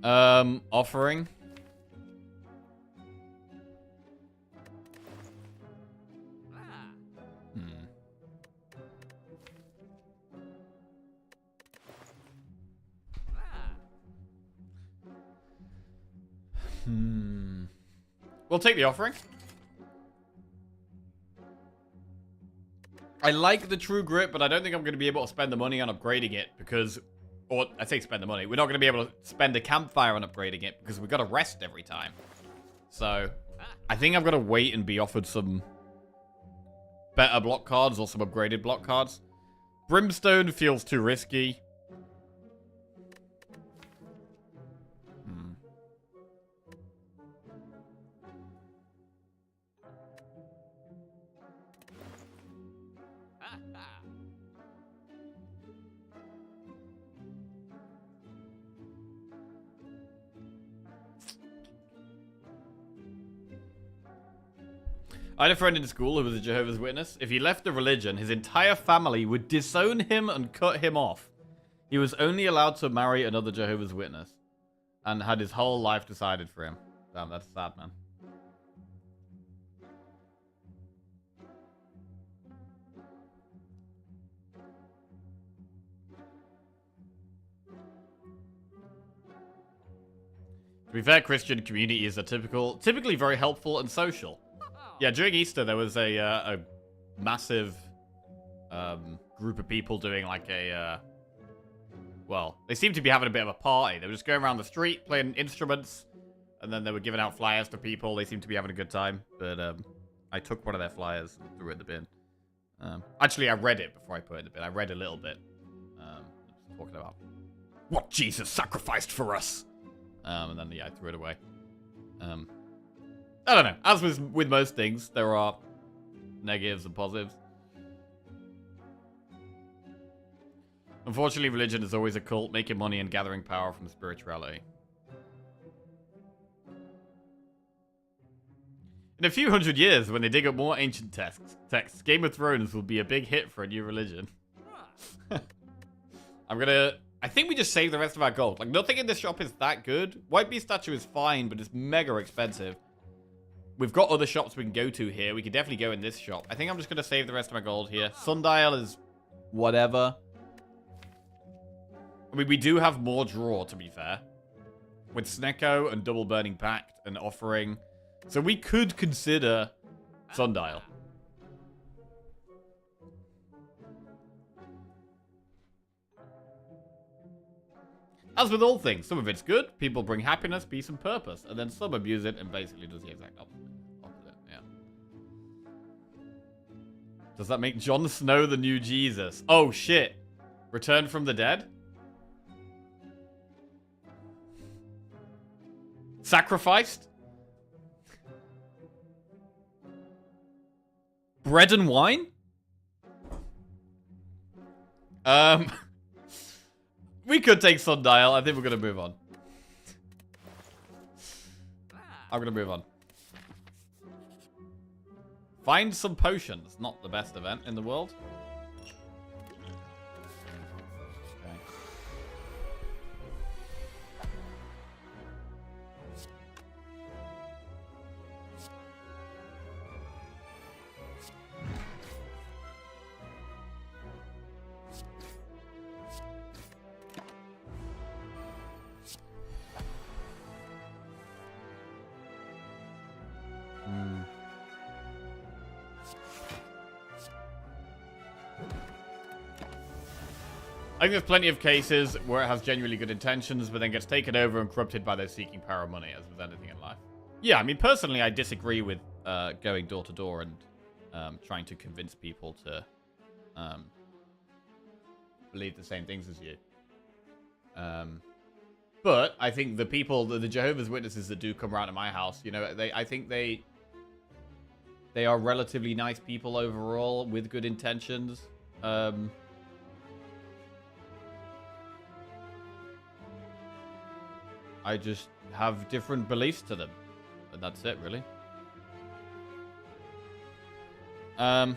Offering. We'll take the offering. I like the True Grit, but I don't think I'm going to be able to spend the money on upgrading it because... Or, I say spend the money. We're not going to be able to spend a campfire on upgrading it because we've got to rest every time. So, I think I've got to wait and be offered some better block cards or some upgraded block cards. Brimstone feels too risky. I had a friend in school who was a Jehovah's Witness. If he left the religion, his entire family would disown him and cut him off. He was only allowed to marry another Jehovah's Witness and had his whole life decided for him. Damn, that's sad, man. To be fair, Christian communities are typically very helpful and social. Yeah, during Easter, there was a massive group of people doing like well, they seemed to be having a bit of a party. They were just going around the street, playing instruments, and then they were giving out flyers to people. They seemed to be having a good time, but I took one of their flyers and threw it in the bin. Actually, I read it before I put it in the bin. I read a little bit. Talking about what Jesus sacrificed for us. And then, yeah, I threw it away. I don't know. As with most things, there are negatives and positives. Unfortunately, religion is always a cult, making money and gathering power from spirituality. In a few hundred years, when they dig up more ancient texts, Game of Thrones will be a big hit for a new religion. I think we just save the rest of our gold. Like, nothing in this shop is that good. White Beast statue is fine, but it's mega expensive. We've got other shops we can go to here. We could definitely go in this shop. I think I'm just going to save the rest of my gold here. Sundial is whatever. I mean, we do have more draw, to be fair. With Snecko and Double Burning Pact and Offering. So we could consider Sundial. As with all things, some of it's good. People bring happiness, peace, and purpose. And then some abuse it and basically does the exact opposite. Yeah. Does that make Jon Snow the new Jesus? Oh, shit. Returned from the dead? Sacrificed? Bread and wine? We could take Sundial. I think we're going to move on. I'm going to move on. Find some potions. Not the best event in the world. Okay. I think there's plenty of cases where it has genuinely good intentions, but then gets taken over and corrupted by those seeking power and money, as with anything in life. Yeah, I mean, personally, I disagree with going door to door and trying to convince people to believe the same things as you. But I think the people, the Jehovah's Witnesses that do come around to my house, you know, I think they are relatively nice people overall with good intentions. I just have different beliefs to them. And that's it, really. To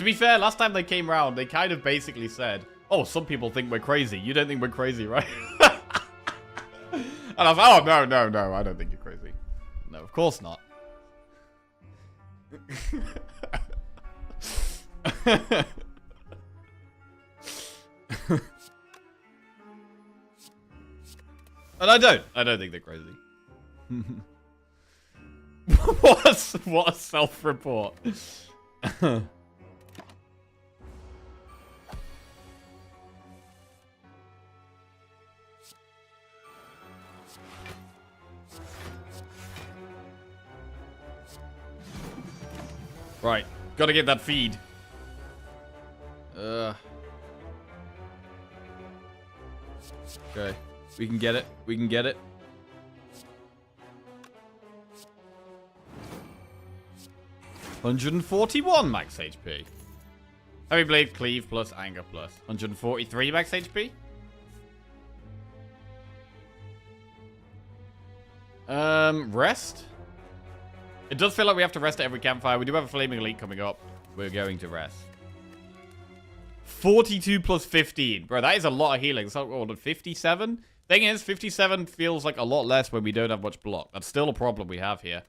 be fair, last time they came around, they kind of basically said, oh, some people think we're crazy. You don't think we're crazy, right? And I was like, oh, no, I don't think you're crazy. No, of course not. And I don't think they're crazy. What a self-report. Right, gotta get that feed. Okay. We can get it. We can get it. $141 max HP. Heavy Blade Cleave plus Anger plus. 143 max HP. Rest? It does feel like we have to rest at every campfire. We do have a Flaming Elite coming up. We're going to rest. 42 plus 15. Bro, that is a lot of healing. So, what, 57? Thing is, 57 feels like a lot less when we don't have much block. That's still a problem we have here.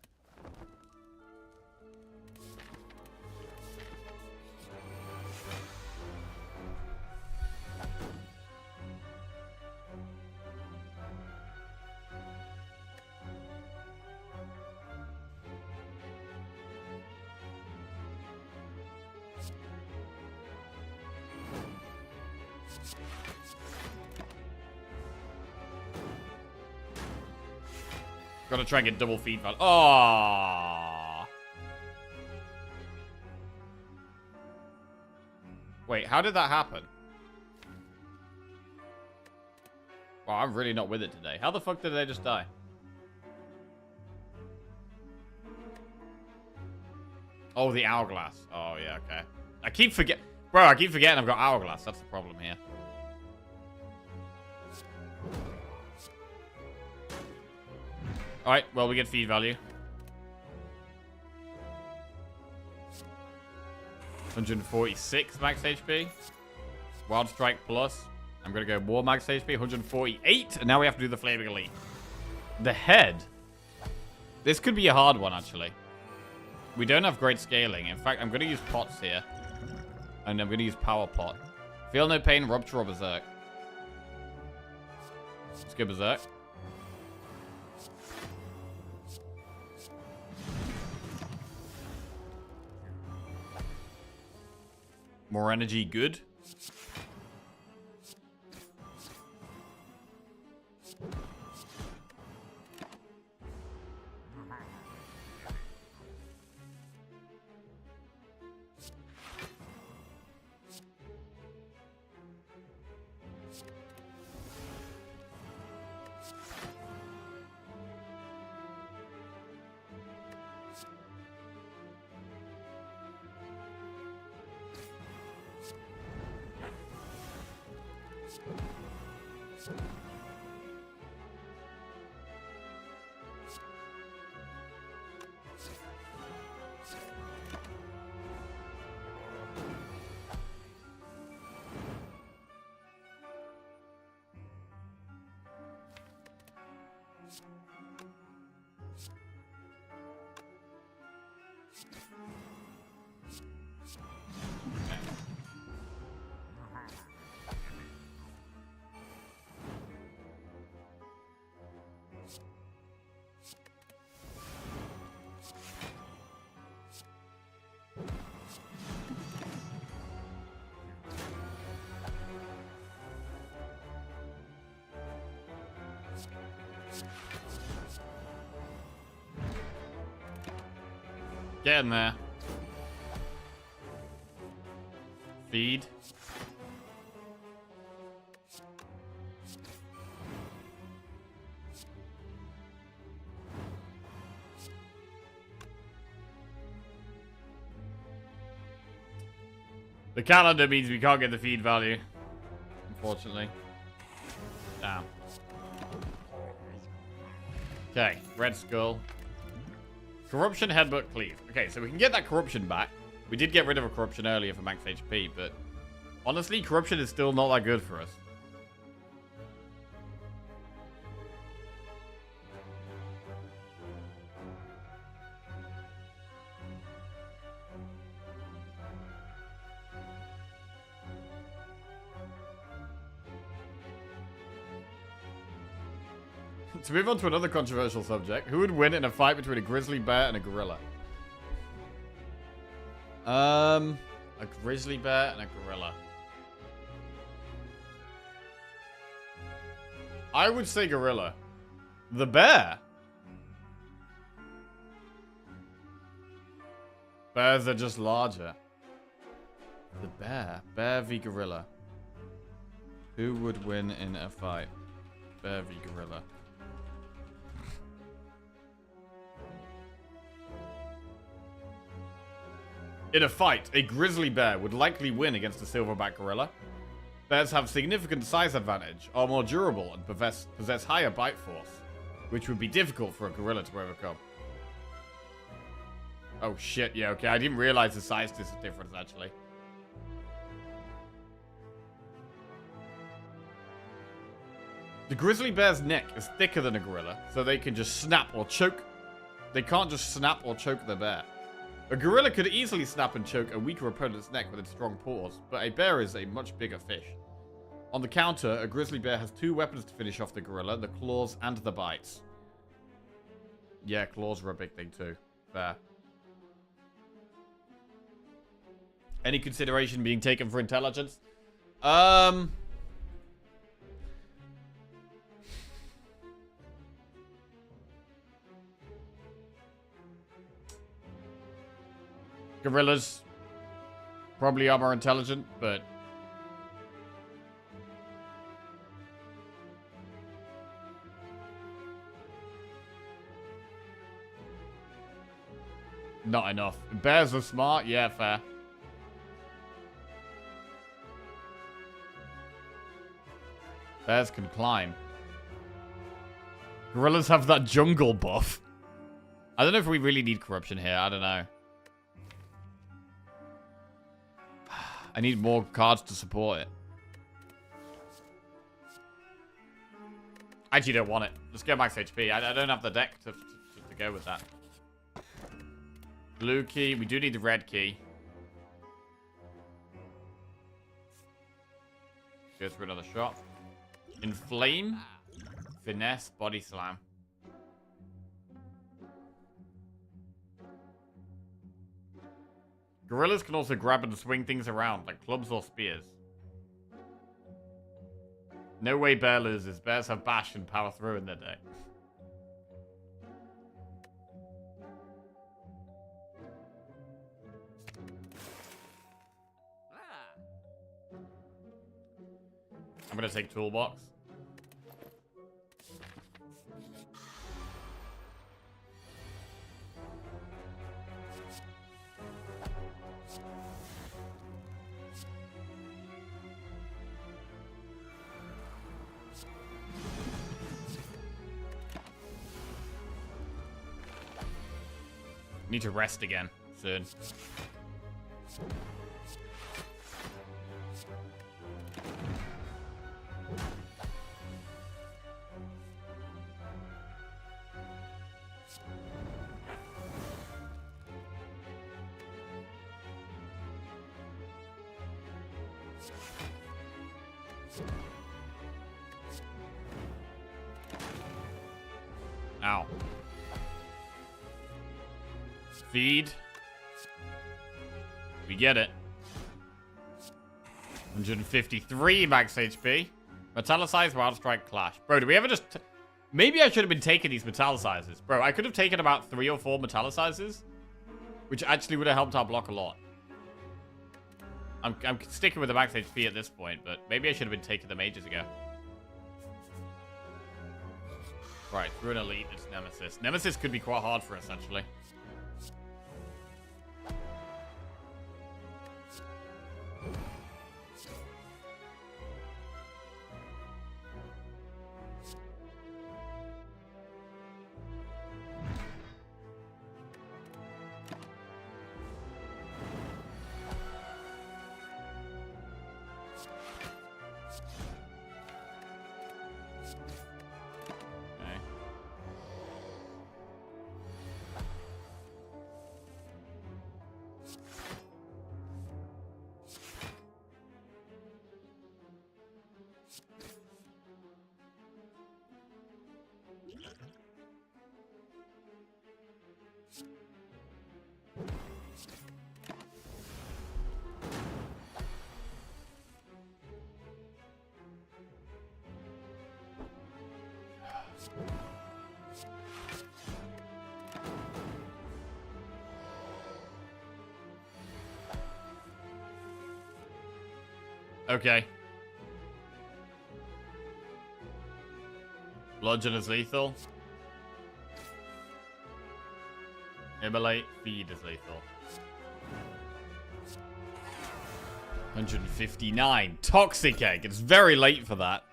Gotta try and get double feed value. Oh. Wait, how did that happen? Wow, I'm really not with it today. How the fuck did they just die? Oh, the hourglass. Oh, yeah, okay. I keep forgetting I've got hourglass. That's the problem here. Alright, well, we get feed value. 146 max HP. Wild Strike plus. I'm going to go more max HP. 148. And now we have to do the Flaming Elite. The head. This could be a hard one, actually. We don't have great scaling. In fact, I'm going to use pots here. And I'm going to use Power Pot. Feel no pain, Rupture or Berserk. Let's go Berserk. More energy, good. Get in there. Feed. The calendar means we can't get the feed value. Unfortunately. Damn. Okay, Red Skull. Corruption, Headbutt, Cleave. Okay, so we can get that Corruption back. We did get rid of a Corruption earlier for max HP, but honestly, Corruption is still not that good for us. To move on to another controversial subject, who would win in a fight between a grizzly bear and a gorilla? A grizzly bear and a gorilla. I would say gorilla. The bear? Bears are just larger. The bear. Bear v gorilla. Who would win in a fight? Bear v gorilla. In a fight, a grizzly bear would likely win against a silverback gorilla. Bears have significant size advantage, are more durable, and possess higher bite force. which would be difficult for a gorilla to overcome. Oh shit, yeah, okay. I didn't realize the size difference, actually. The grizzly bear's neck is thicker than a gorilla, so they can just snap or choke. They can't just snap or choke the bear. A gorilla could easily snap and choke a weaker opponent's neck with its strong paws, but a bear is a much bigger fish. On the counter, a grizzly bear has 2 weapons to finish off the gorilla, the claws and the bites. Yeah, claws are a big thing too. Fair. Any consideration being taken for intelligence? Gorillas probably are more intelligent, but not enough. Bears are smart, yeah, fair. Bears can climb. Gorillas have that jungle buff. I don't know if we really need corruption here. I don't know. I need more cards to support it. I actually don't want it. Let's go max HP. I don't have the deck to go with that. Blue key. We do need the red key. Go through another shot. Inflame. Finesse. Body slam. Gorillas can also grab and swing things around, like clubs or spears. No way bear loses. Bears have bash and power through in their deck. I'm gonna take toolbox. Need to rest again soon. Ow. Feed. We get it. 153 max HP. Metallicize, Wild Strike, Clash. Bro, do we ever just... Maybe I should have been taking these metallicizers. Bro, I could have taken about 3 or 4 metallicizers, which actually would have helped our block a lot. I'm sticking with the max HP at this point, but maybe I should have been taking them ages ago. Right, through an elite, it's Nemesis. Nemesis could be quite hard for us, actually. Okay. Bludgeon is lethal. Immolate, feed is lethal. 159. Toxic Egg. It's very late for that.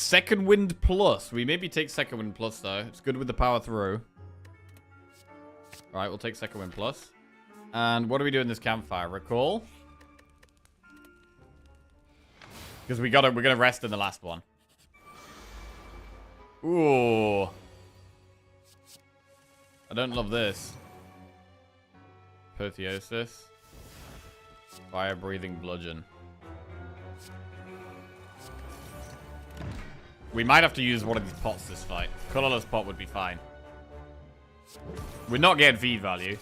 Second Wind Plus. We maybe take Second Wind Plus, though. It's good with the power through. Right, we'll take Second Wind Plus. And what do we do in this campfire? Recall? Because we're gonna rest in the last one. Ooh. I don't love this. Apotheosis. Fire-breathing bludgeon. We might have to use one of these pots this fight. Colorless pot would be fine. We're not getting feed value.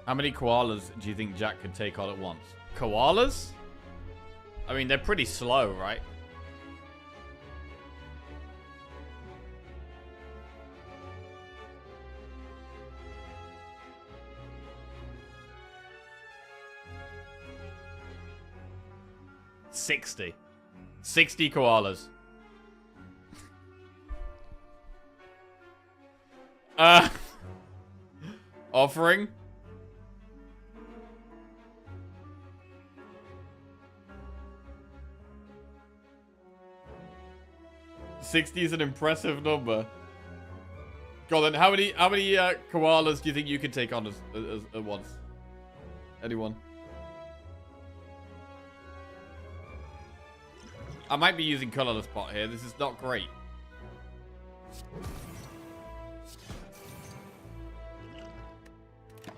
How many koalas do you think Jack could take on at once? Koalas? I mean, they're pretty slow, right? $60 koalas. Offering? $60 is an impressive number. Go on then, how many koalas do you think you could take on at once? Anyone? I might be using colorless pot here. This is not great.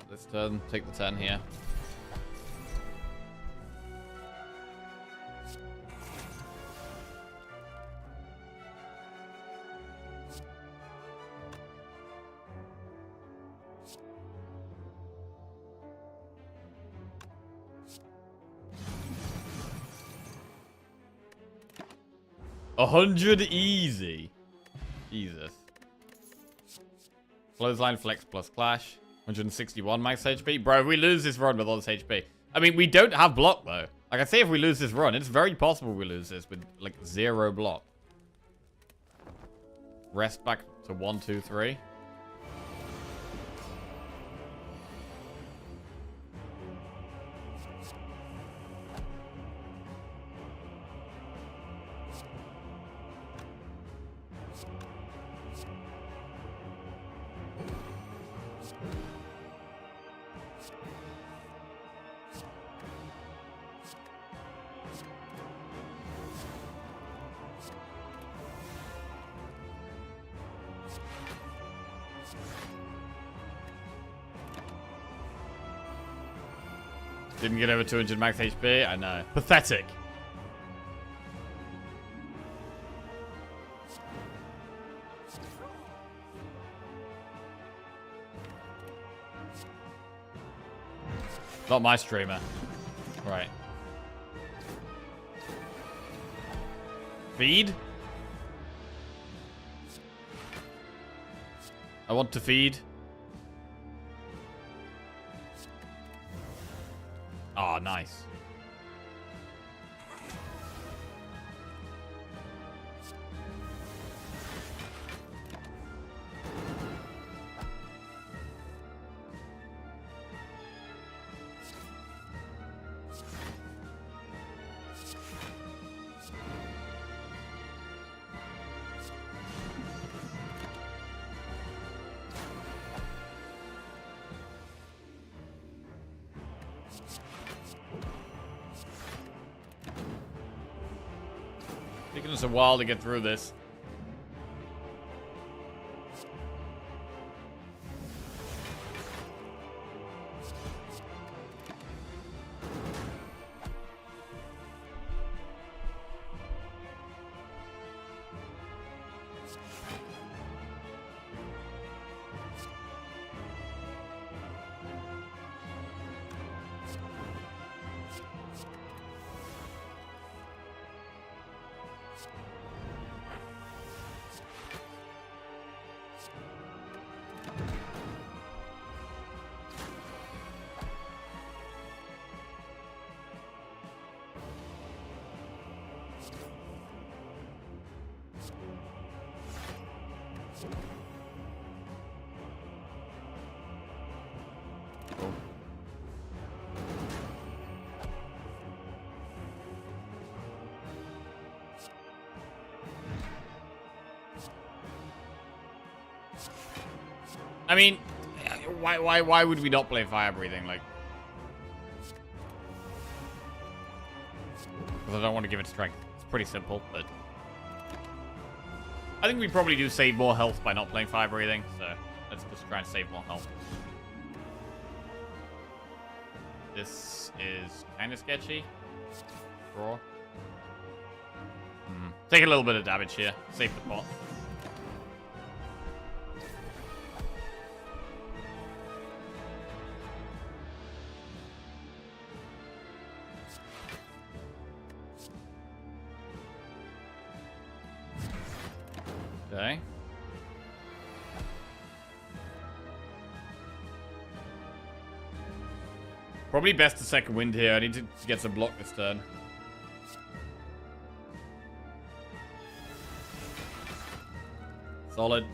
This turn, take the 10 here. $100 easy. Jesus. Clothesline, flex plus clash. 161 max HP. Bro, if we lose this run with all this HP. I mean, we don't have block, though. Like I say, if we lose this run, it's very possible we lose this with, like, 0 block. Rest back to 1, 2, 3. Didn't get over 200 max HP. I know. Pathetic. Not my streamer. Right. Feed? I want to feed. Oh, nice. Taking us a while to get through this. I mean, why would we not play fire breathing? Like, because I don't want to give it strength. It's pretty simple, but I think we probably do save more health by not playing fire breathing. So let's just try and save more health. This is kind of sketchy. Draw. Take a little bit of damage here. Save the pot. Okay. Probably best to second wind here. I need to get some block this turn. Solid.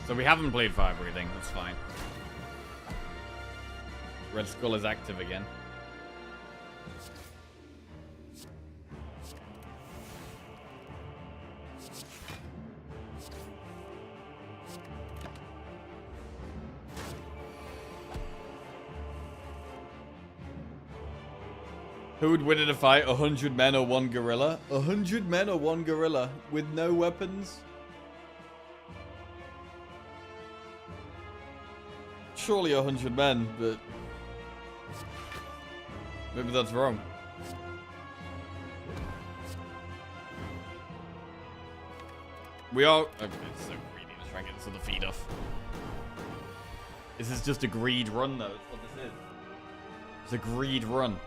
So we haven't played fire breathing. That's fine. Red Skull is active again. Who would win in a fight? 100 men or one gorilla? 100 men or one gorilla with no weapons? Surely 100 men, but maybe that's wrong. We are... Okay, it's so greedy. Let's try and get some of the feed off. This is just a greed run, though. That's what this is. It's a greed run.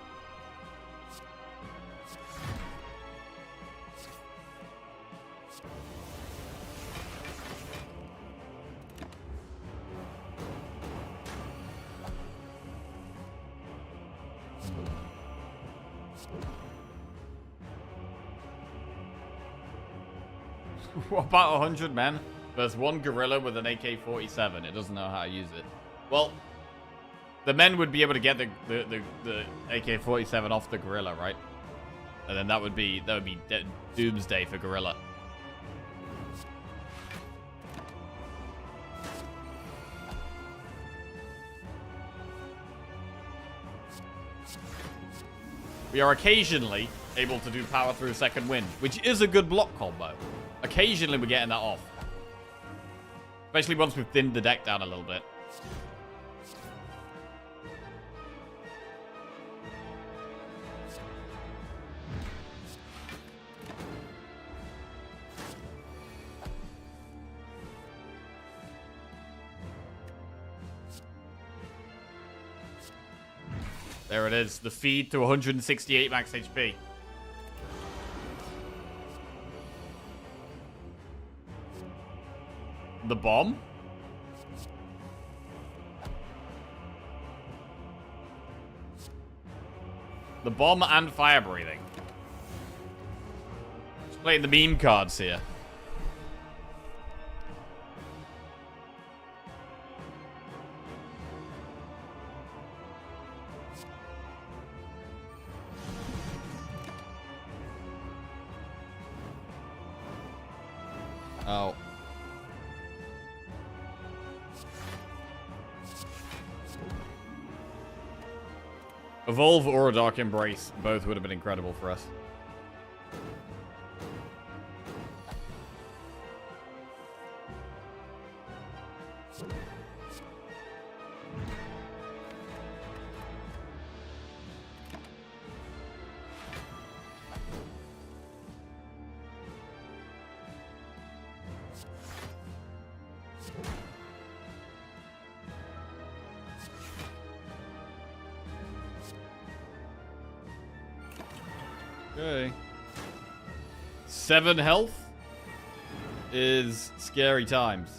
What about 100 men versus one gorilla with an AK-47? It doesn't know how to use it. Well, the men would be able to get the AK-47 off the gorilla, right? And then that would be doomsday for gorilla. We are occasionally able to do power through second wind, which is a good block combo. Occasionally we're getting that off. Especially once we've thinned the deck down a little bit. There it is. The feed to 168 max HP. The bomb? The bomb and fire breathing. Just playing the meme cards here. Oh. Evolve or a Dark Embrace. Both would have been incredible for us. Okay. 7 health. is scary times.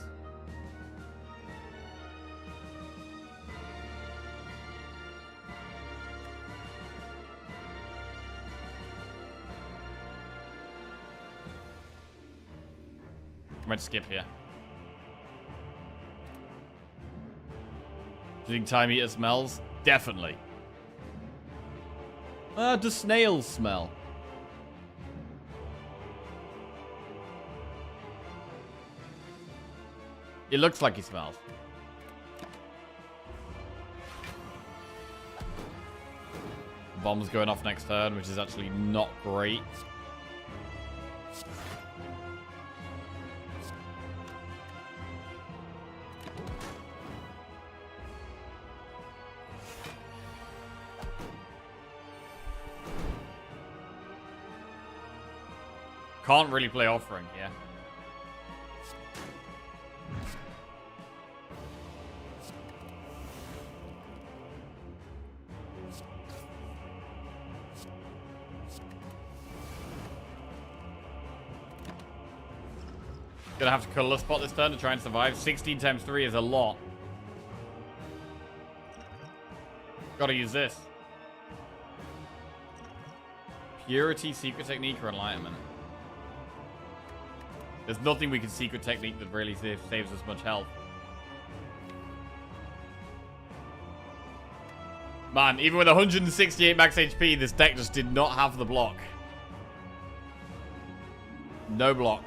I might skip here. Do you think Time Eater smells? Definitely. Does snails smell? It looks like he smells. Bomb's going off next turn, which is actually not great. Can't really play Offering here. Gonna have to color spot this turn to try and survive. 16 times 3 is a lot. Gotta use this. Purity, Secret Technique, or Enlightenment. There's nothing we can Secret Technique that really saves us much health. Man, even with 168 max HP, this deck just did not have the block. No block.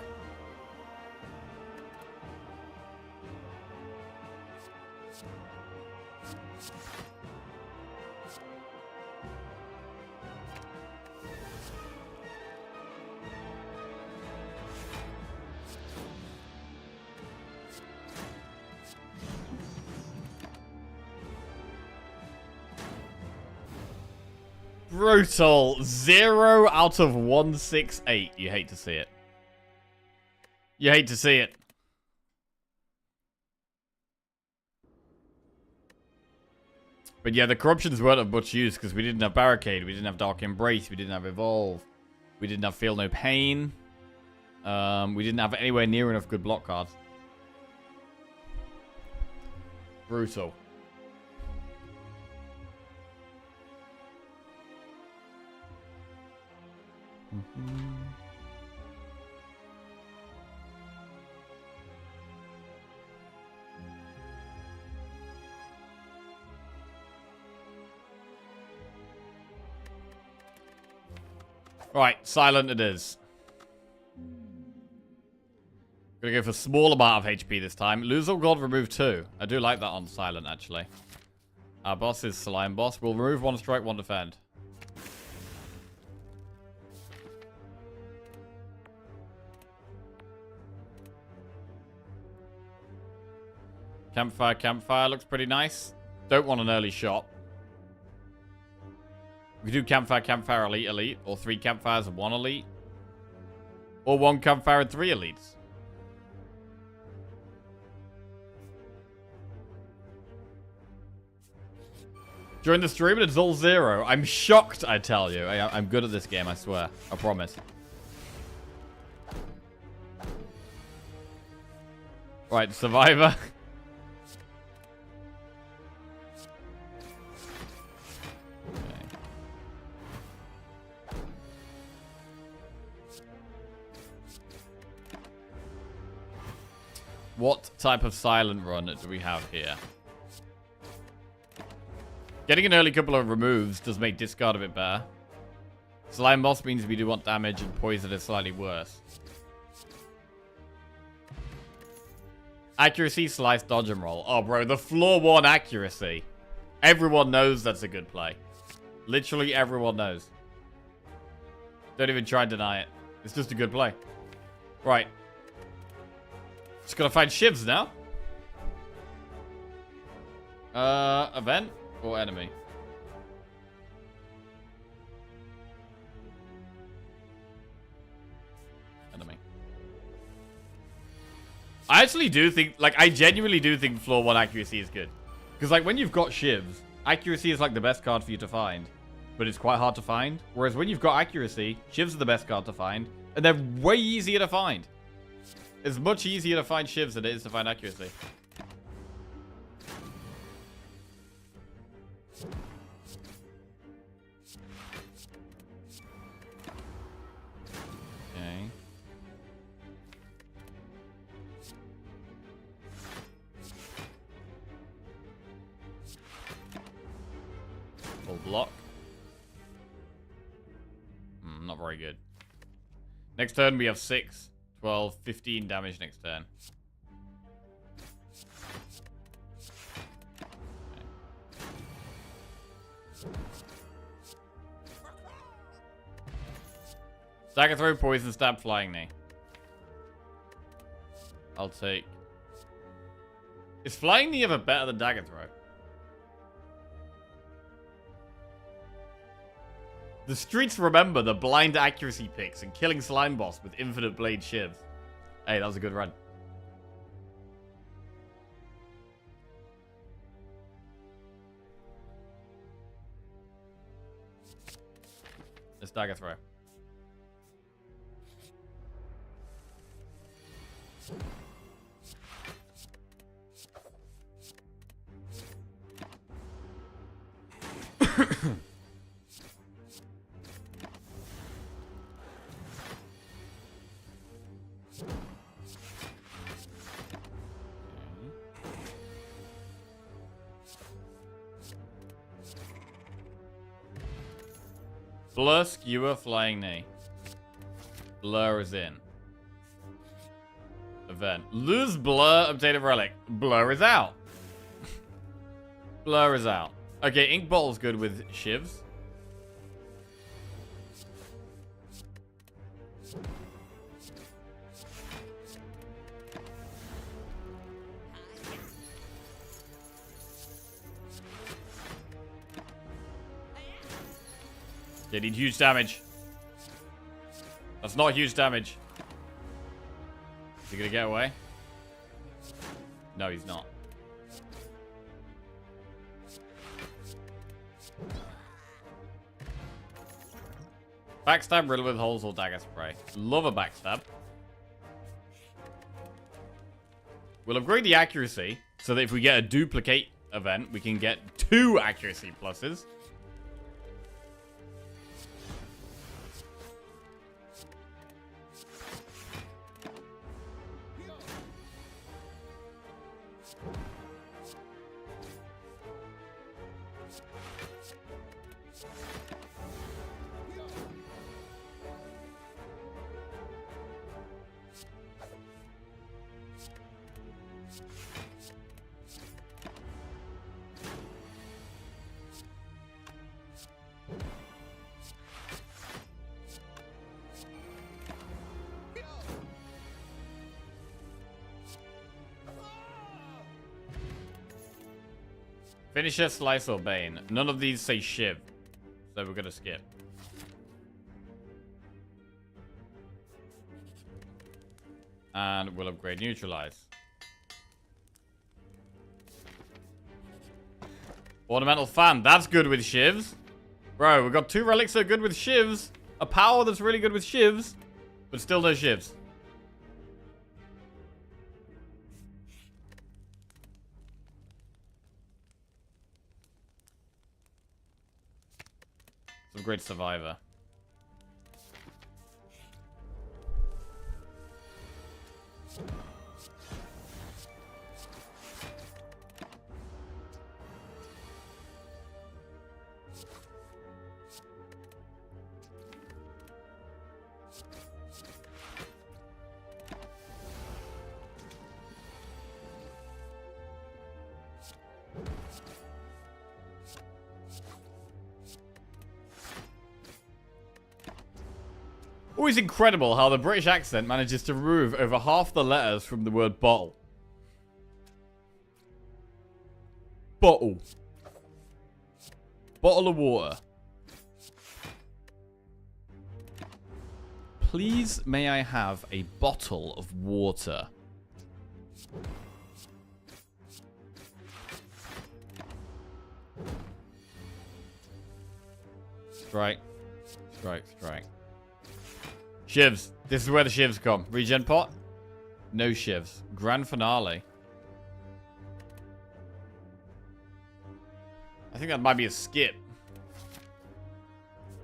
Brutal. 0 out of 168. You hate to see it. You hate to see it. But yeah, the corruptions weren't of much use because we didn't have Barricade, we didn't have Dark Embrace, we didn't have Evolve, we didn't have Feel No Pain. We didn't have anywhere near enough good block cards. Brutal. Right, silent it is. Gonna go for small amount of HP this time. Lose all God, remove 2. I do like that on silent, actually. Our boss is Slime Boss. We'll remove 1 strike, 1 defend. Campfire, Campfire looks pretty nice. Don't want an early shot. We could do Campfire, Campfire, Elite, Elite. Or 3 Campfires and 1 Elite. Or 1 Campfire and 3 Elites. During the stream, it's all 0. I'm shocked, I tell you. I'm good at this game, I swear. I promise. Right, Survivor. What type of silent run do we have here? Getting an early couple of removes does make discard a bit better. Slime Boss means we do want damage and poison is slightly worse. Accuracy, slice, dodge, and roll. Oh, bro, the floor 1 accuracy. Everyone knows that's a good play. Literally everyone knows. Don't even try and deny it. It's just a good play. Right. Just gotta find shivs now. Event or enemy? Enemy. I actually do think, like, I genuinely do think floor 1 accuracy is good. Because, like, when you've got shivs, accuracy is, like, the best card for you to find. But it's quite hard to find. Whereas when you've got accuracy, shivs are the best card to find. And they're way easier to find. It's much easier to find shivs than it is to find accuracy. Okay. Full block. Not very good. Next turn we have 6, 12, 15 damage next turn. Dagger throw, poison stab, flying knee. I'll take. Is flying knee ever better than dagger throw? The streets remember the blind accuracy picks and killing slime boss with infinite blade shivs. Hey, that was a good run. Let's dagger throw. Blur, skewer, flying knee. Blur is in. Event. Lose blur, obtain a relic. Blur is out. Blur is out. Okay, ink bottle's good with shivs. They need huge damage. That's not huge damage. Is he gonna get away? No, he's not. Backstab, riddle with holes, or dagger spray. Love a backstab. We'll upgrade the accuracy so that if we get a duplicate event, we can get 2 accuracy pluses. Finisher, Slice, or Bane. None of these say Shiv. So we're going to skip. And we'll upgrade Neutralize. Ornamental Fan. That's good with Shivs. Bro, we've got 2 relics that are good with Shivs. A power that's really good with Shivs. But still no Shivs. Great Survivor. Always incredible how the British accent manages to remove over half the letters from the word bottle. Bottle. Bottle of water. Please, may I have a bottle of water? Strike. Strike, strike. Shivs. This is where the shivs come. Regen pot. No shivs. Grand finale. I think that might be a skip.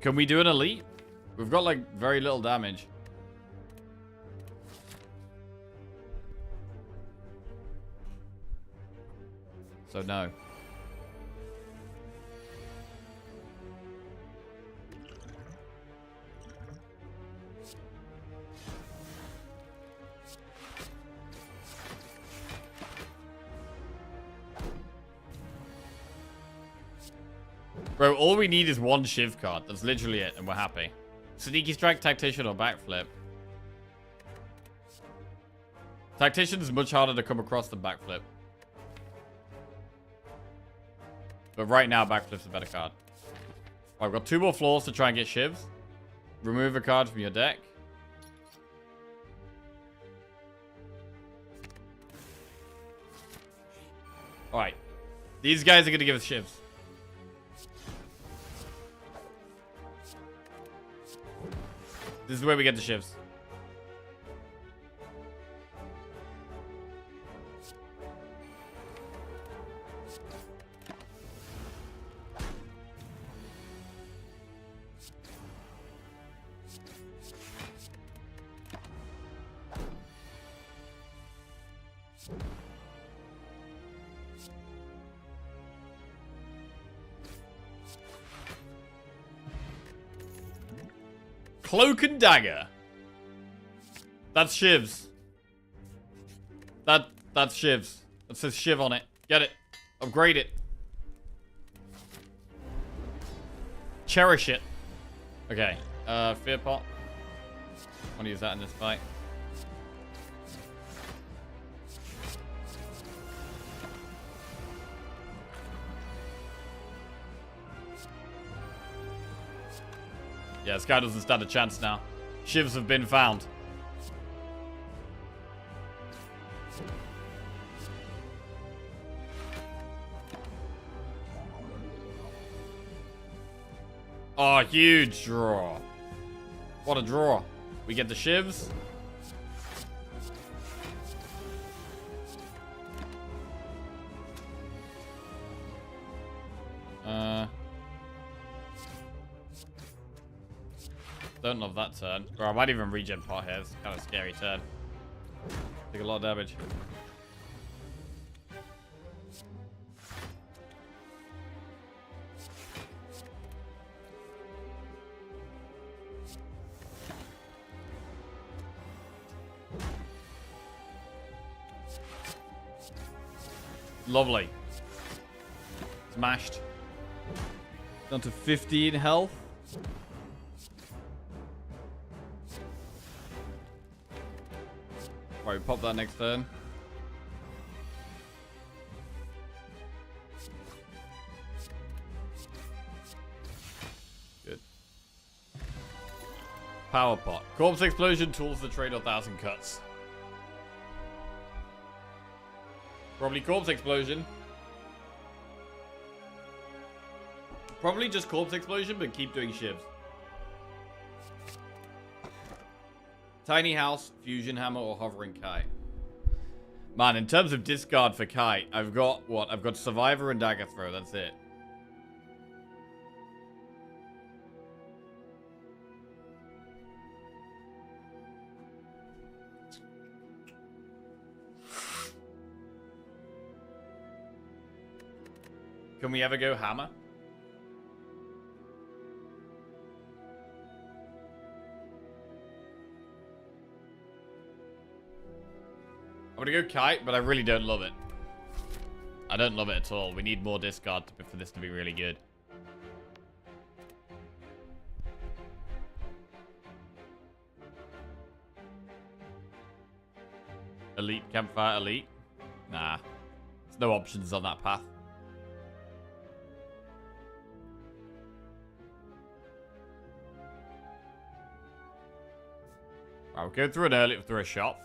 Can we do an elite? We've got, like, very little damage. So, no. Bro, all we need is one Shiv card. That's literally it, and we're happy. Sneaky Strike, Tactician, or Backflip. Tactician is much harder to come across than Backflip. But right now, Backflip's a better card. I've got 2 more floors to try and get Shivs. Remove a card from your deck. Alright. These guys are going to give us Shivs. This is where we get the Shivs. Cloak and Dagger. That's Shivs. That's Shivs. That says Shiv on it. Get it. Upgrade it. Cherish it. Okay. Fear Pot. I want to use that in this fight. Yeah, this guy doesn't stand a chance now. Shivs have been found. Oh, huge draw. What a draw. We get the Shivs. Don't love that turn. Or I might even regen pot here. It's kind of a scary turn. Take a lot of damage. Lovely. Smashed. Down to 15 health. Right, we pop that next turn. Good. Power pot. Corpse Explosion, tools to trade 1,000 cuts. Probably Corpse Explosion. Probably just Corpse Explosion, but keep doing Shivs. Tiny House, Fusion Hammer, or Hovering Kite. Man, in terms of discard for Kite, I've got what? I've got Survivor and Dagger Throw. That's it. Can we ever go Hammer? I'm gonna go Kite, but I really don't love it. I don't love it at all. We need more discard for this to be really good. Elite, Campfire, Elite. Nah. There's no options on that path. Right, we'll go through an early, through a shop.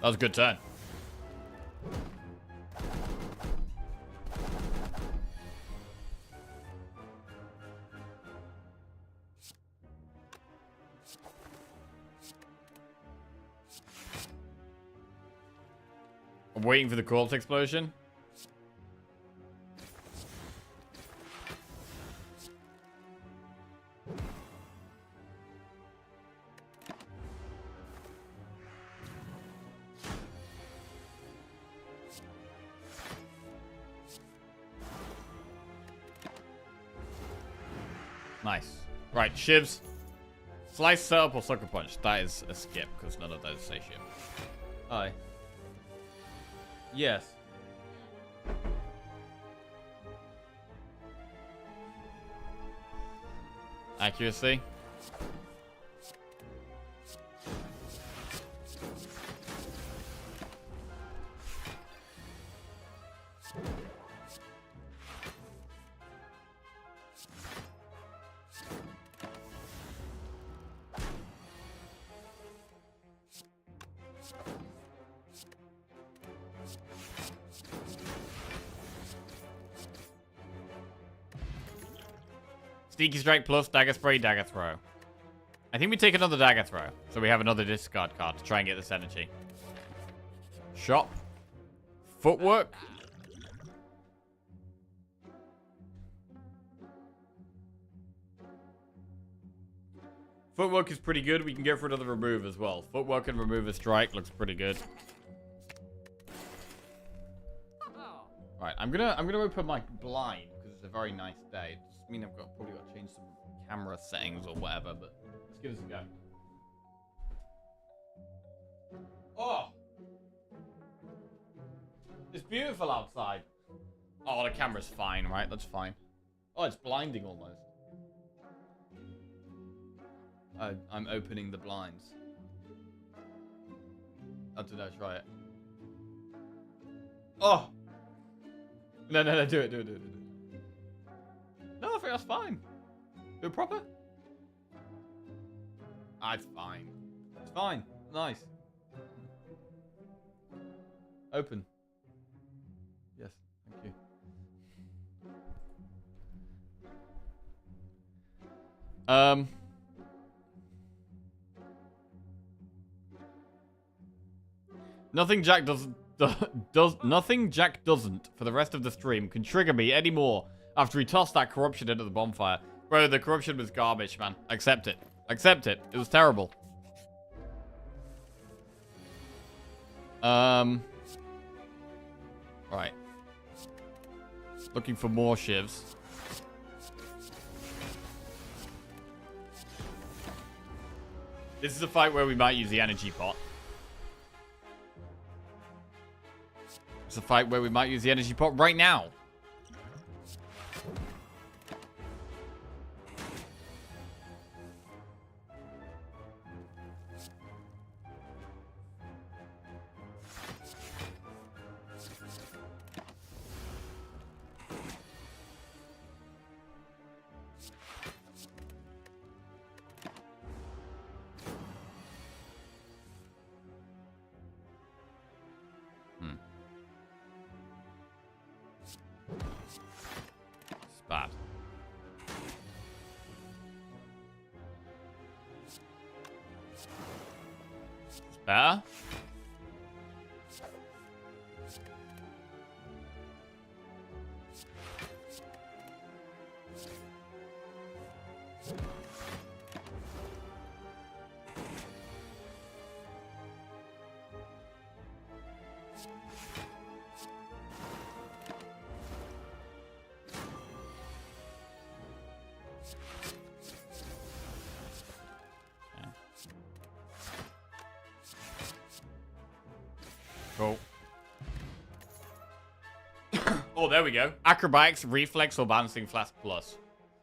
That was a good turn. I'm waiting for the corpse explosion. Nice. Right, shivs. Slice, setup, or sucker punch. That is a skip, because none of those say shiv. Hi. Yes. Accuracy. Sneaky strike plus dagger spray, dagger throw. I think we take another dagger throw. So we have another discard card to try and get this energy. Shop. Footwork. Footwork is pretty good. We can go for another remove as well. Footwork and remove a strike looks pretty good. Right, I'm gonna open my blind because it's a very nice day. I mean, probably got to change some camera settings or whatever, but let's give this a go. Oh! It's beautiful outside. Oh, the camera's fine, right? That's fine. Oh, it's blinding almost. I'm opening the blinds. I don't know, try it. Oh! No, do it. No, I think that's fine. Do it proper. Ah, it's fine. It's fine. Nice. Open. Yes, thank you. Nothing Jack doesn't for the rest of the stream can trigger me anymore after he tossed that corruption into the bonfire. Bro, the corruption was garbage, man. Accept it. Accept it. It was terrible. Right. Looking for more shivs. This is a fight where we might use the energy pot. It's a fight where we might use the energy pot right now. Bad. It's better. Cool. Oh, there we go. Acrobatics, reflex, or balancing flask plus.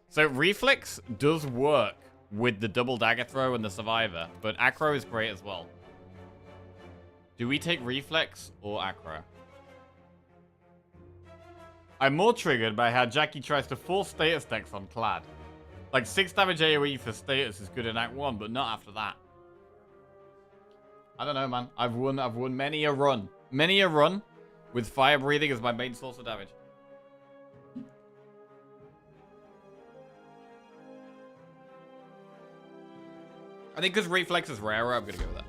So reflex does work with the double dagger throw and the survivor, but acro is great as well. Do we take reflex or acro? I'm more triggered by how Jackie tries to force status decks on Clad. Like 6 damage AoE for status is good in Act 1, but not after that. I don't know, man. I've won many a run. Many a run with fire breathing as my main source of damage. I think because reflex is rarer, I'm gonna go with that.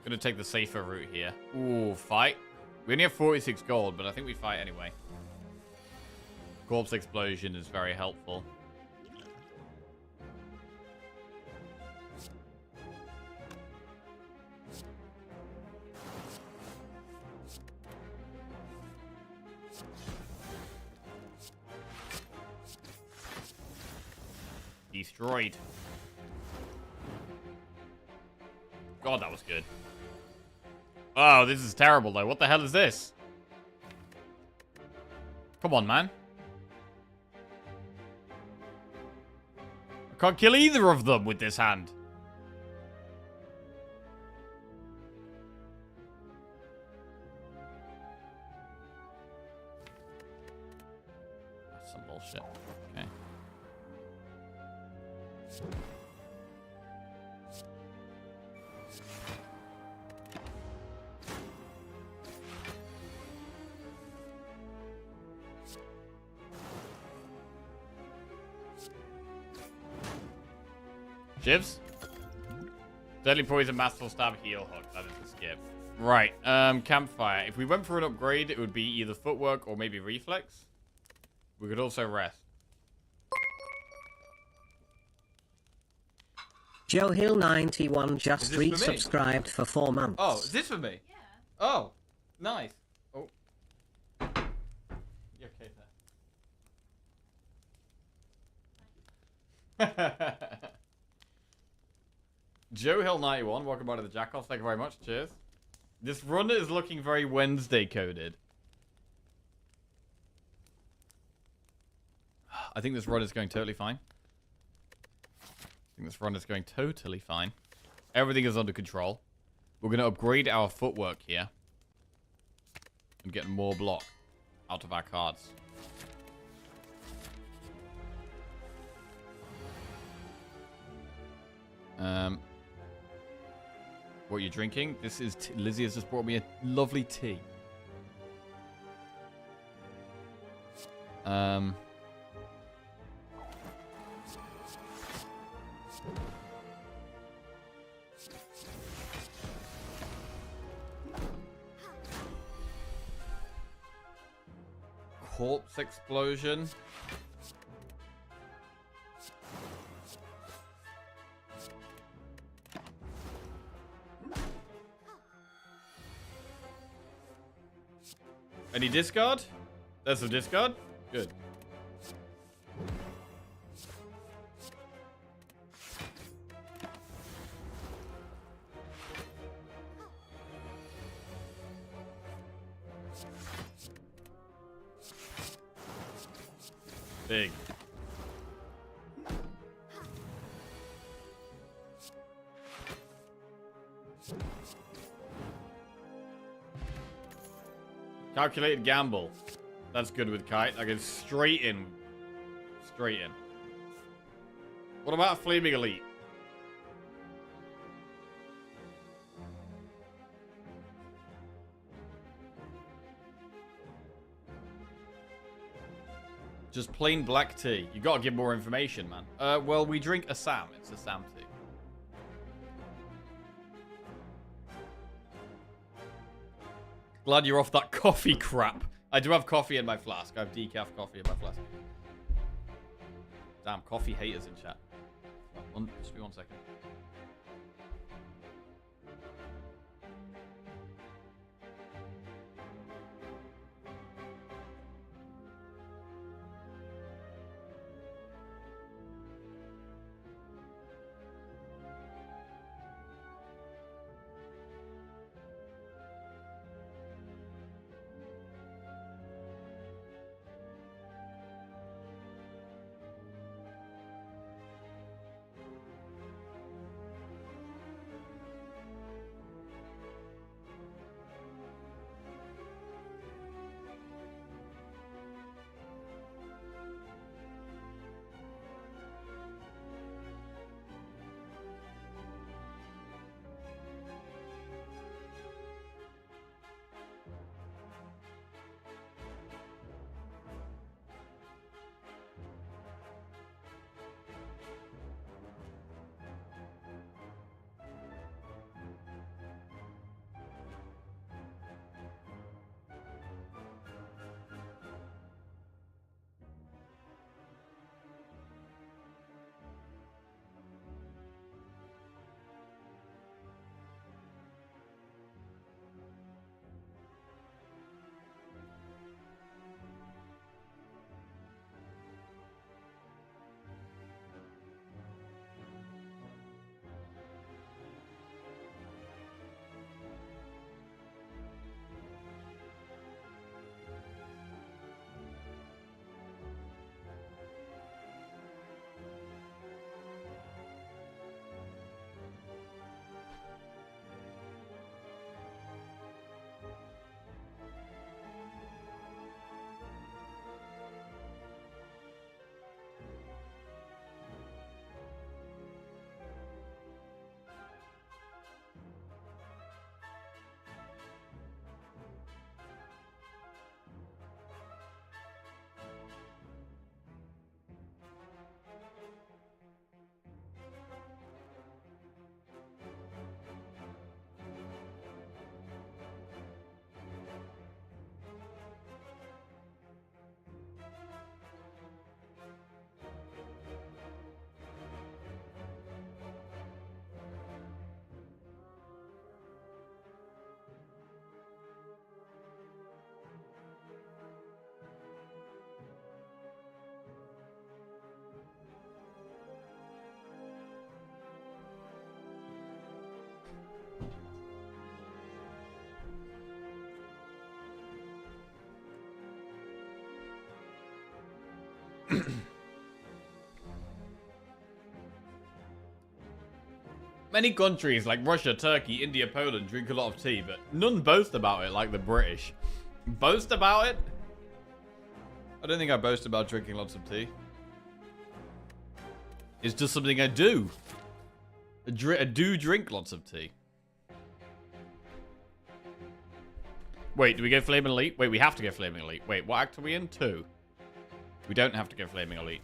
Gonna take the safer route here. Ooh, fight. We only have 46 gold, but I think we fight anyway. Corpse explosion is very helpful. Destroyed. God, that was good. Oh, this is terrible, though. What the hell is this? Come on, man. I can't kill either of them with this hand. That's some bullshit. Okay. Shivs? Deadly poison, masterful stab, heal, hook. That is the skip. Right, campfire. If we went for an upgrade, it would be either footwork or maybe reflex. We could also rest. Joe Hill 91 just resubscribed for 4 months. Oh, is this for me? Yeah. Oh, nice. Oh. You okay there? Joe Hill 91, welcome back to the Jackoff. Thank you very much. Cheers. This run is looking very Wednesday coded. I think this run is going totally fine. Everything is under control. We're going to upgrade our footwork here. And get more block out of our cards. What are you drinking? This is Lizzie has just brought me a lovely tea. Corpse explosion. Any discard? There's some discard? Good. Big. Calculated gamble. That's good with Kite. I can straight in. Straight in. What about Flaming Elite? Just plain black tea. You gotta give more information, man. Well, we drink Assam. It's Assam tea. Glad you're off that coffee crap. I do have coffee in my flask. I have decaf coffee in my flask. Damn, coffee haters in chat. Just be 1 second. Many countries like Russia, Turkey, India, Poland drink a lot of tea, but none boast about it like the British. Boast about it? I don't think I boast about drinking lots of tea. It's just something I do. I do drink lots of tea. Wait, do we go Flaming Elite? Wait, we have to go Flaming Elite. Wait, what act are we in? 2. We don't have to go Flaming Elite.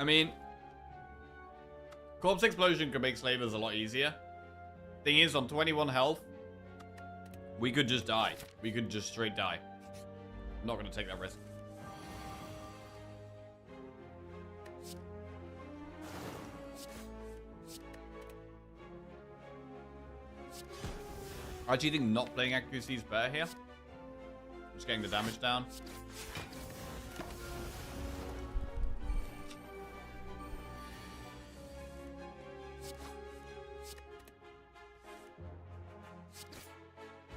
I mean, Corpse Explosion could make Slavers a lot easier. Thing is, on 21 health, we could just die. We could just straight die. I'm not going to take that risk. I actually think not playing accuracy is better here. Just getting the damage down.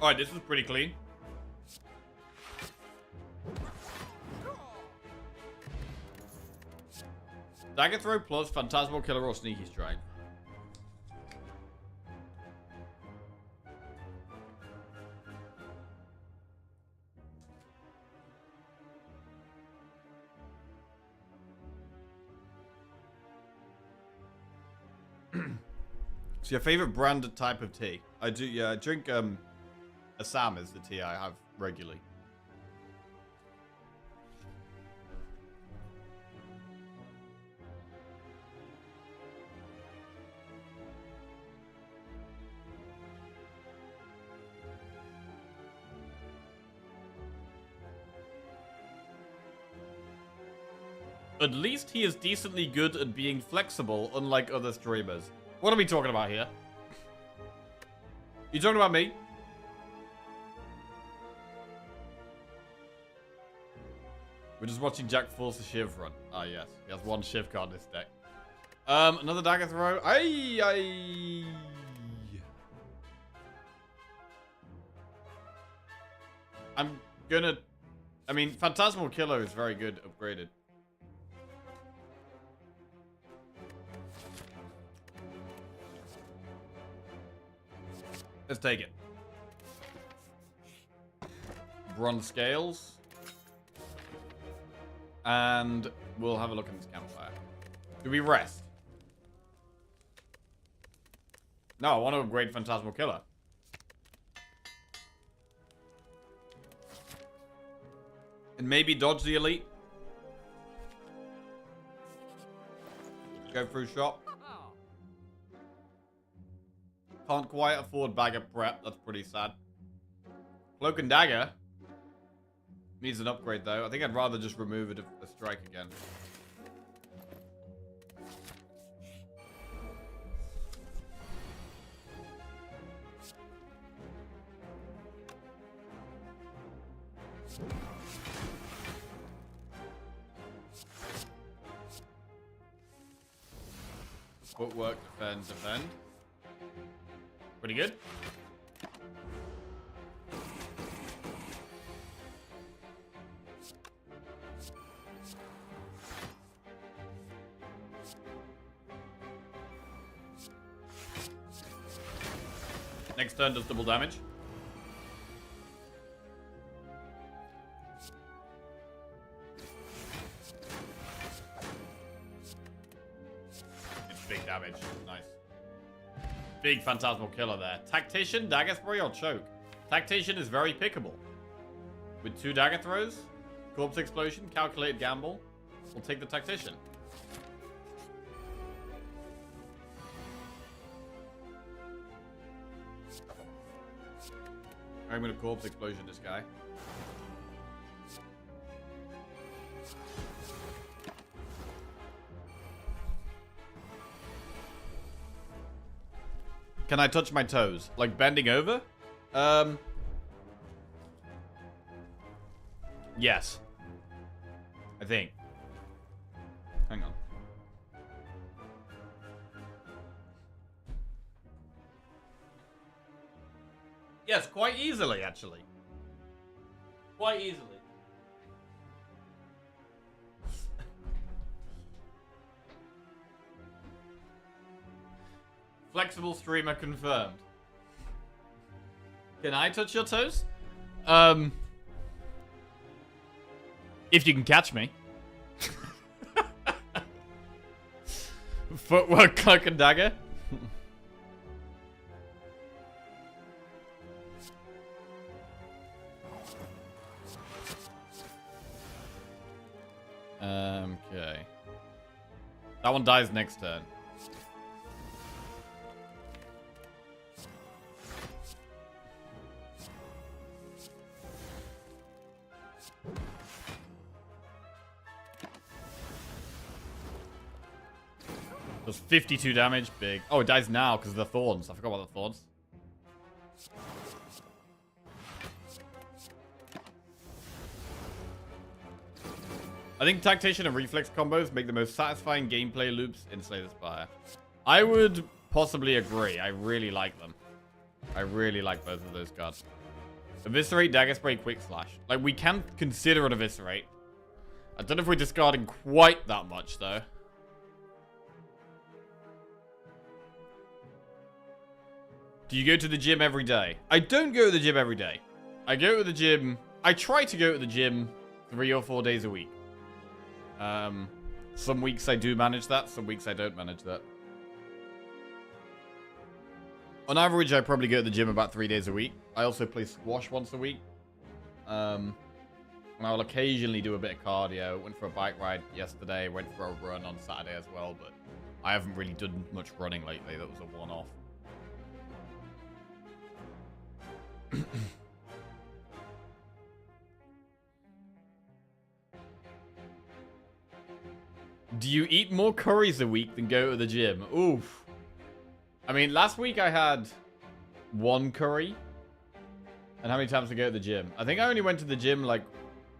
Alright, this was pretty clean. Dagger Throw plus Phantasmal Killer or Sneaky Strike. So your favorite branded type of tea? I do, yeah, I drink, Assam is the tea I have regularly. At least he is decently good at being flexible, unlike other streamers. What are we talking about here? You talking about me? We're just watching Jack force a Shiv run. Ah, yes. He has 1 Shiv card in this deck. Another Dagger Throw. I'm gonna... I mean, Phantasmal Killer is very good upgraded. Let's take it. Bronze Scales. And we'll have a look at this campfire. Do we rest? No, I want to upgrade Phantasmal Killer. And maybe dodge the elite. Go through shop. Can't quite afford bag of prep. That's pretty sad. Cloak and Dagger needs an upgrade, though. I think I'd rather just remove a strike again. Footwork, defend, defend. Pretty good. Next turn does double damage. It's big damage. Nice. Big Phantasmal Killer there. Tactician, Dagger Spray, or Choke? Tactician is very pickable. With 2 Dagger Throws, Corpse Explosion, Calculated Gamble. We'll take the Tactician. I'm gonna Corpse Explosion this guy. Can I touch my toes? Like bending over? Yes. I think. Hang on. Yes, quite easily, actually. Quite easily. Flexible streamer confirmed. Can I touch your toes? If you can catch me. Footwork, cloak and dagger. Okay. That one dies next turn. Does 52 damage. Big. Oh, it dies now because of the thorns. I forgot about the thorns. I think tactician and reflex combos make the most satisfying gameplay loops in Slay the Spire. I would possibly agree. I really like them. I really like both of those cards. Eviscerate, Dagger Spray, Quick Slash. Like, we can consider an Eviscerate. I don't know if we're discarding quite that much, though. Do you go to the gym every day? I don't go to the gym every day. I go to the gym... I try to go to the gym 3 or 4 days a week. Some weeks I do manage that. Some weeks I don't manage that. On average, I probably go to the gym about 3 days a week. I also play squash once a week. And I'll occasionally do a bit of cardio. Went for a bike ride yesterday. Went for a run on Saturday as well. But I haven't really done much running lately. That was a one-off. Do you eat more curries a week than go to the gym? Oof. I mean, last week I had 1 curry. And how many times did I go to the gym? I think I only went to the gym like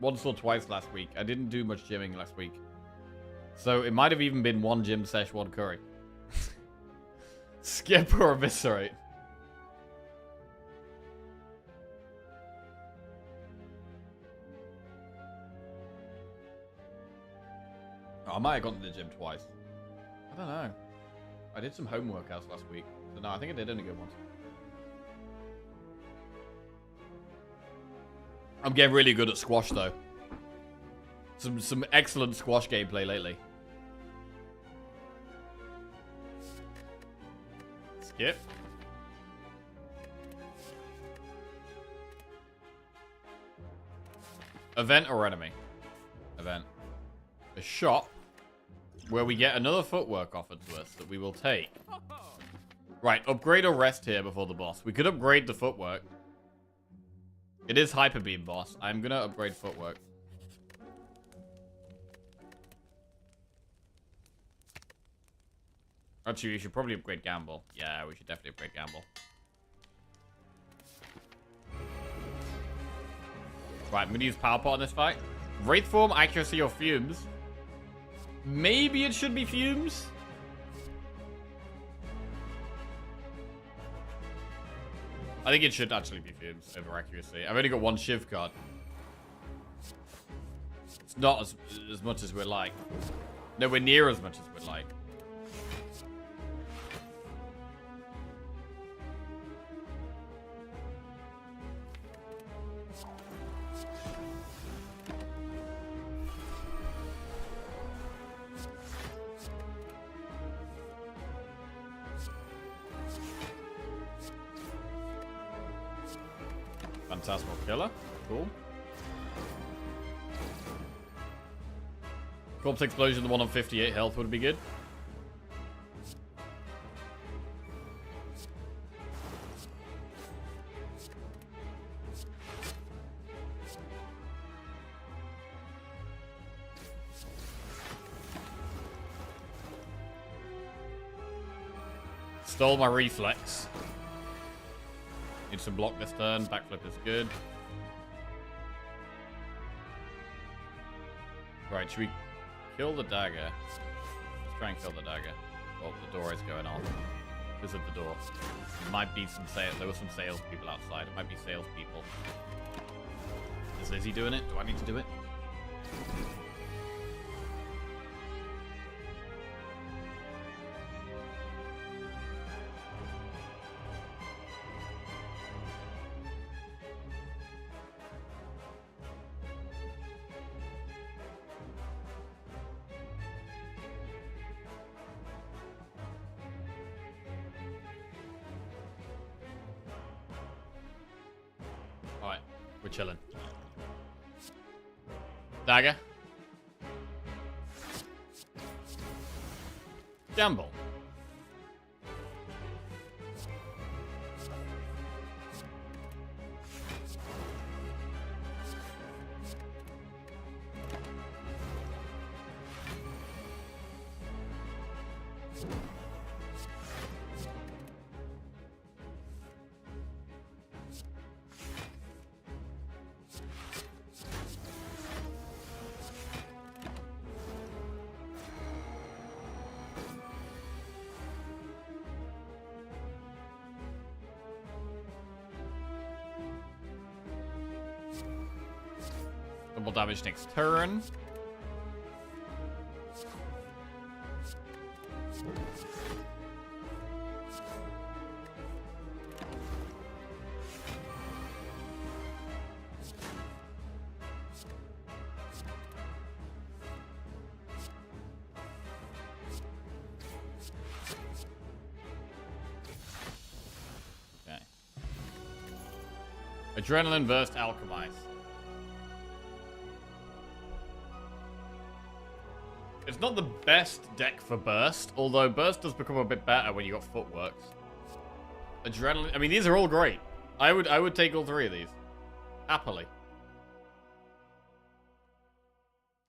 once or twice last week. I didn't do much gymming last week. So it might have even been 1 gym sesh, 1 curry. Skip or eviscerate? I might have gone to the gym twice. I don't know. I did some home workouts last week. So no, I think I did only go once. I'm getting really good at squash, though. Some excellent squash gameplay lately. Skip. Event or enemy? Event. A shop where we get another footwork offered to us that we will take. Right, upgrade or rest here before the boss. We could upgrade the footwork. It is Hyper Beam, boss. I'm gonna upgrade footwork. Actually, we should probably upgrade Gamble. Yeah, we should definitely upgrade Gamble. Right, I'm gonna use Power Pot in this fight. Wraith Form, Accuracy, or Fumes. Maybe it should be Fumes. I think it should actually be Fumes over Accuracy. I've only got 1 Shiv card. It's not as much as we'd like. Nowhere near as much as we'd like. Phantasmal Killer. Cool. Corpse Explosion, the one on 58 health would be good. Stole my reflex. Need some block this turn. Backflip is good. Right, should we kill the dagger? Let's try and kill the dagger. Oh, the door is going on. is at the door. Might be some sales. There were some salespeople outside. It might be salespeople. Is Lizzie doing it? Do I need to do it? Alright, we're chilling. Dagger. Gamble. Double damage next turn. Okay. Adrenaline burst alchemize. It's not the best deck for Burst, although Burst does become a bit better when you got Footworks. Adrenaline, I mean, these are all great. I would take all three of these. Happily.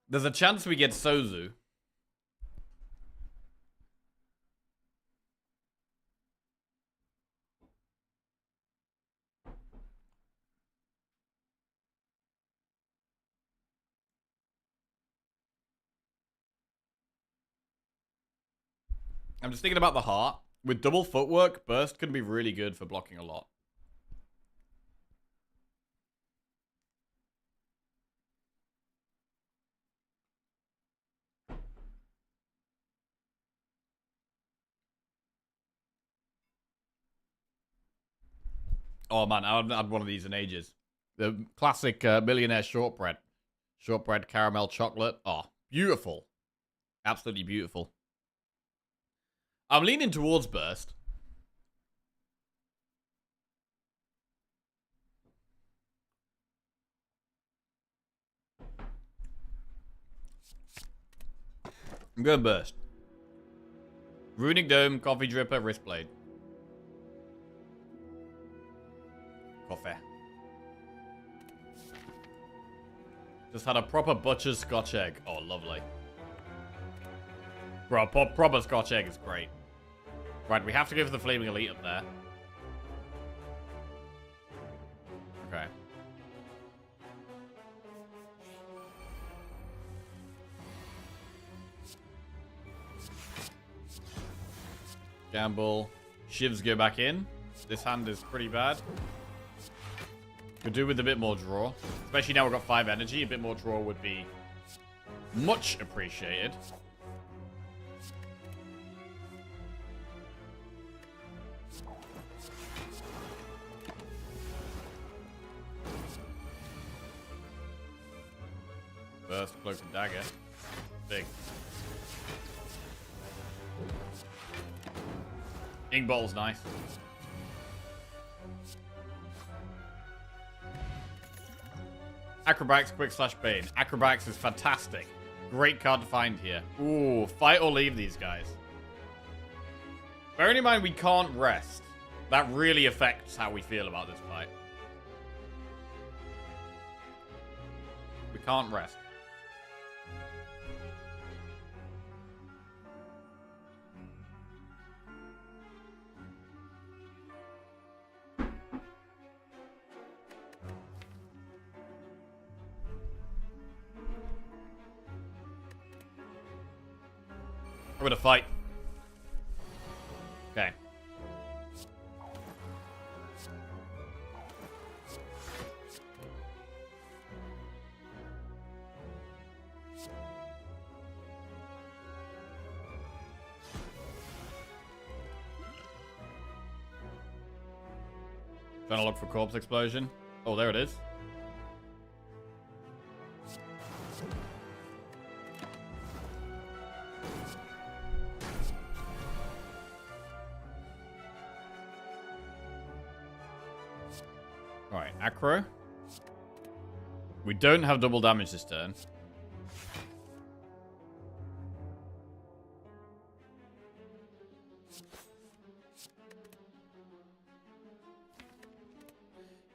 There's a chance we get Sozu. I'm just thinking about the heart. With double footwork, Burst can be really good for blocking a lot. Oh man, I haven't had one of these in ages. The classic millionaire shortbread. Shortbread caramel chocolate. Oh, beautiful. Absolutely beautiful. I'm leaning towards Burst. I'm going Burst. Runic Dome, Coffee Dripper, Wristblade. Coffee. Just had a proper butcher's Scotch egg. Oh, lovely. Bro, proper Scotch egg is great. Right, we have to go for the Flaming Elite up there. Okay. Gamble. Shivs go back in. This hand is pretty bad. Could do with a bit more draw. Especially now we've got 5 energy. A bit more draw would be much appreciated. Burst, Cloak and Dagger. Big. Ink Bottle's nice. Acrobatics, Quick Slash Bane. Acrobatics is fantastic. Great card to find here. Ooh, fight or leave these guys. Bearing in mind we can't rest. That really affects how we feel about this fight. We can't rest. I'm gonna fight. Okay. Gonna look for corpse explosion. Oh, there it is. Alright, acro. We don't have double damage this turn.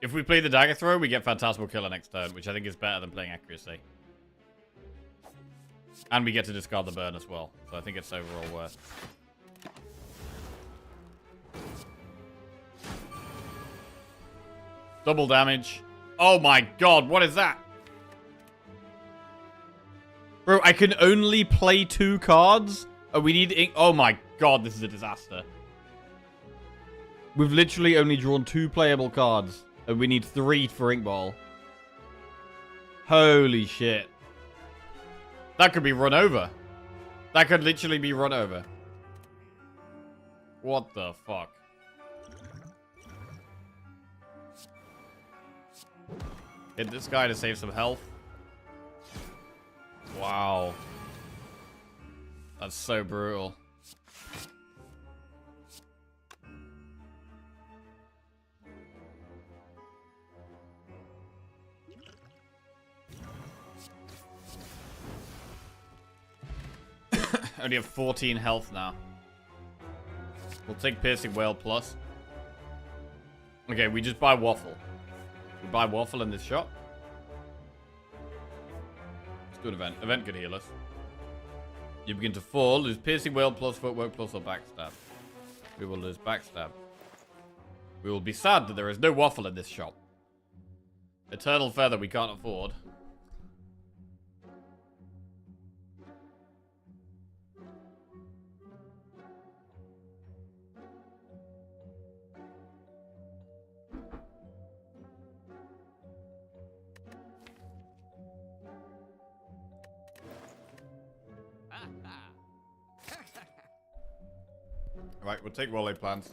If we play the dagger throw, we get Phantasmal Killer next turn, which I think is better than playing accuracy. And we get to discard the burn as well, so I think it's overall worth. Double damage. Oh my god, what is that? Bro, I can only play 2 cards? Oh, we need ink. Oh my god, this is a disaster. We've literally only drawn 2 playable cards. And we need 3 for Ink Ball. Holy shit. That could be run over. That could literally be run over. What the fuck? Hit this guy to save some health. Wow. That's so brutal. Only have 14 health now. We'll take Piercing Whale plus. Okay, we just buy Waffle. We buy Waffle in this shot. Let's do an event. Event could heal us. You begin to fall. Lose Piercing Whale plus, Footwork plus, or Backstab. We will lose Backstab. We will be sad that there is no Waffle in this shop. Eternal Feather we can't afford. Right, we'll take Wally plans.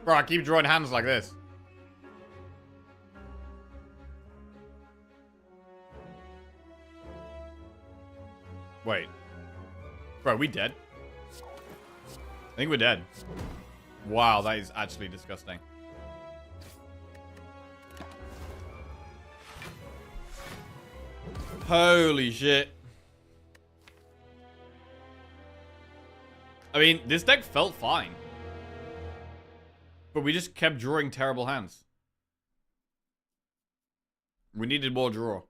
Bro, I keep drawing hands like this. Wait. Bro, we dead? I think we're dead. Wow, that is actually disgusting. Holy shit. I mean, this deck felt fine. But we just kept drawing terrible hands. We needed more draw.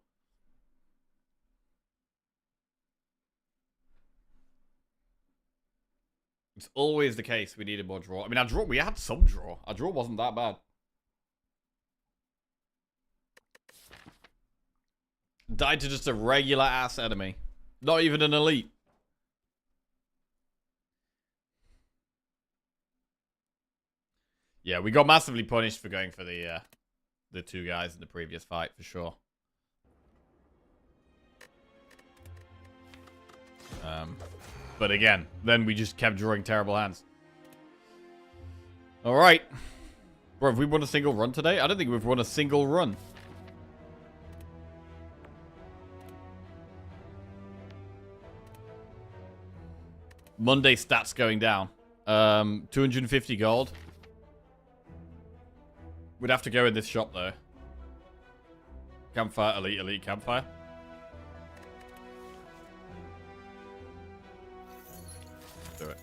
It's always the case we needed more draw. I mean, we had some draw. Our draw wasn't that bad. Died to just a regular ass enemy. Not even an elite. Yeah, we got massively punished for going for the 2 guys in the previous fight, for sure. But again, then we just kept drawing terrible hands. Alright. Bro, have we won a single run today? I don't think we've won a single run. Monday stats going down. 250 gold. We'd have to go in this shop, though. Campfire, elite campfire. Let's do it.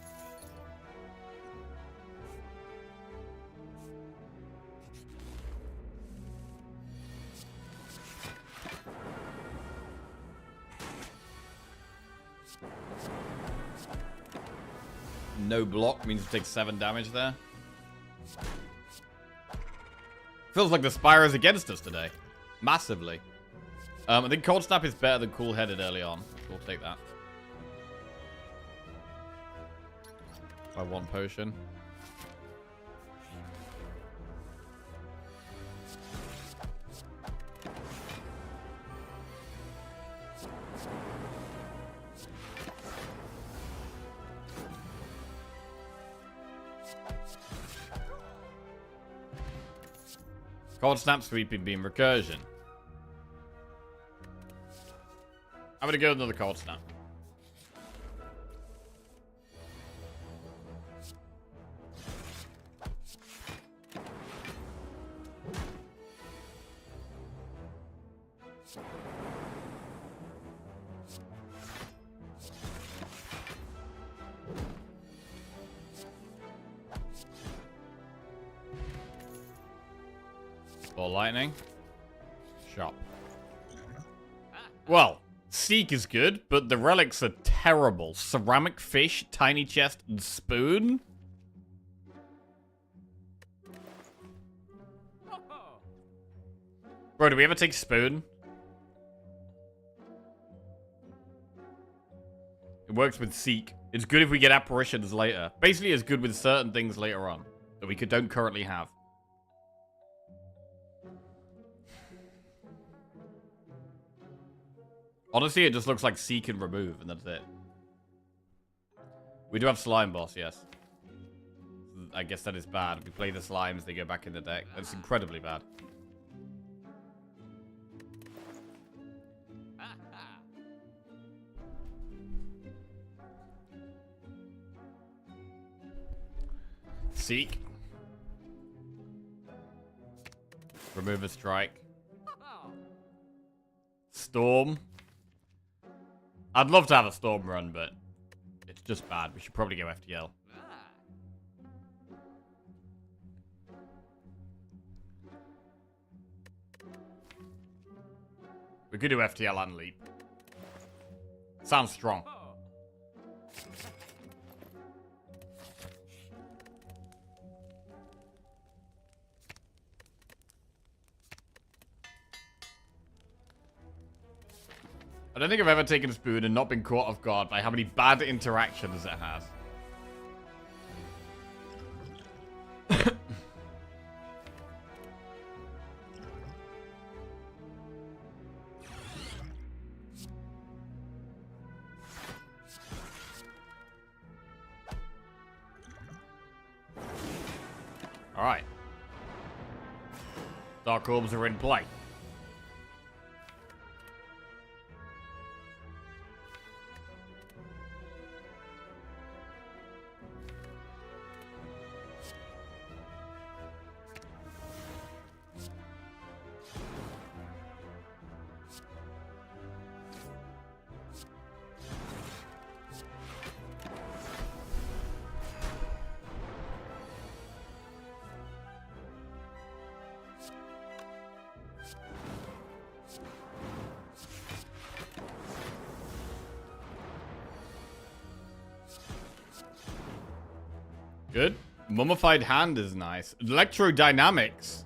No block means we take 7 damage there. Feels like the Spire is against us today. Massively. I think Cold Snap is better than Cool Headed early on. We'll take that. By 1 potion. Cold Snap, Sweeping Beam, Recursion. I'm gonna go with another Cold Snap. Ball lightning. Shop. Well, Seek is good, but the relics are terrible. Ceramic fish, tiny chest, and spoon? Bro, do we ever take spoon? It works with Seek. It's good if we get apparitions later. Basically, it's good with certain things later on that we don't currently have. Honestly, it just looks like Seek and Remove, and that's it. We do have Slime Boss, yes. I guess that is bad. If we play the slimes, they go back in the deck. That's incredibly bad. Seek. Remove a strike. Storm. I'd love to have a Storm run, but it's just bad. We should probably go FTL. We could do FTL and Leap. Sounds strong. I don't think I've ever taken a spoon and not been caught off guard by how many bad interactions it has. Alright. Dark Orbs are in play. Good. Mummified Hand is nice. Electrodynamics.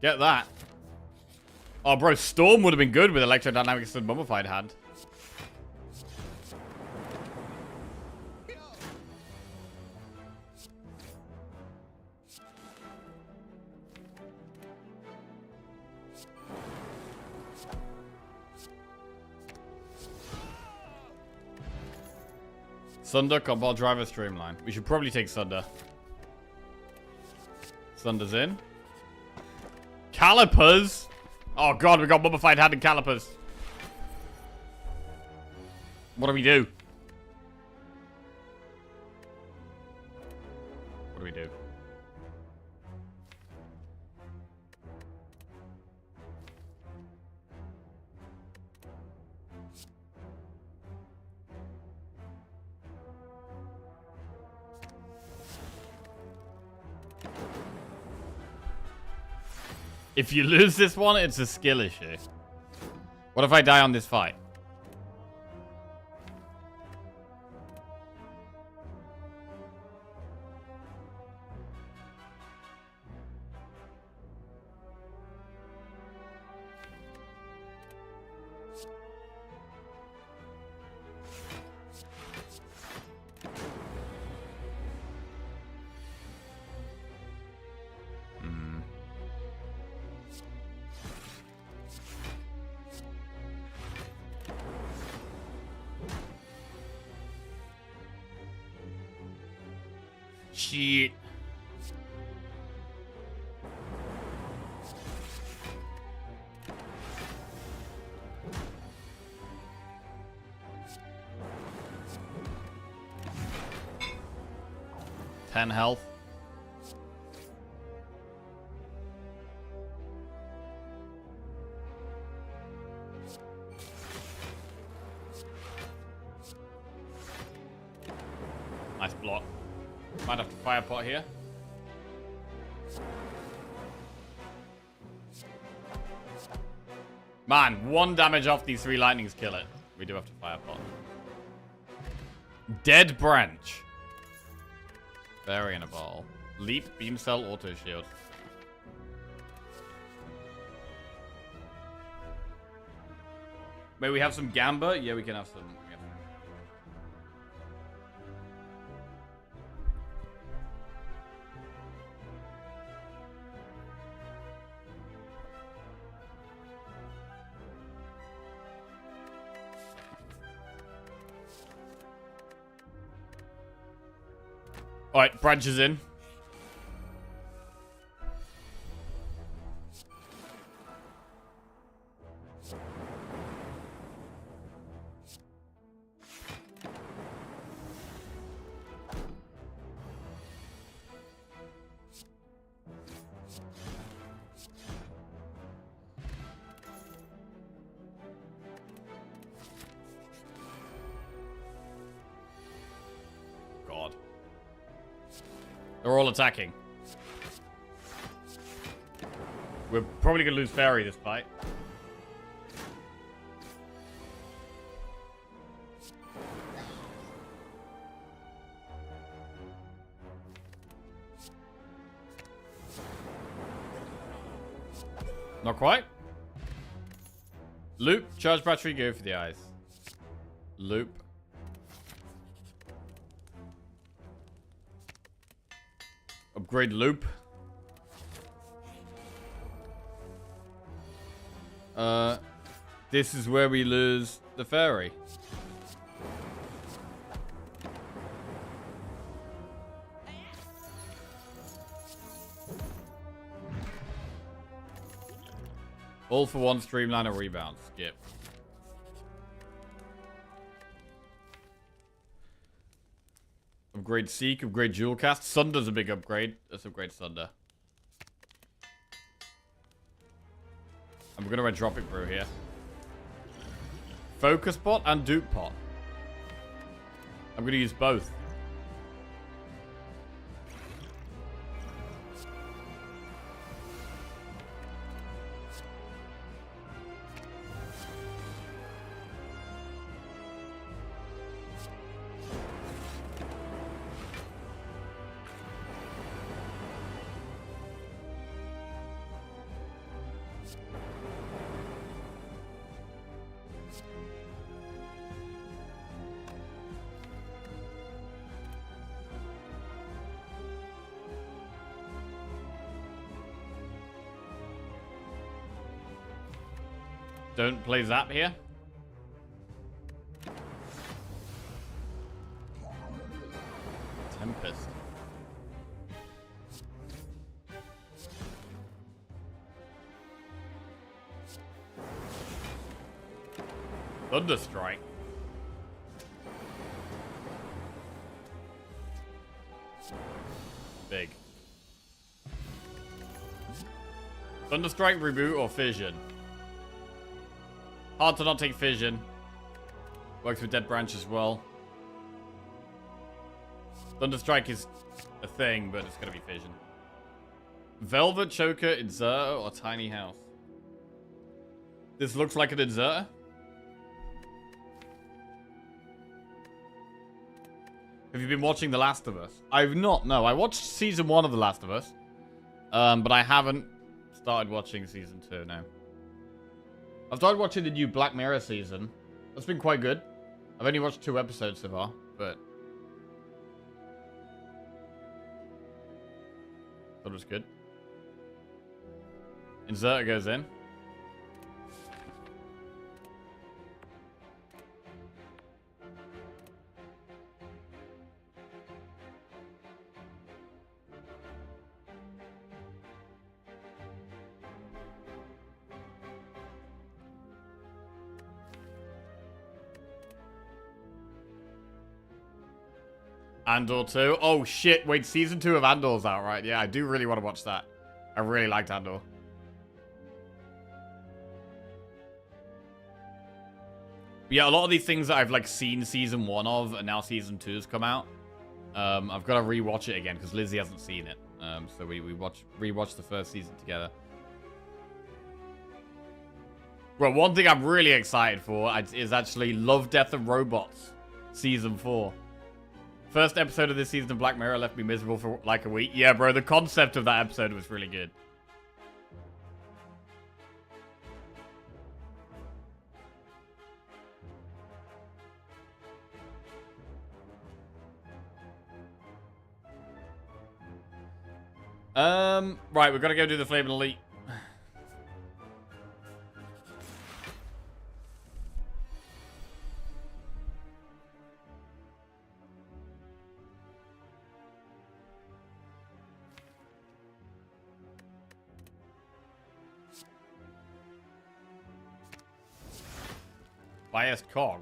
Get that. Oh, bro, Storm would have been good with Electrodynamics and Mummified Hand. Sunder, Combat Driver, Streamline. We should probably take Sunder. Sunder's in. Calipers! Oh god, we got Mummified Hand and Calipers. What do we do? What do we do? If you lose this one, it's a skill issue. What if I die on this fight? Shit. Ten health. Nice block. Might have to fire pot here. Man, 1 damage off these 3 lightnings kill it. We do have to fire pot. Dead branch. Fairy in a ball. Leap, beam cell, auto shield. May we have some Gamba? Yeah, we can have some. Alright, branches in. God. They're all attacking. We're probably going to lose Fairy this fight. Not quite. Loop, charge battery, go for the eyes. Loop. Upgrade loop. This is where we lose the fairy. All for one streamliner rebound. Skip. Upgrade Seek, upgrade Jewel Cast. Sunder's a big upgrade. Let's upgrade Sunder. And we're going to drop it through here. Focus Pot and Dupe Pot. I'm going to use both. Don't play Zap here. Tempest. Thunderstrike. Big. Thunderstrike, reboot, or fission? Hard to not take fission. Works with dead branch as well. Thunderstrike is a thing, but it's gonna be fission. Velvet, Choker, Inserter, or Tiny House? This looks like an Inserter. Have you been watching The Last of Us? I've not, no. I watched season 1 of The Last of Us. But I haven't started watching season 2 now. I've started watching the new Black Mirror season. That's been quite good. I've only watched 2 episodes so far, but thought it was good. Inserter goes in. Andor 2. Oh, shit. Wait, season 2 of Andor's out, right? Yeah, I do really want to watch that. I really liked Andor. But yeah, a lot of these things that I've, like, seen season 1 of, and now season 2's come out. I've got to rewatch it again, because Lizzie hasn't seen it. So we rewatched the first season together. Well, one thing I'm really excited for is actually Love, Death, and Robots, season 4. First episode of this season of Black Mirror left me miserable for like a week. Yeah, bro, the concept of that episode was really good. Right, we've got to go do the Flaming Elite. Biased cog.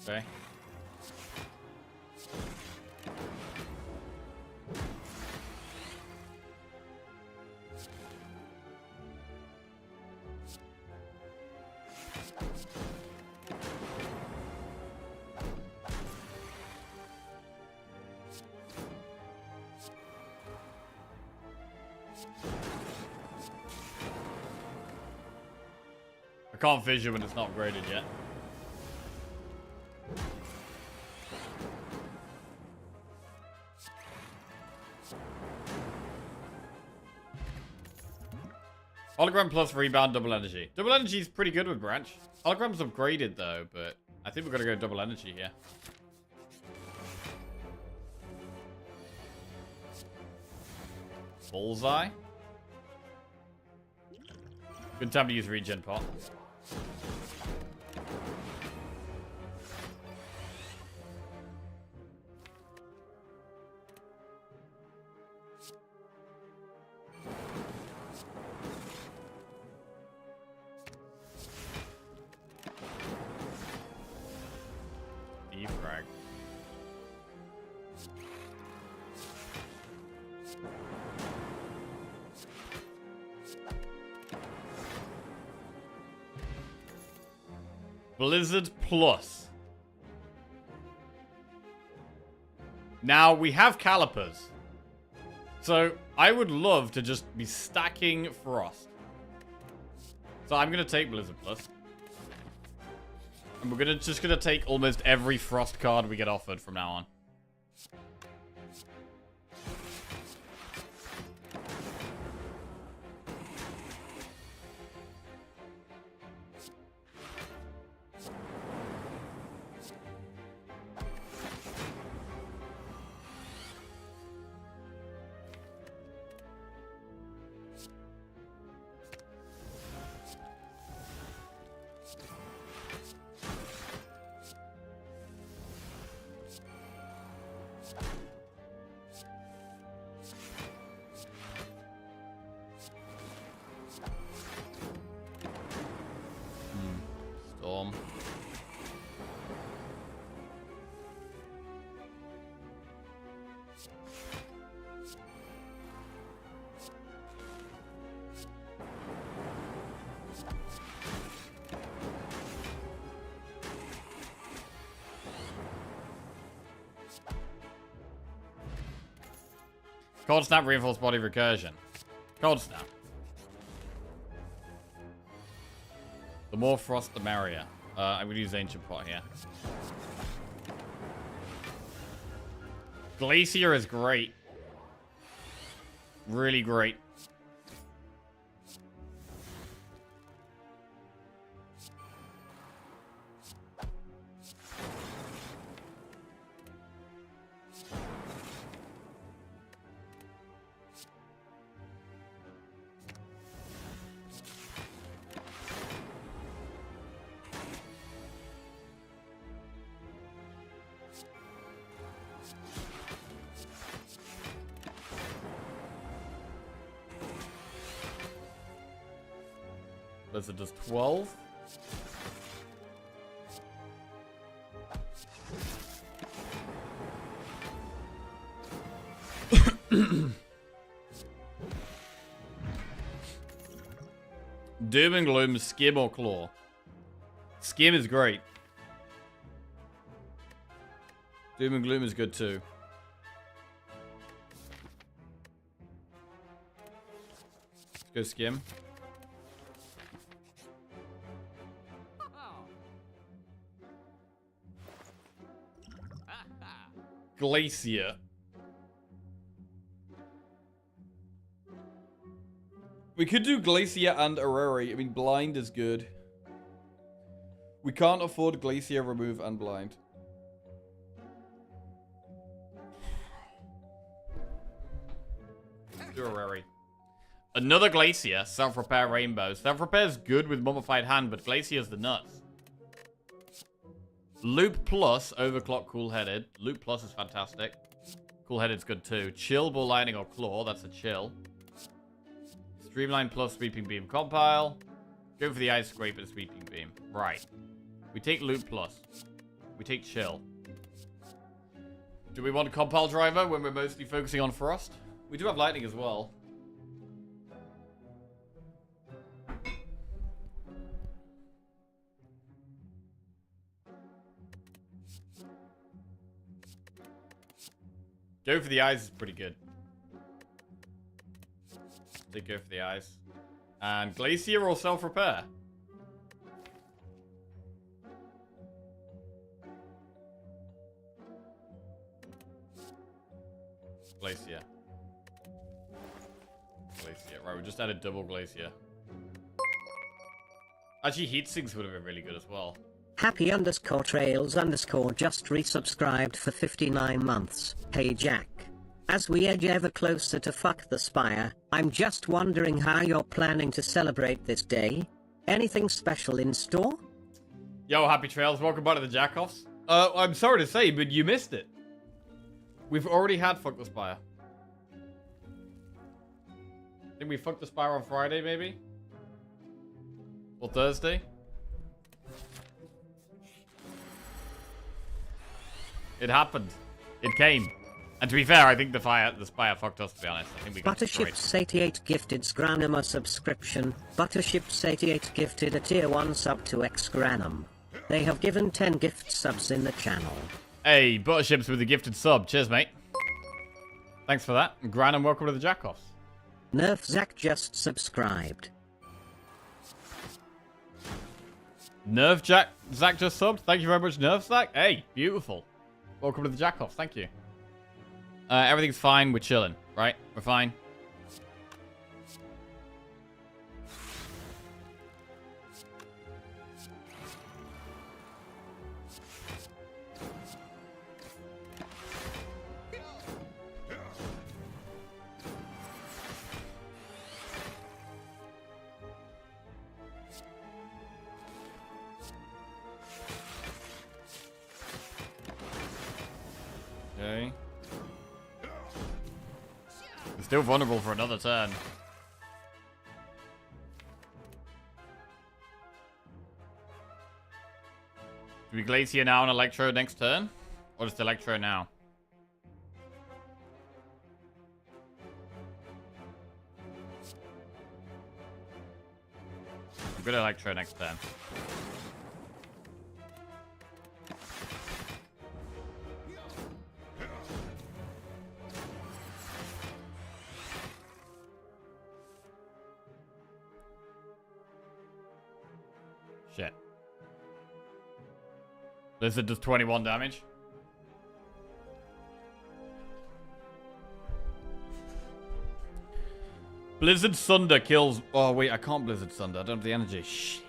Okay. I can't fissure when it's not graded yet. Hologram plus rebound, double energy. Double energy is pretty good with Branch. Hologram's upgraded though, but I think we're gonna go double energy here. Bullseye. Good time to use regen pot. Defrag. Blizzard Plus. Now, we have calipers. So, I would love to just be stacking Frost. So, I'm going to take Blizzard Plus. And we're just gonna take almost every Frost card we get offered from now on. Storm. Cold Snap, Reinforced Body Recursion. Cold Snap. The more Frost, the merrier. I would use Ancient Pot here. Glacier is great. Really great. Blizzard does 12. Doom and Gloom, Skim or Claw? Skim is great. Doom and Gloom is good too. Let's go Skim. Glacier. We could do Glacier and Areri. I mean, Blind is good. We can't afford Glacier, Remove, and Blind. Let's do Areri. Another Glacier. Self-Repair Rainbow. Self-Repair is good with Mummified Hand, but Glacier's the nuts. Loop Plus, Overclock, Cool-Headed. Loop Plus is fantastic. Cool-Headed's good too. Chill, Ball Lightning, or Claw. That's a chill. Streamline Plus, Sweeping Beam, Compile. Go for the Ice Scrape and Sweeping Beam. Right. We take Loop Plus. We take Chill. Do we want Compile Driver when we're mostly focusing on Frost? We do have Lightning as well. Go for the Eyes is pretty good. They go for the Eyes. And Glacier or Self-Repair? Glacier. Glacier. Right, we just added double Glacier. Actually, Heat Sinks would have been really good as well. Happy_trails_ just resubscribed for 59 months. Hey Jack. As we edge ever closer to fuck the Spire, I'm just wondering how you're planning to celebrate this day? Anything special in store? Yo, Happy Trails, welcome back to the Jackoffs. I'm sorry to say, but you missed it. We've already had Fuck the Spire. I think we fucked the Spire on Friday, maybe? Or Thursday? It happened. It came. And to be fair, I think the Spire fucked us, to be honest. I think we got Butterships88 gifted Scranum a subscription. Butterships88 gifted a tier 1 sub to Xgranum. They have given 10 gift subs in the channel. Hey, Butterships with a gifted sub. Cheers, mate. Thanks for that. And Granum, welcome to the Jackoffs. Nerf Zach just subscribed. Nerf Zach just subbed. Thank you very much, Nerf Zach. Hey, beautiful. Welcome to the Jackoffs. Thank you. Everything's fine. We're chilling, right? We're fine. Okay. They're still vulnerable for another turn. Do we Glacier now and Electro next turn? Or just Electro now? I'm good Electro next turn. Shit. Blizzard does 21 damage. Blizzard Sunder kills... Oh, wait, I can't Blizzard Sunder. I don't have the energy. Shit.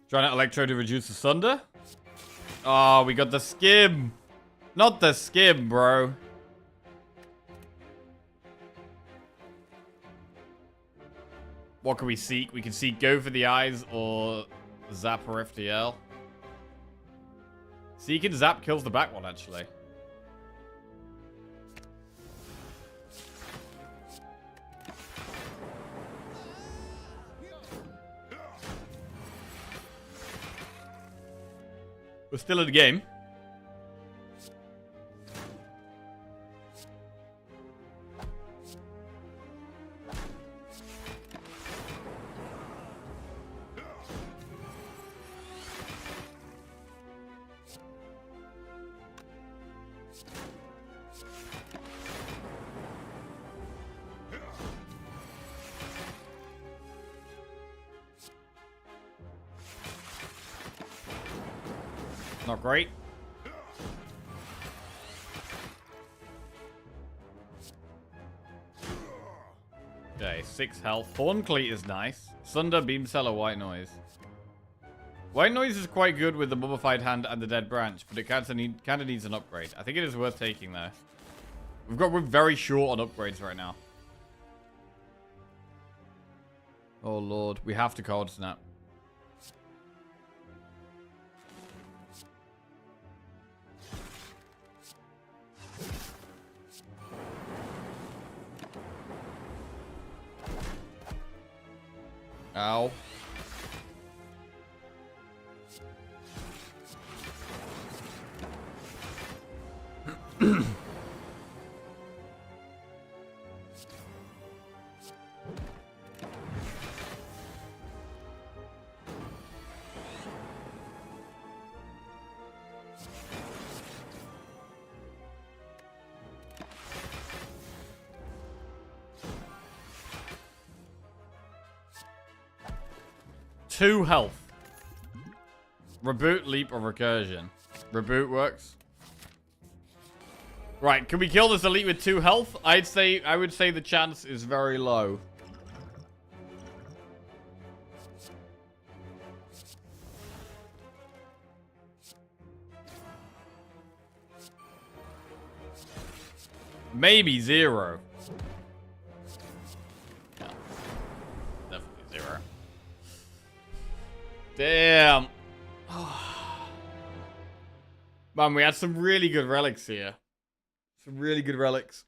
Trying out Electro to reduce the Sunder. Oh, we got the Skim. Not the Skim, bro. What can we seek? We can seek Go for the Eyes or Zap or FTL. Seek and Zap kills the back one, actually. We're still in the game. Not great. Okay, 6 health. Thorn Cleat is nice. Sunder, Beam Seller, White Noise. White Noise is quite good with the Mummified Hand and the Dead Branch, but it kind of needs an upgrade. I think it is worth taking though. We're very short on upgrades right now. Oh lord, we have to Cold Snap. Ow. Two health. Reboot, leap, or recursion. Reboot works. Right, can we kill this elite with 2 health? I would say the chance is very low. Maybe 0. No. Definitely 0. Damn. Man, we had some really good relics here. Some really good relics.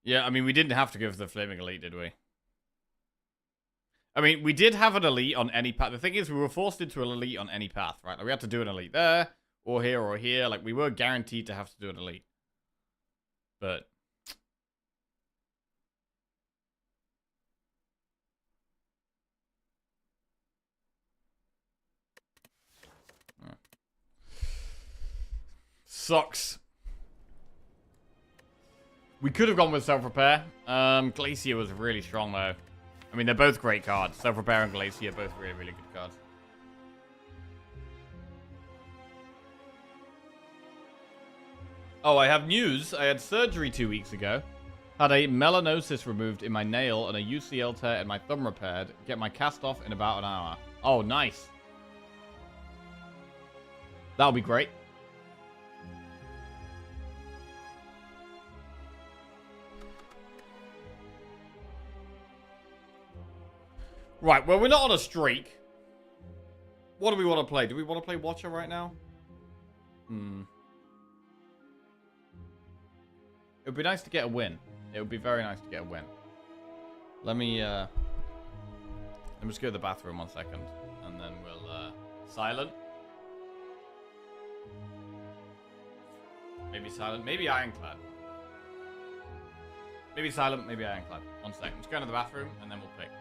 Yeah, I mean, we didn't have to go for the Flaming Elite, did we? I mean, we did have an elite on any path. The thing is, we were forced into an elite on any path, right? Like, we had to do an elite there, or here, or here. Like, we were guaranteed to have to do an elite. But... sucks. We could have gone with Self-Repair. Glacier was really strong, though. I mean, they're both great cards. Self-Repair and Glacier, both really, really good cards. Oh, I have news. I had surgery 2 weeks ago. Had a melanosis removed in my nail and a UCL tear in my thumb repaired. Get my cast off in about an hour. Oh, nice. That'll be great. Right, well, we're not on a streak. What do we want to play? Do we want to play Watcher right now? It would be nice to get a win. It would be very nice to get a win. Let me just go to the bathroom 1 second. And then we'll, silent. Maybe silent. Maybe Ironclad. Maybe silent, maybe Ironclad. 1 second. Let's go to the bathroom, and then we'll pick.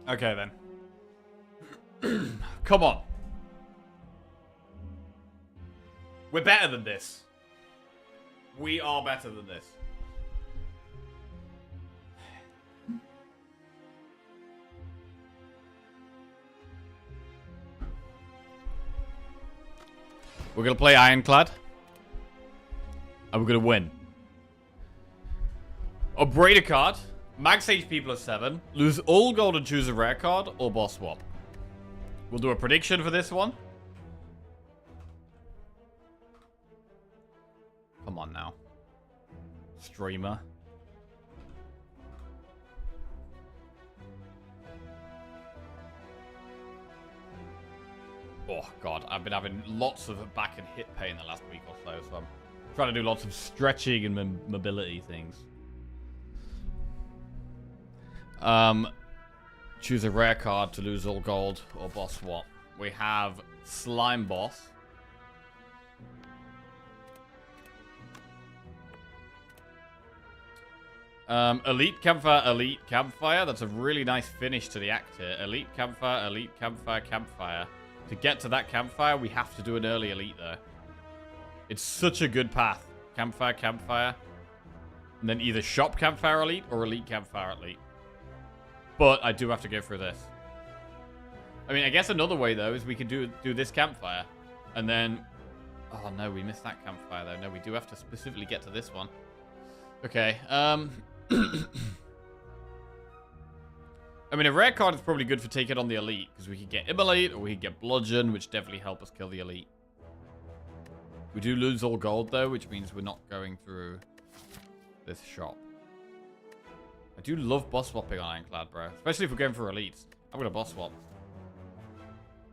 Okay, then. Come on. We're better than this. We are better than this. We're going to play Ironclad. And we're going to win. Upgrade a card. Max HP plus 7. Lose all gold and choose a rare card or boss swap. We'll do a prediction for this one. Come on now. Streamer. Oh, God. I've been having lots of back and hip pain the last week or so I'm trying to do lots of stretching and mobility things. Choose a rare card to lose all gold or boss swap. We have Slime Boss. Elite Campfire. That's a really nice finish to the act here. Elite Campfire, Campfire. To get to that Campfire, we have to do an early Elite there. It's such a good path. Campfire. And then either Shop Campfire Elite or Elite Campfire Elite. But I do have to go through this. I mean, I guess another way, though, is we could do this Campfire. And then... Oh, no, we missed that Campfire, though. No, we do have to specifically get to this one. Okay, I mean, a rare card is probably good for taking on the Elite, because we could get Immolate, or we could get Bludgeon, which definitely help us kill the Elite. We do lose all gold, though, which means we're not going through this shop. I do love boss swapping on Ironclad, bro. Especially if we're going for Elites. I'm going to boss swap.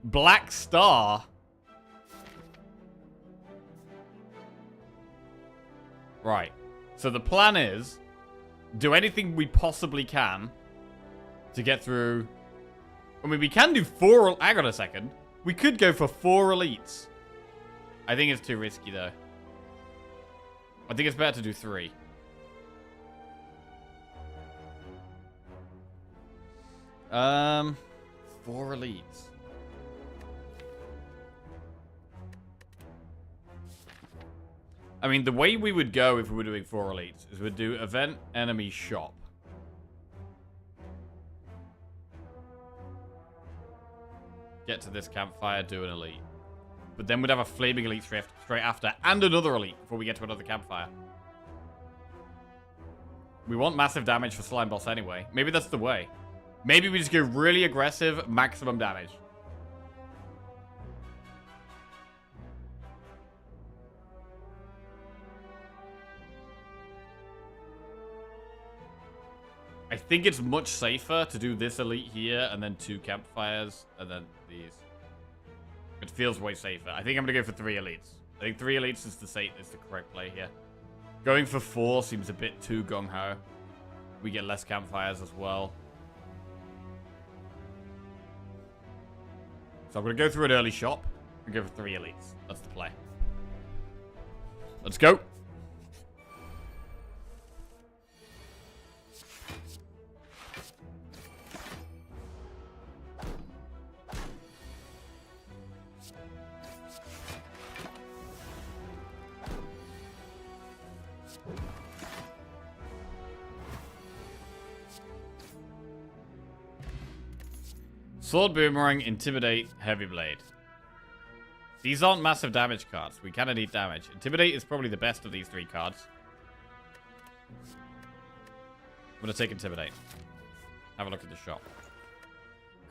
Black Star? Right. So the plan is, do anything we possibly can to get through... I mean, we can do 4... Hang on a second. We could go for 4 Elites. I think it's too risky, though. I think it's better to do 3. Four Elites. I mean, the way we would go if we were doing 4 Elites is we'd do Event, Enemy, Shop. Get to this Campfire, do an Elite. But then we'd have a Flaming Elite straight after, and another Elite before we get to another Campfire. We want massive damage for Slime Boss anyway. Maybe that's the way. Maybe we just go really aggressive, maximum damage. I think it's much safer to do this Elite here, and then 2 Campfires, and then these. It feels way safer. I think I'm going to go for 3 Elites. I think 3 Elites is the correct play here. Going for 4 seems a bit too gung-ho. We get less Campfires as well. So I'm going to go through an early shop and go for 3 Elites. That's the play. Let's go. Sword Boomerang, Intimidate, Heavy Blade. These aren't massive damage cards. We kind of need damage. Intimidate is probably the best of these 3 cards. I'm going to take Intimidate. Have a look at the shop.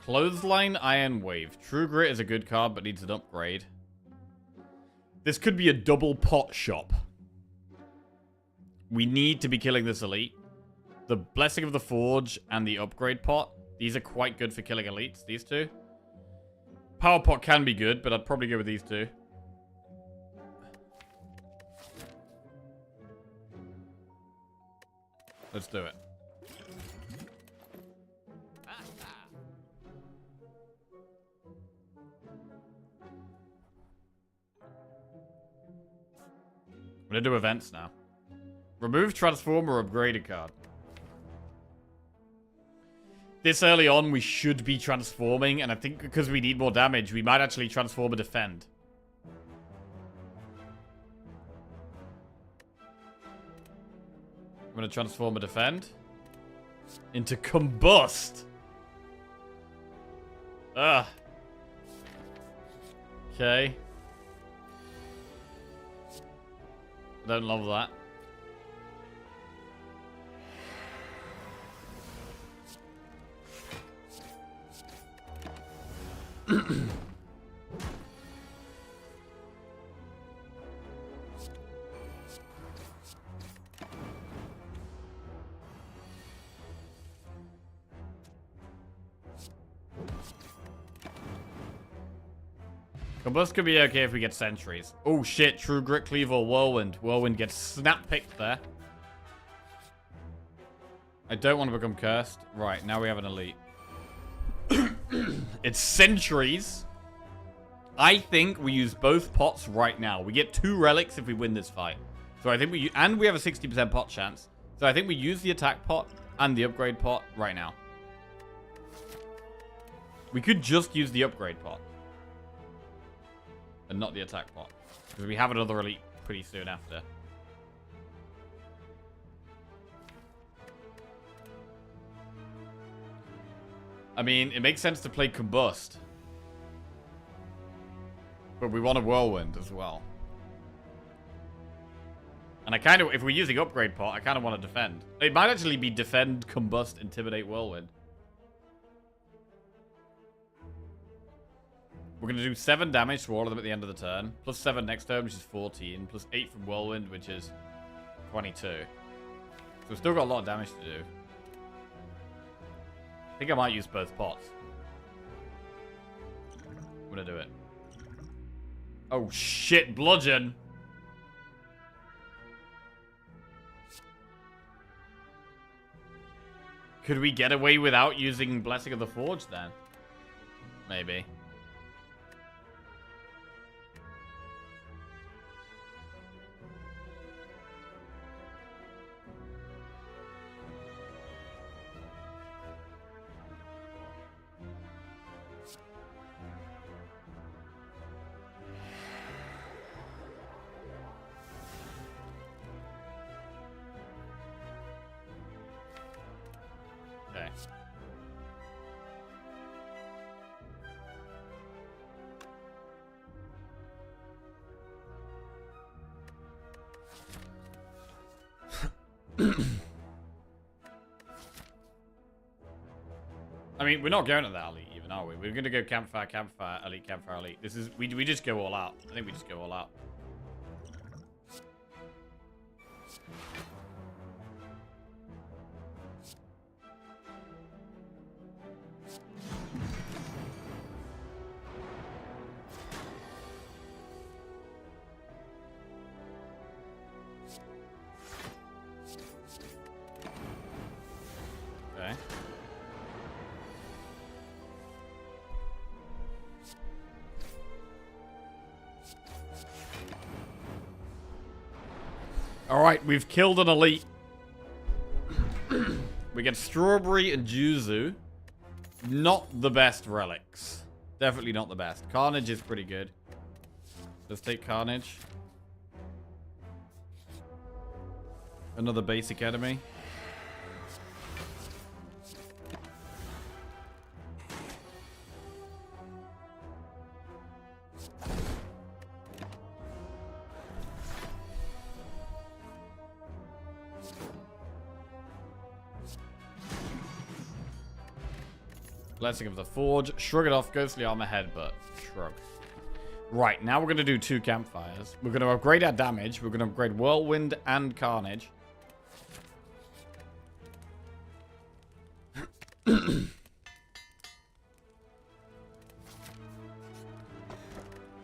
Clothesline, Iron Wave. True Grit is a good card, but needs an upgrade. This could be a double pot shop. We need to be killing this Elite. The Blessing of the Forge and the upgrade pot. These are quite good for killing Elites, these 2. Power pot can be good, but I'd probably go with these 2. Let's do it. I'm going to do events now. Remove Transformer or upgrade a card. this early on, we should be transforming, and I think because we need more damage, we might actually transform a defend. I'm going to transform a defend into combust. Ugh. Okay. I don't love that. Combust could be okay if we get sentries. Oh shit, True Grit Cleave or Whirlwind. Whirlwind gets snap picked there. I don't want to become cursed. Right, now we have an elite. It's sentries. I think we use both pots right now. We get 2 relics if we win this fight. So I think we have a 60% pot chance. So I think we use the attack pot and the upgrade pot right now. We could just use the upgrade pot. And not the attack pot. Because we have another elite pretty soon after. I mean, it makes sense to play Combust. But we want a Whirlwind as well. And I kind of, if we're using upgrade pot, I kind of want to defend. It might actually be defend, Combust, intimidate, Whirlwind. We're going to do 7 damage to all of them at the end of the turn. Plus 7 next turn, which is 14. Plus 8 from Whirlwind, which is 22. So we've still got a lot of damage to do. I think I might use both pots. I'm going to do it. Oh shit, bludgeon! Could we get away without using Blessing of the Forge then? Maybe. Okay. I mean, we're not going to that elite even, are we? We're going to go campfire, campfire, elite, campfire, elite. This is, we just go all out. I think we just go all out. Okay. Alright, we've killed an elite. We get Strawberry and Juzu. Not the best relics. Definitely not the best. Carnage is pretty good. Let's take Carnage. Another basic enemy. Blessing of the Forge. Shrug it off. Ghostly Armor Headbutt. Shrug. Right, now we're going to do 2 campfires. We're going to upgrade our damage. We're going to upgrade Whirlwind and Carnage.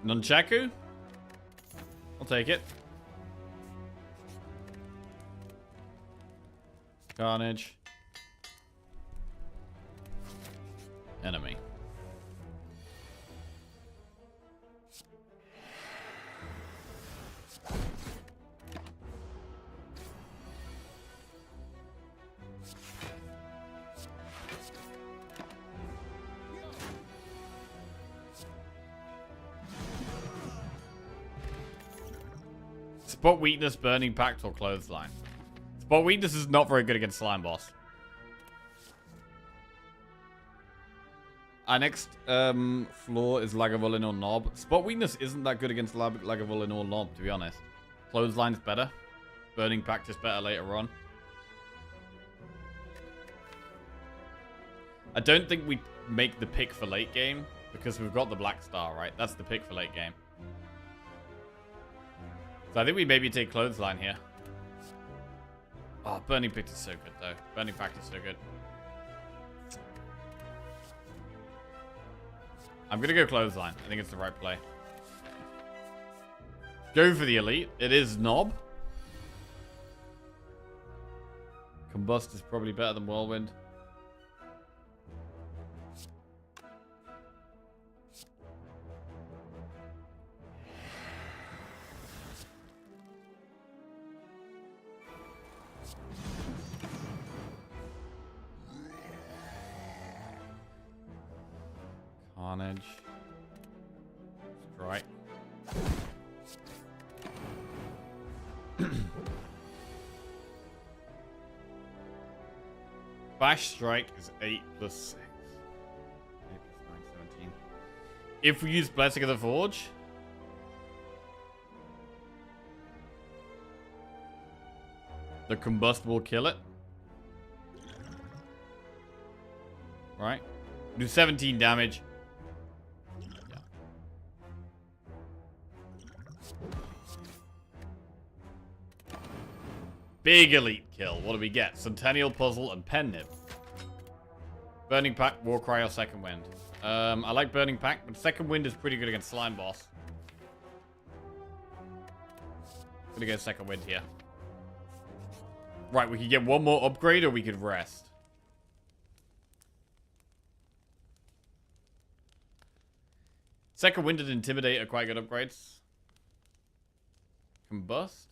Nunchaku? I'll take it. Carnage. Enemy. Spot weakness, burning pact, or clothesline. Spot weakness is not very good against slime boss. Our next floor is Lagavulin or Knob. Spot weakness isn't that good against Lagavulin or Knob, to be honest. Clothesline's better. Burning pact is better later on. I don't think we make the pick for late game because we've got the Black Star, right? That's the pick for late game. So I think we maybe take Clothesline here. Oh, Burning Pact is so good, though. Burning Pact is so good. I'm going to go Clothesline. I think it's the right play. Go for the Elite. It is Knob. Combust is probably better than Whirlwind. Carnage. Strike. Bash Strike is 8 plus 6. 8 plus 9, 17. If we use Blessing of the Forge, the Combust will kill it. Right? Do 17 damage. Yeah. Big elite kill. What do we get? Centennial Puzzle and Pen Nib. Burning Pact, Warcry, or Second Wind. I like Burning Pact, but Second Wind is pretty good against Slime Boss. Gonna go Second Wind here. Right, we could get one more upgrade or we could rest. Second Wind and Intimidate are quite good upgrades. Combust.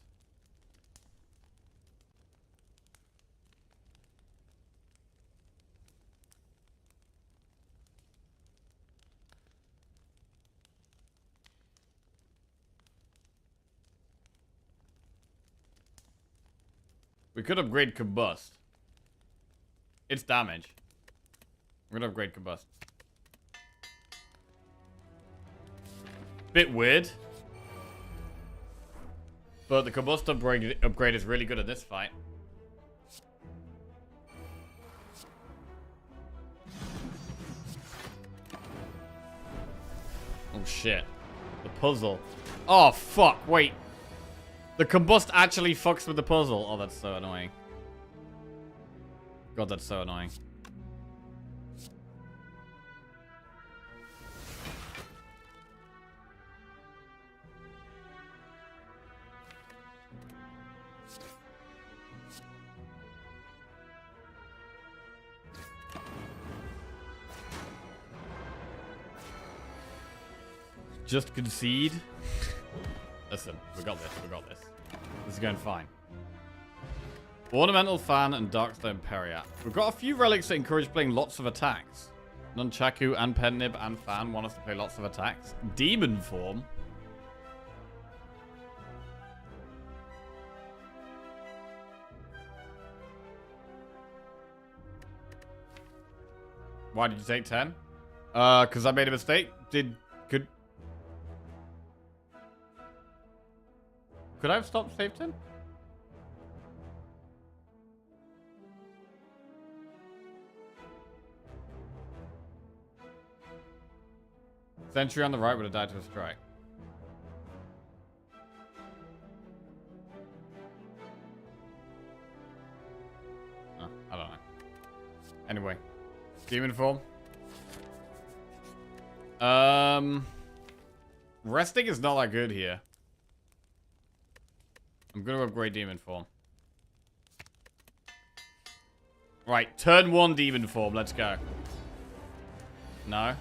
We could upgrade Combust. It's damage. We're gonna upgrade Combust. Bit weird. But the Combust upgrade is really good in this fight. Oh shit. The puzzle. Oh fuck, wait. The Combust actually fucks with the puzzle. Oh, that's so annoying. God, that's so annoying. Just concede. Listen, we got this, we got this. This is going fine. Ornamental Fan and Darkstone Periat. We've got a few relics that encourage playing lots of attacks. Nunchaku and Pennib and Fan want us to play lots of attacks. Demon Form. Why did you take 10? Because I made a mistake. Could I have stopped save 10? Sentry on the right would have died to a strike. Oh, I don't know. Anyway. Demon form. Resting is not that good here. I'm going to upgrade Demon Form. Right, turn 1 Demon Form. Let's go. No.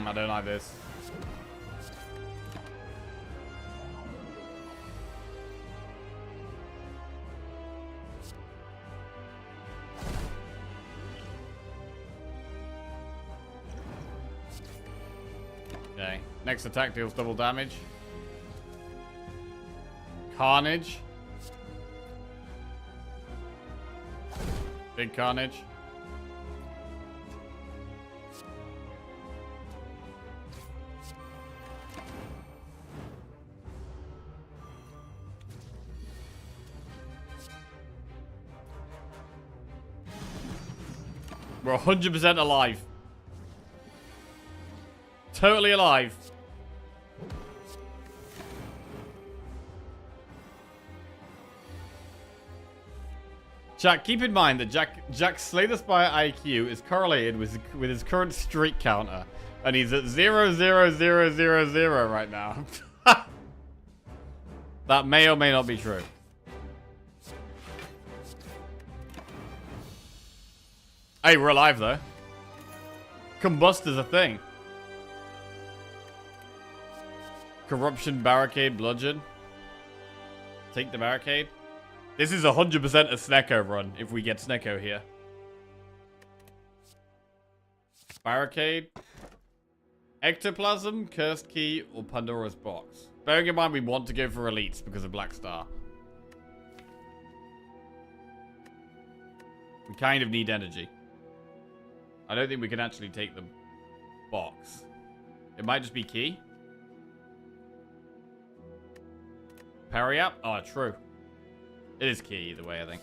I don't like this. Okay. Next attack deals double damage. Carnage. Big carnage. We're 100% alive. Totally alive. Jack, keep in mind that Jack's Slay the Spire IQ is correlated with his current streak counter. And he's at 0.0000 right now. That may or may not be true. Hey, we're alive though. Combust is a thing. Corruption, barricade, bludgeon. Take the barricade. This is 100% a Snecko run if we get Snecko here. Barricade. Ectoplasm, Cursed Key, or Pandora's Box. Bearing in mind we want to go for elites because of Black Star. We kind of need energy. I don't think we can actually take the box. It might just be key. Parry up? Oh, true. It is key either way, I think.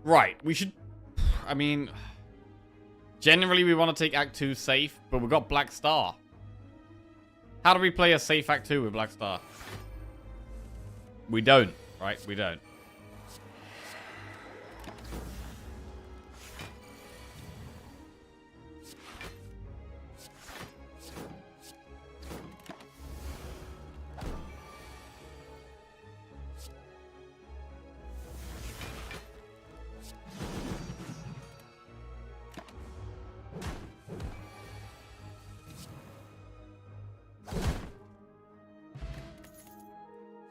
Right, we should... I mean... Generally, we want to take Act 2 safe, but we've got Black Star. How do we play a safe Act 2 with Black Star? We don't, right? We don't.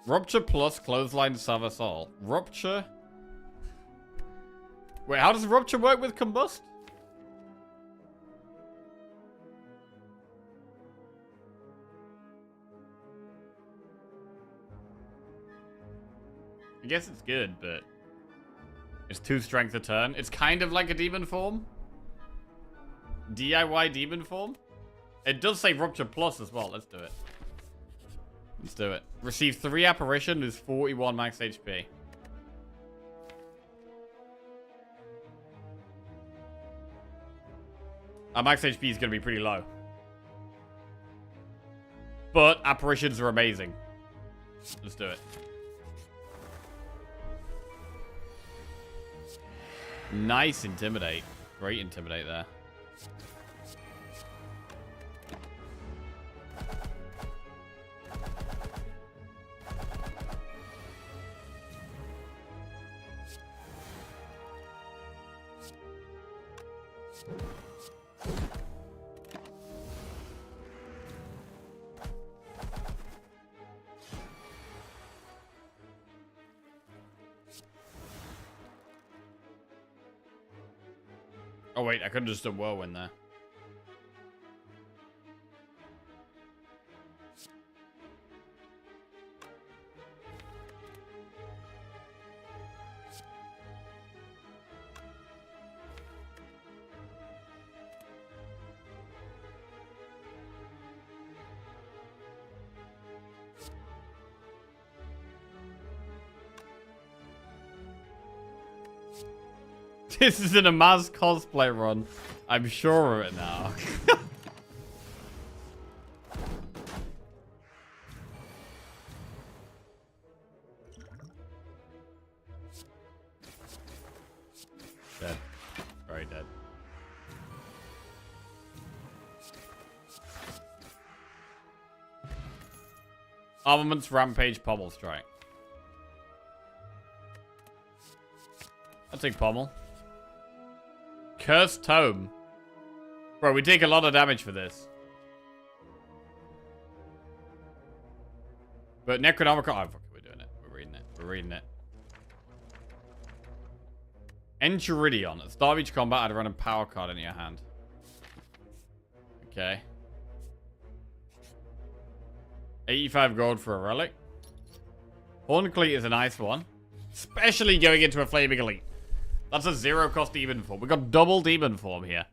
Rupture plus Clothesline Savasol. Rupture? Wait, how does Rupture work with Combust? I guess it's good, but... It's 2 strength a turn. It's kind of like a demon form. DIY demon form. It does say Rupture plus as well. Let's do it. Let's do it. Receive 3 apparition, lose 41 max HP. Our max HP is going to be pretty low. But apparitions are amazing. Let's do it. Nice Intimidate. Great Intimidate there. Oh wait, I could have just done Whirlwind there. This is an Amaz cosplay run. I'm sure of it now. Dead. Very dead. Armaments, Rampage, Pommel Strike. I'll take Pommel. Cursed Tome. Bro, we take a lot of damage for this. But Necronomicon... Oh, fuck, we're doing it. We're reading it. We're reading it. Enchiridion. At the start of each combat, add a random power card in your hand. Okay. 85 gold for a relic. Horncleat is a nice one. Especially going into a Flaming Elite. That's a 0 cost demon form. We got double demon form here.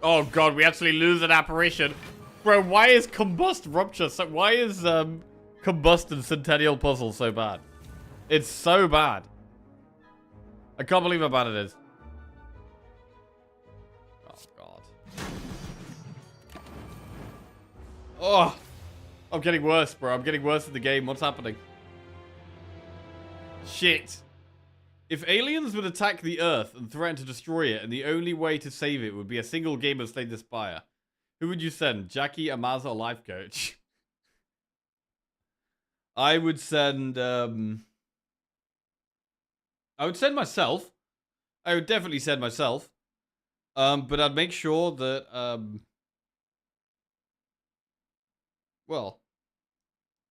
Oh god, we actually lose an apparition. Bro, why is Combust Rupture so... Why is Combust and Centennial Puzzle so bad? It's so bad. I can't believe how bad it is. Oh god. Oh! I'm getting worse, bro. I'm getting worse in the game. What's happening? Shit. If aliens would attack the Earth and threaten to destroy it, and the only way to save it would be a single game of Slay the Spire, who would you send? Jackie, Amaz, or Life Coach? I would send, I would send myself. I would definitely send myself. But I'd make sure that, well,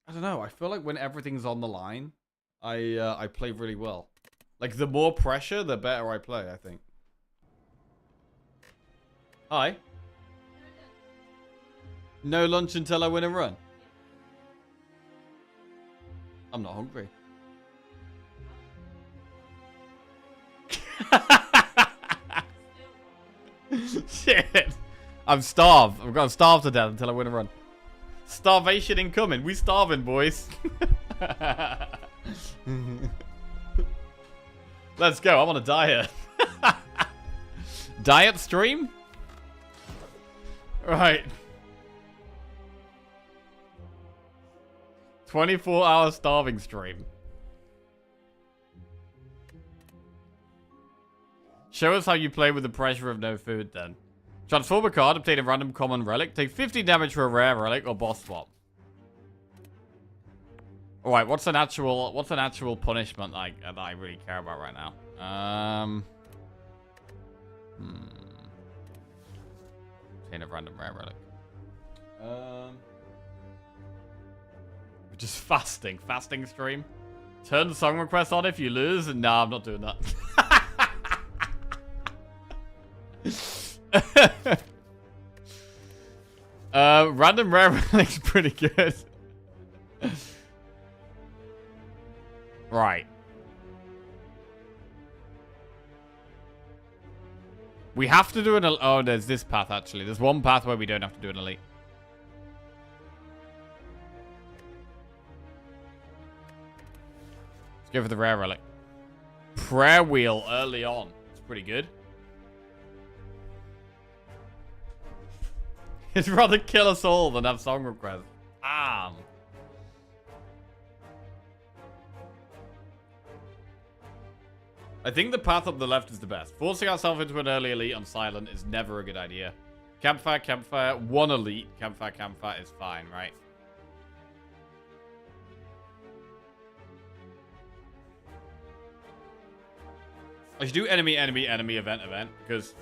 I don't know. I feel like when everything's on the line, I play really well. Like, the more pressure, the better I play, I think. Hi. No lunch until I win a run. I'm not hungry. Shit. I'm starved. I'm gonna starve to death until I win a run. Starvation incoming. We starving, boys. Let's go. I'm on a diet. Diet stream? Right. 24-hour starving stream. Show us how you play with the pressure of no food, then. Transform a card, obtain a random common relic, take 50 damage for a rare relic, or boss swap. Alright, what's an actual punishment that I really care about right now? Obtain a random rare relic. Just fasting. Fasting stream. Turn the song request on if you lose. Nah, I'm not doing that. Random rare relic's pretty good. Right. We have to do an... Oh, there's this path, actually. There's one path where we don't have to do an elite. Let's go for the rare relic. Prayer wheel early on. It's pretty good. It's rather kill us all than have song requests. Ah. I think the path up the left is the best. Forcing ourselves into an early elite on silent is never a good idea. Campfire, campfire, one elite. Campfire, campfire is fine, right? I should do enemy, enemy, enemy, event, event, because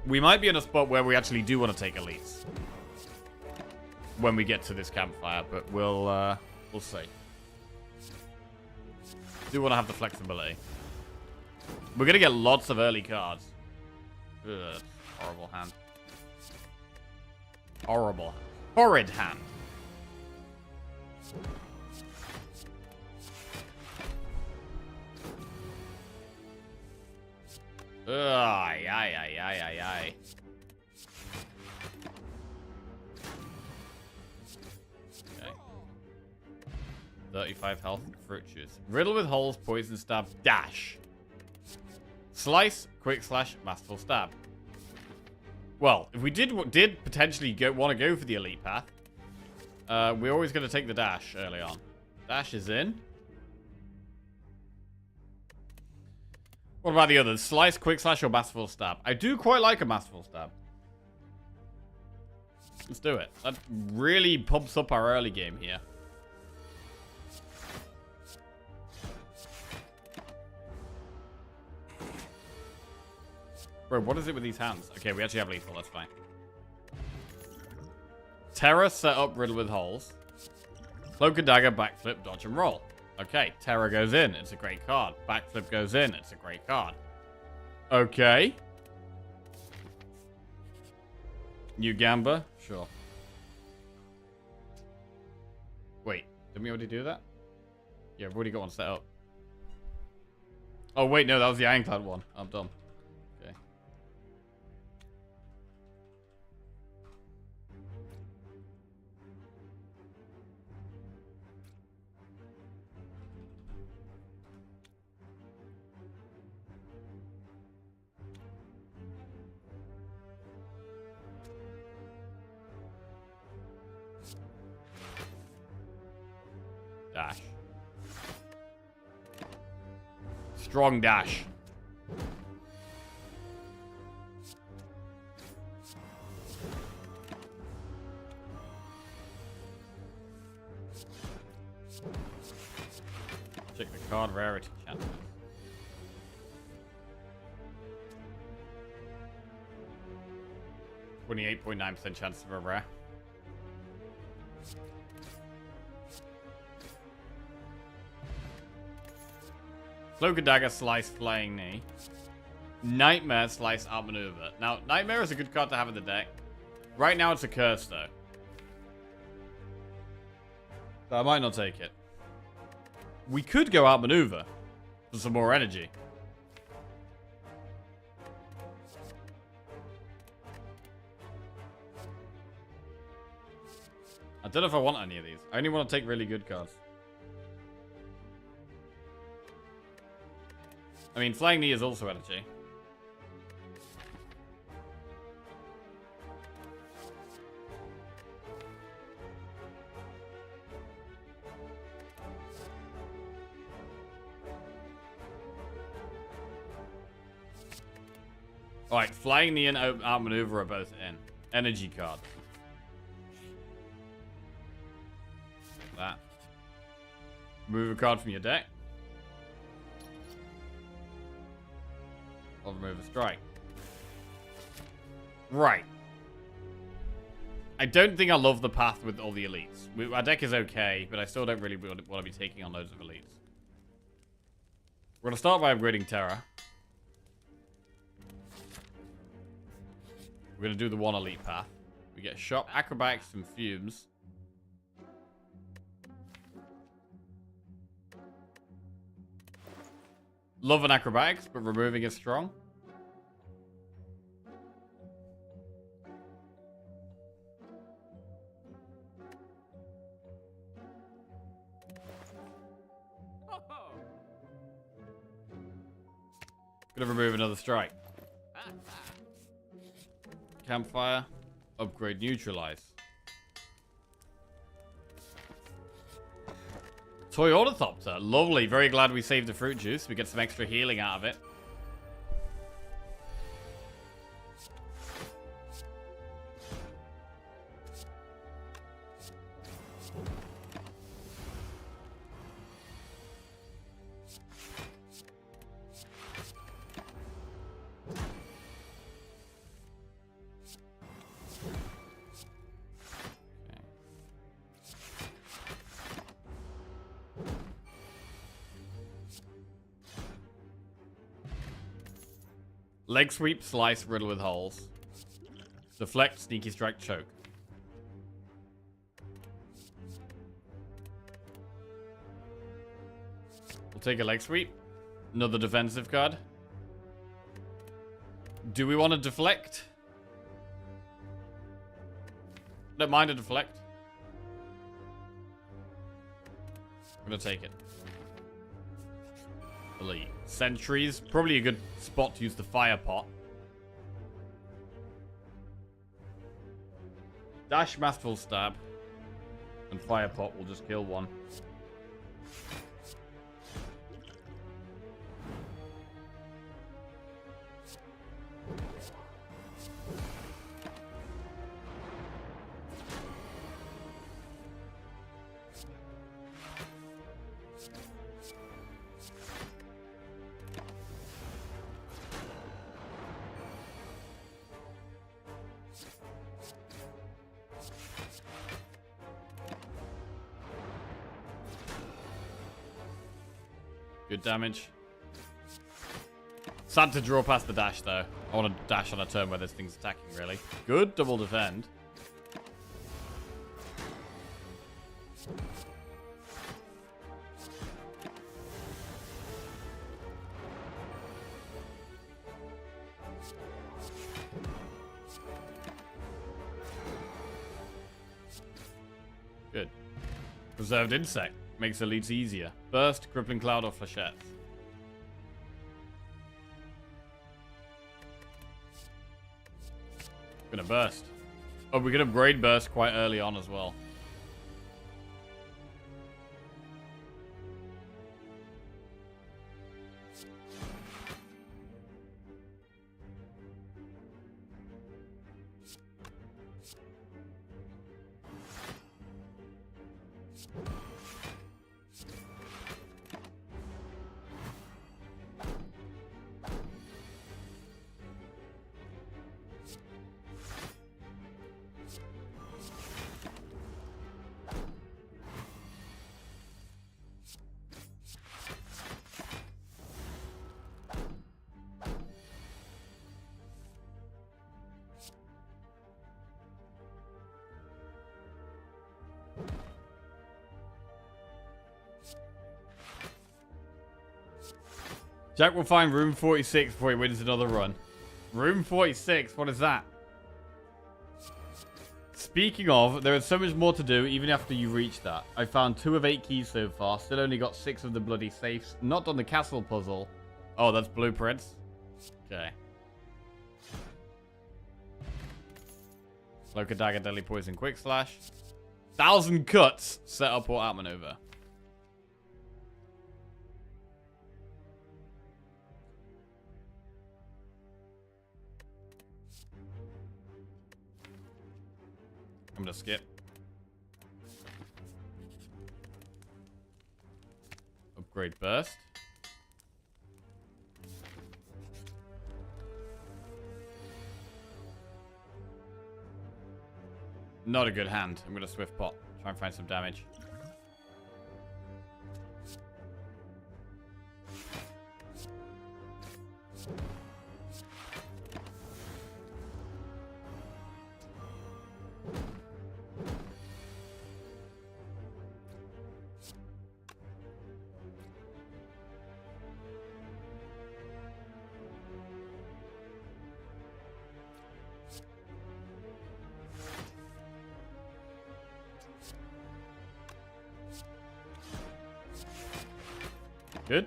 we might be in a spot where we actually do want to take elites when we get to this campfire, but we'll see. Do want to have the flexibility. We're gonna get lots of early cards. Ugh, horrible hand. Horrible. Horrid hand. Ay, ay, ay, ay, ay, ay. Okay. 35 health, fruit juice. Riddle with holes, poison stab, dash. Slice, quick slash, masterful stab. Well, if we did potentially want to go for the elite path, we're always going to take the dash early on. Dash is in. What about the others? Slice, quick slash, or masterful stab? I do quite like a masterful stab. Let's do it. That really pumps up our early game here. Bro, what is it with these hands? Okay, we actually have lethal. That's fine. Terra set up riddle with holes. Cloak and dagger, backflip, dodge and roll. Okay, Terra goes in. It's a great card. Backflip goes in. It's a great card. Okay. New Gamba? Sure. Wait, didn't we already do that? Yeah, we've already got one set up. Oh, wait, no, that was the Ironclad one. I'm dumb. Okay. Dash. Strong dash. Check the card rarity chance. .9% chance of a rare. Cloak and dagger, slice, flying knee. Nightmare, slice, outmaneuver. Now, Nightmare is a good card to have in the deck. Right now, it's a curse, though. So I might not take it. We could go outmaneuver for some more energy. I don't know if I want any of these. I only want to take really good cards. I mean, Flying Knee is also energy. Alright, Flying Knee and Outmaneuver are both in. Energy card. That. Remove a card from your deck. I'll remove a strike. Right. I don't think I love the path with all the elites. Our deck is okay, but I still don't really want to be taking on loads of elites. We're going to start by upgrading Terra. We're going to do the one elite path. We get Shock, Acrobatics, and Fumes. Love an Acrobatics, but removing is strong. Gonna remove another strike. Campfire. Upgrade neutralize. Toy Ornithopter. Lovely. Very glad we saved the fruit juice. We get some extra healing out of it. Leg sweep, slice, riddle with holes. Deflect, sneaky strike, choke. We'll take a leg sweep. Another defensive card. Do we want to deflect? Don't mind a deflect. I'm gonna take it. Elite. Sentries. Probably a good spot to use the fire pot. Dash Masterful Stab. And fire pot will just kill one. Good damage. Sad to draw past the dash, though. I want to dash on a turn where this thing's attacking, really. Good double defend. Good. Preserved Insect. Makes elites easier. Burst, Crippling Cloud, or Flechette. Gonna burst. Oh, we can upgrade burst quite early on as well. Jack will find room 46 before he wins another run. Room 46? What is that? Speaking of, there is so much more to do even after you reach that. I found 2 of 8 keys so far. Still only got 6 of the bloody safes. Not done the castle puzzle. Oh, that's blueprints. Okay. Loca Dagger, Deadly Poison, Quick Slash. 1,000 cuts. Set up or outmaneuver. I'm gonna skip. Upgrade burst. Not a good hand. I'm gonna swift pot. Try and find some damage. Good.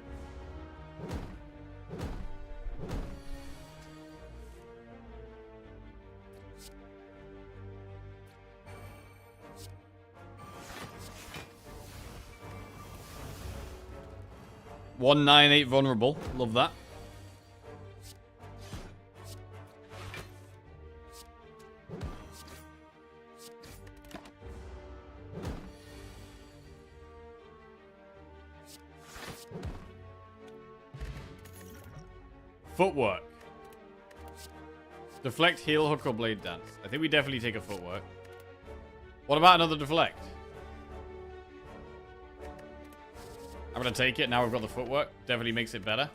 $198 vulnerable. Love that. Footwork. Deflect, heal, hook, or blade dance. I think we definitely take a footwork. What about another deflect? I'm gonna take it. Now we've got the footwork. Definitely makes it better.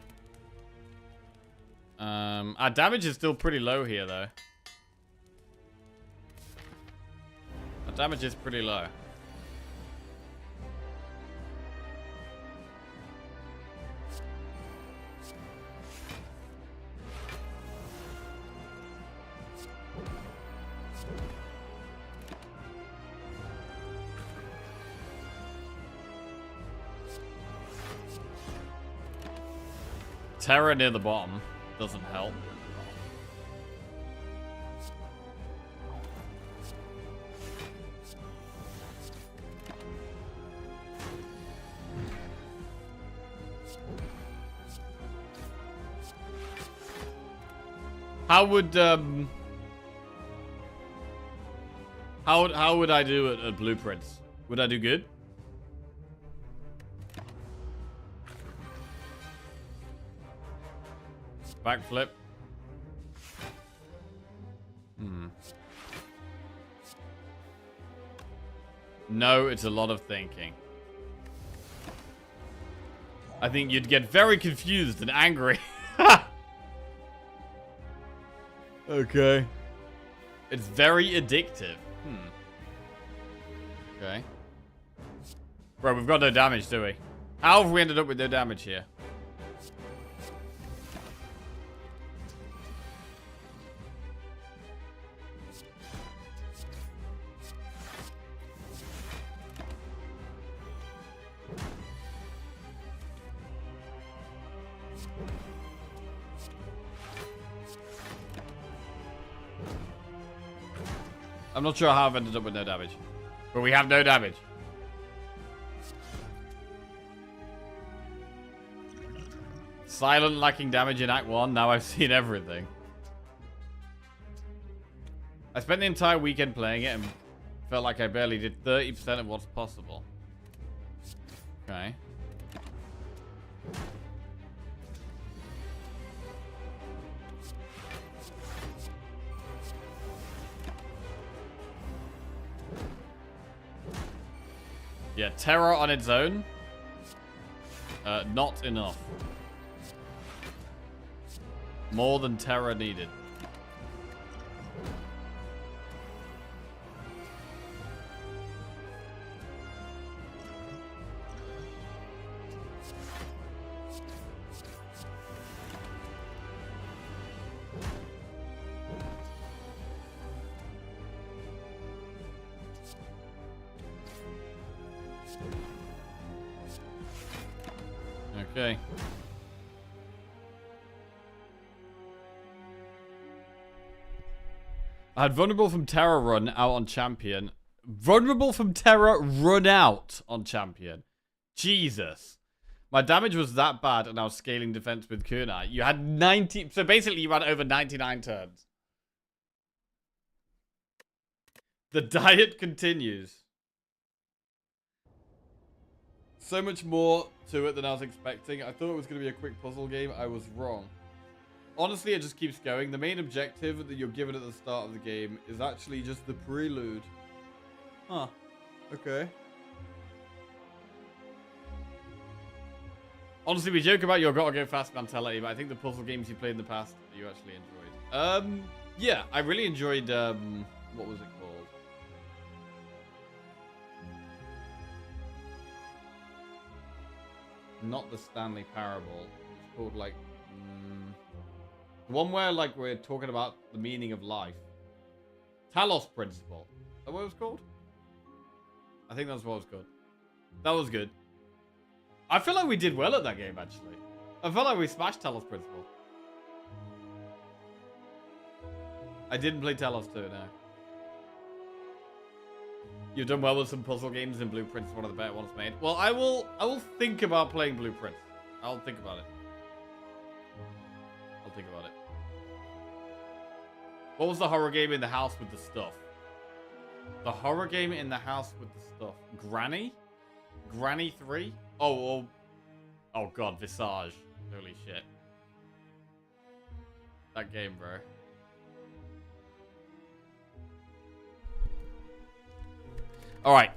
Our damage is still pretty low here, though. Our damage is pretty low. Terra near the bottom doesn't help. How would I do at blueprints? Would I do good? Backflip. No, it's a lot of thinking. I think you'd get very confused and angry. Okay. It's very addictive. Okay. Bro, we've got no damage, do we? How have we ended up with no damage here? I'm not sure how I've ended up with no damage. But we have no damage. Silent lacking damage in Act 1. Now I've seen everything. I spent the entire weekend playing it and felt like I barely did 30% of what's possible. Okay. Yeah, Terror on its own. Not enough. More than Terror needed. Okay. I had Vulnerable from Terror run out on Champion. Vulnerable from Terror run out on Champion. Jesus. My damage was that bad and I was scaling defense with Kunai. You had 90... So basically you had over 99 turns. The diet continues. So much more to it than I was expecting. I thought it was going to be a quick puzzle game. I was wrong. Honestly, it just keeps going. The main objective that you're given at the start of the game is actually just the prelude. Huh. Okay. Honestly, we joke about your gotta go fast mentality, but I think the puzzle games you played in the past, you actually enjoyed. Yeah, I really enjoyed, what was it called? Not the Stanley Parable. It's called, like, the one where, like, we're talking about the meaning of life. Talos Principle. Is that what it was called? I think that's what it was called. That was good. I feel like we did well at that game, actually. I felt like we smashed Talos Principle. I didn't play Talos 2, no. You've done well with some puzzle games, and Blueprint's one of the better ones made. Well, I will think about playing Blueprints. I'll think about it. I'll think about it. What was the horror game in the house with the stuff? The horror game in the house with the stuff. Granny? Granny 3? Oh god, Visage. Holy shit. That game, bro. Alright.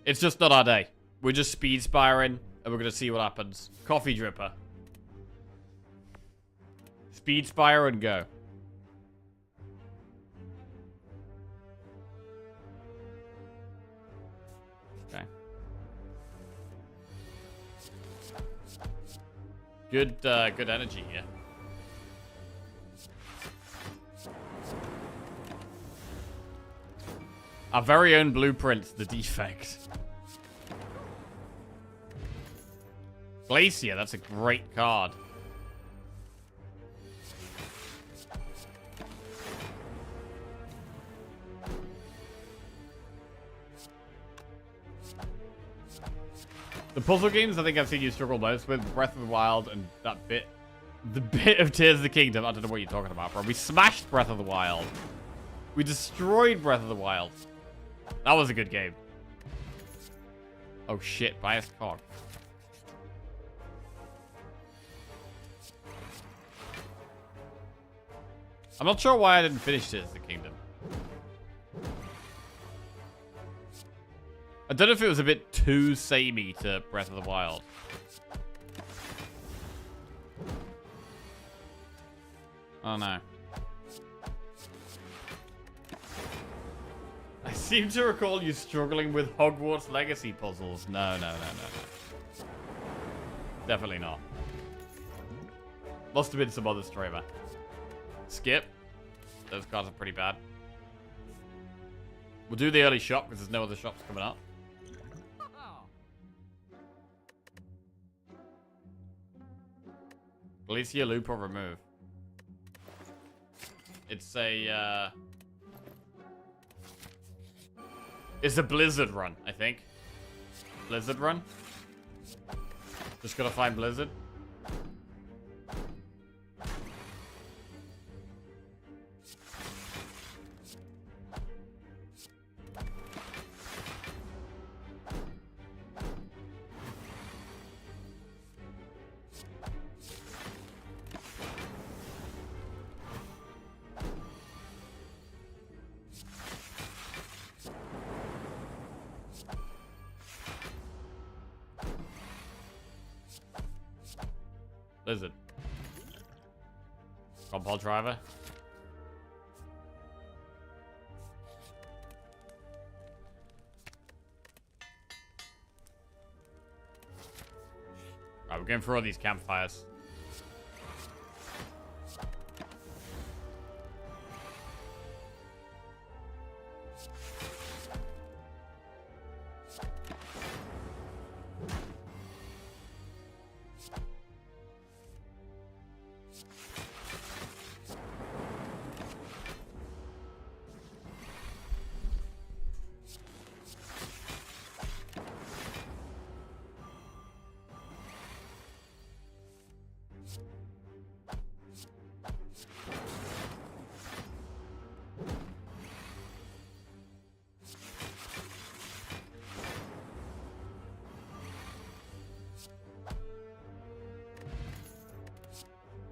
It's just not our day. We're just speed spiring, and we're gonna see what happens. Coffee dripper. Speed spire and go. Okay. Good energy here. Our very own Blueprint, the defect. Glacier, that's a great card. The puzzle games I think I've seen you struggle most with, Breath of the Wild and that bit. The bit of Tears of the Kingdom. I don't know what you're talking about, bro. We smashed Breath of the Wild. We destroyed Breath of the Wild. That was a good game. Oh shit, biased cog. I'm not sure why I didn't finish Tears of the Kingdom. I don't know if it was a bit too samey to Breath of the Wild. Oh no. I seem to recall you struggling with Hogwarts Legacy puzzles. No. Definitely not. Must have been some other streamer. Skip. Those cards are pretty bad. We'll do the early shop because there's no other shops coming up. Glacier loop or remove. It's a it's a Blizzard run, I think. Blizzard run. Just gotta find Blizzard. Blizzard. Compile driver. Right, we're going for all these campfires.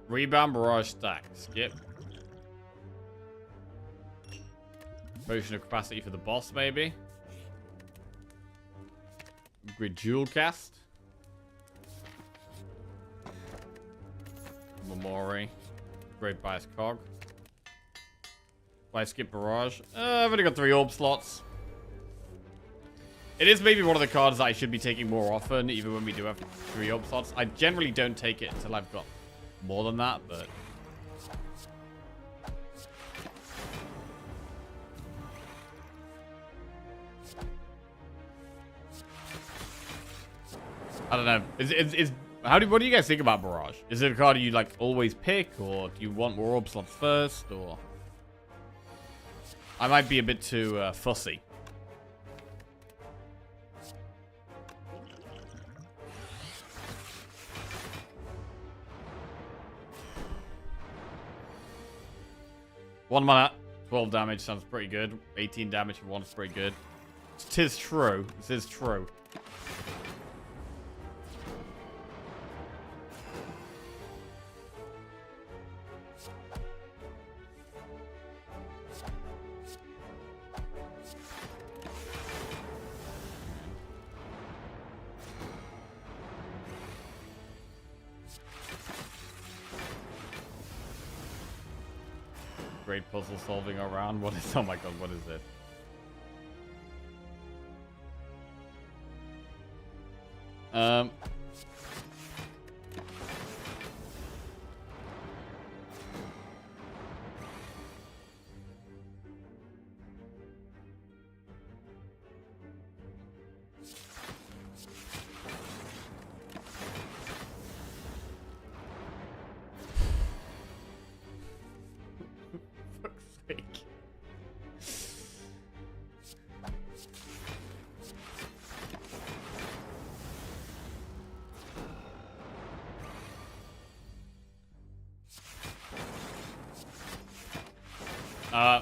Rebound barrage stack. Skip. Potion of capacity for the boss, maybe. Grid dual cast. Memori. Great bias cog. Why skip barrage? I've only got 3 orb slots. It is maybe one of the cards that I should be taking more often, even when we do have 3 orb slots. I generally don't take it until I've got more than that, but I don't know. What do you guys think about Barrage? Is it a card you like always pick, or do you want more orb slots first, or I might be a bit too fussy. One mana, 12 damage sounds pretty good. 18 damage for one is pretty good. Tis true. This is true. Great puzzle solving around. What is? Oh my god! What is this?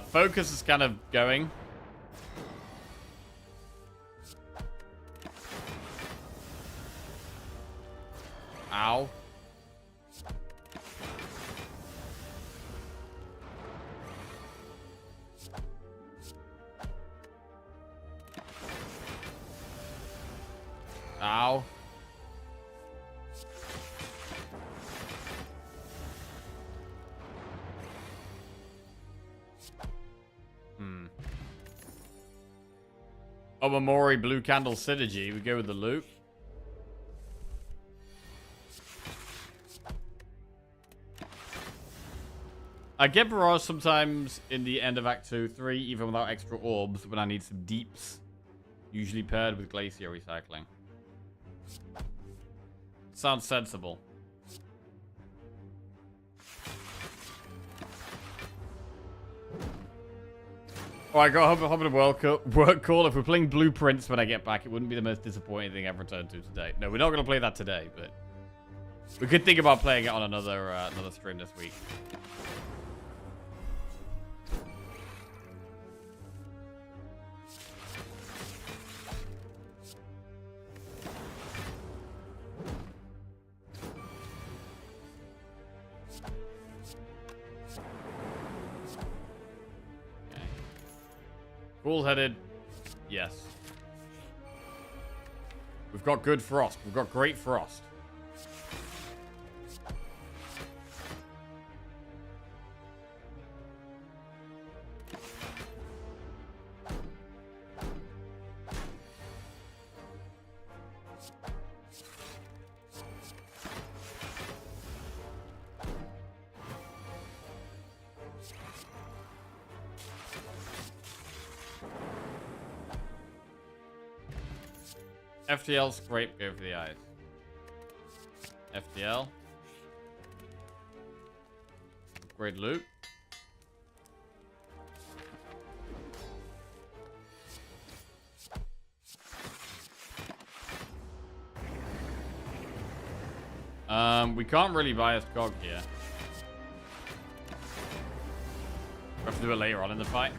Focus is kind of going. Ow. Ow. Omamori Blue Candle Synergy. We go with the loop. I get barrage sometimes in the end of Act 2, 3, even without extra orbs, when I need some deeps. Usually paired with Glacier Recycling. Sounds sensible. Alright, got a hop in a work call. If we're playing Blueprints when I get back, it wouldn't be the most disappointing thing I've returned to today. No, we're not going to play that today, but we could think about playing it on another stream this week. Cool-headed. Yes. We've got good frost. We've got great frost. FTL scrape, go for the eyes. FTL. Upgrade loot. We can't really buy a Skog here. We have to do it later on in the fight.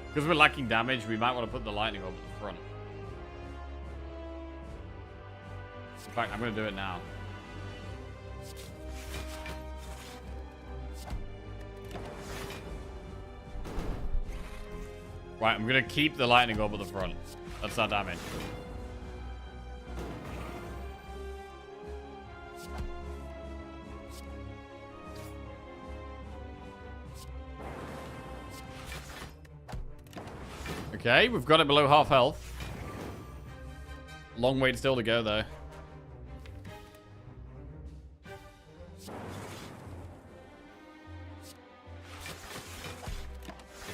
Because we're lacking damage, we might want to put the lightning orb at the front. In fact, I'm going to do it now. Right, I'm going to keep the lightning orb at the front. That's our damage. Okay, we've got it below half health. Long way still to go, though.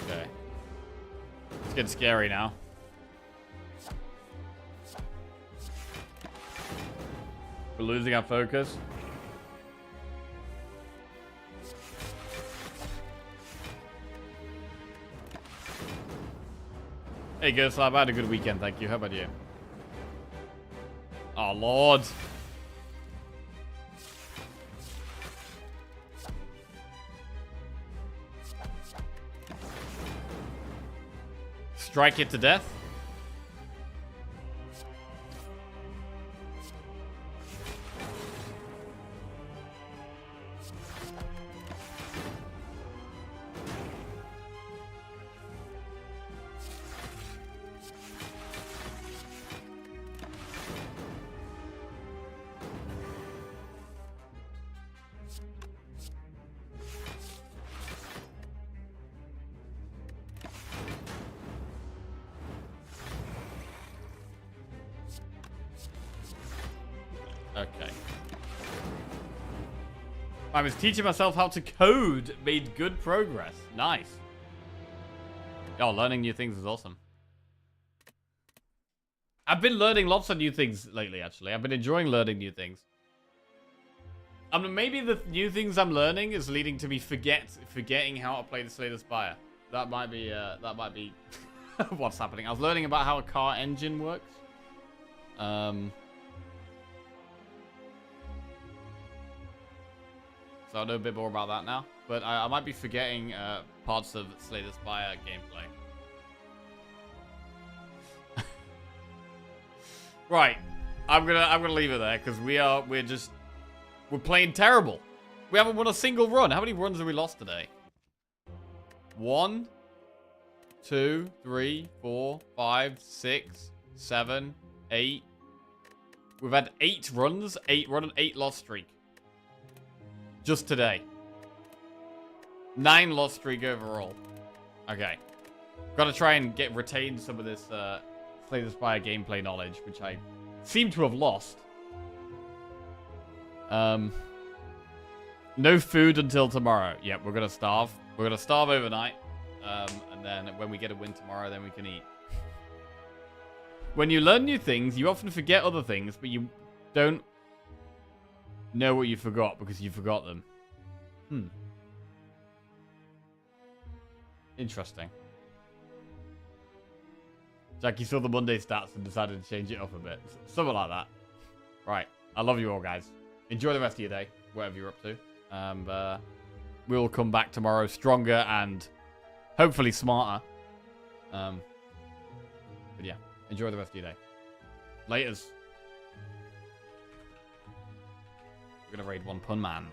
Okay. It's getting scary now. We're losing our focus. Hey, Ghost Lab, I had a good weekend, thank you. How about you? Oh, Lord. Strike it to death. Okay. I was teaching myself how to code, made good progress. Nice. Oh, learning new things is awesome. I've been learning lots of new things lately, actually. I've been enjoying learning new things. Maybe the new things I'm learning is leading to me forgetting how to play the Slay the Spire. That might be what's happening. I was learning about how a car engine works. So I know a bit more about that now. But I might be forgetting parts of Slay the Spire gameplay. Right. I'm gonna leave it there because we're playing terrible. We haven't won a single run. How many runs have we lost today? 1, 2, 3, 4, 5, 6, 7, 8. We've had 8 runs, 8 loss streak. Just today. 9 loss streak overall. Okay. Gotta try and retain some of this Slay the Spire gameplay knowledge, which I seem to have lost. No food until tomorrow. Yep, we're gonna starve. We're gonna starve overnight. And then when we get a win tomorrow, then we can eat. When you learn new things, you often forget other things, but you don't know what you forgot because you forgot them. Interesting. Jackie saw the Monday stats and decided to change it up a bit. Something like that. Right. I love you all, guys. Enjoy the rest of your day, whatever you're up to. We'll come back tomorrow stronger and hopefully smarter. But yeah, enjoy the rest of your day. Laters. We're gonna raid one pun man.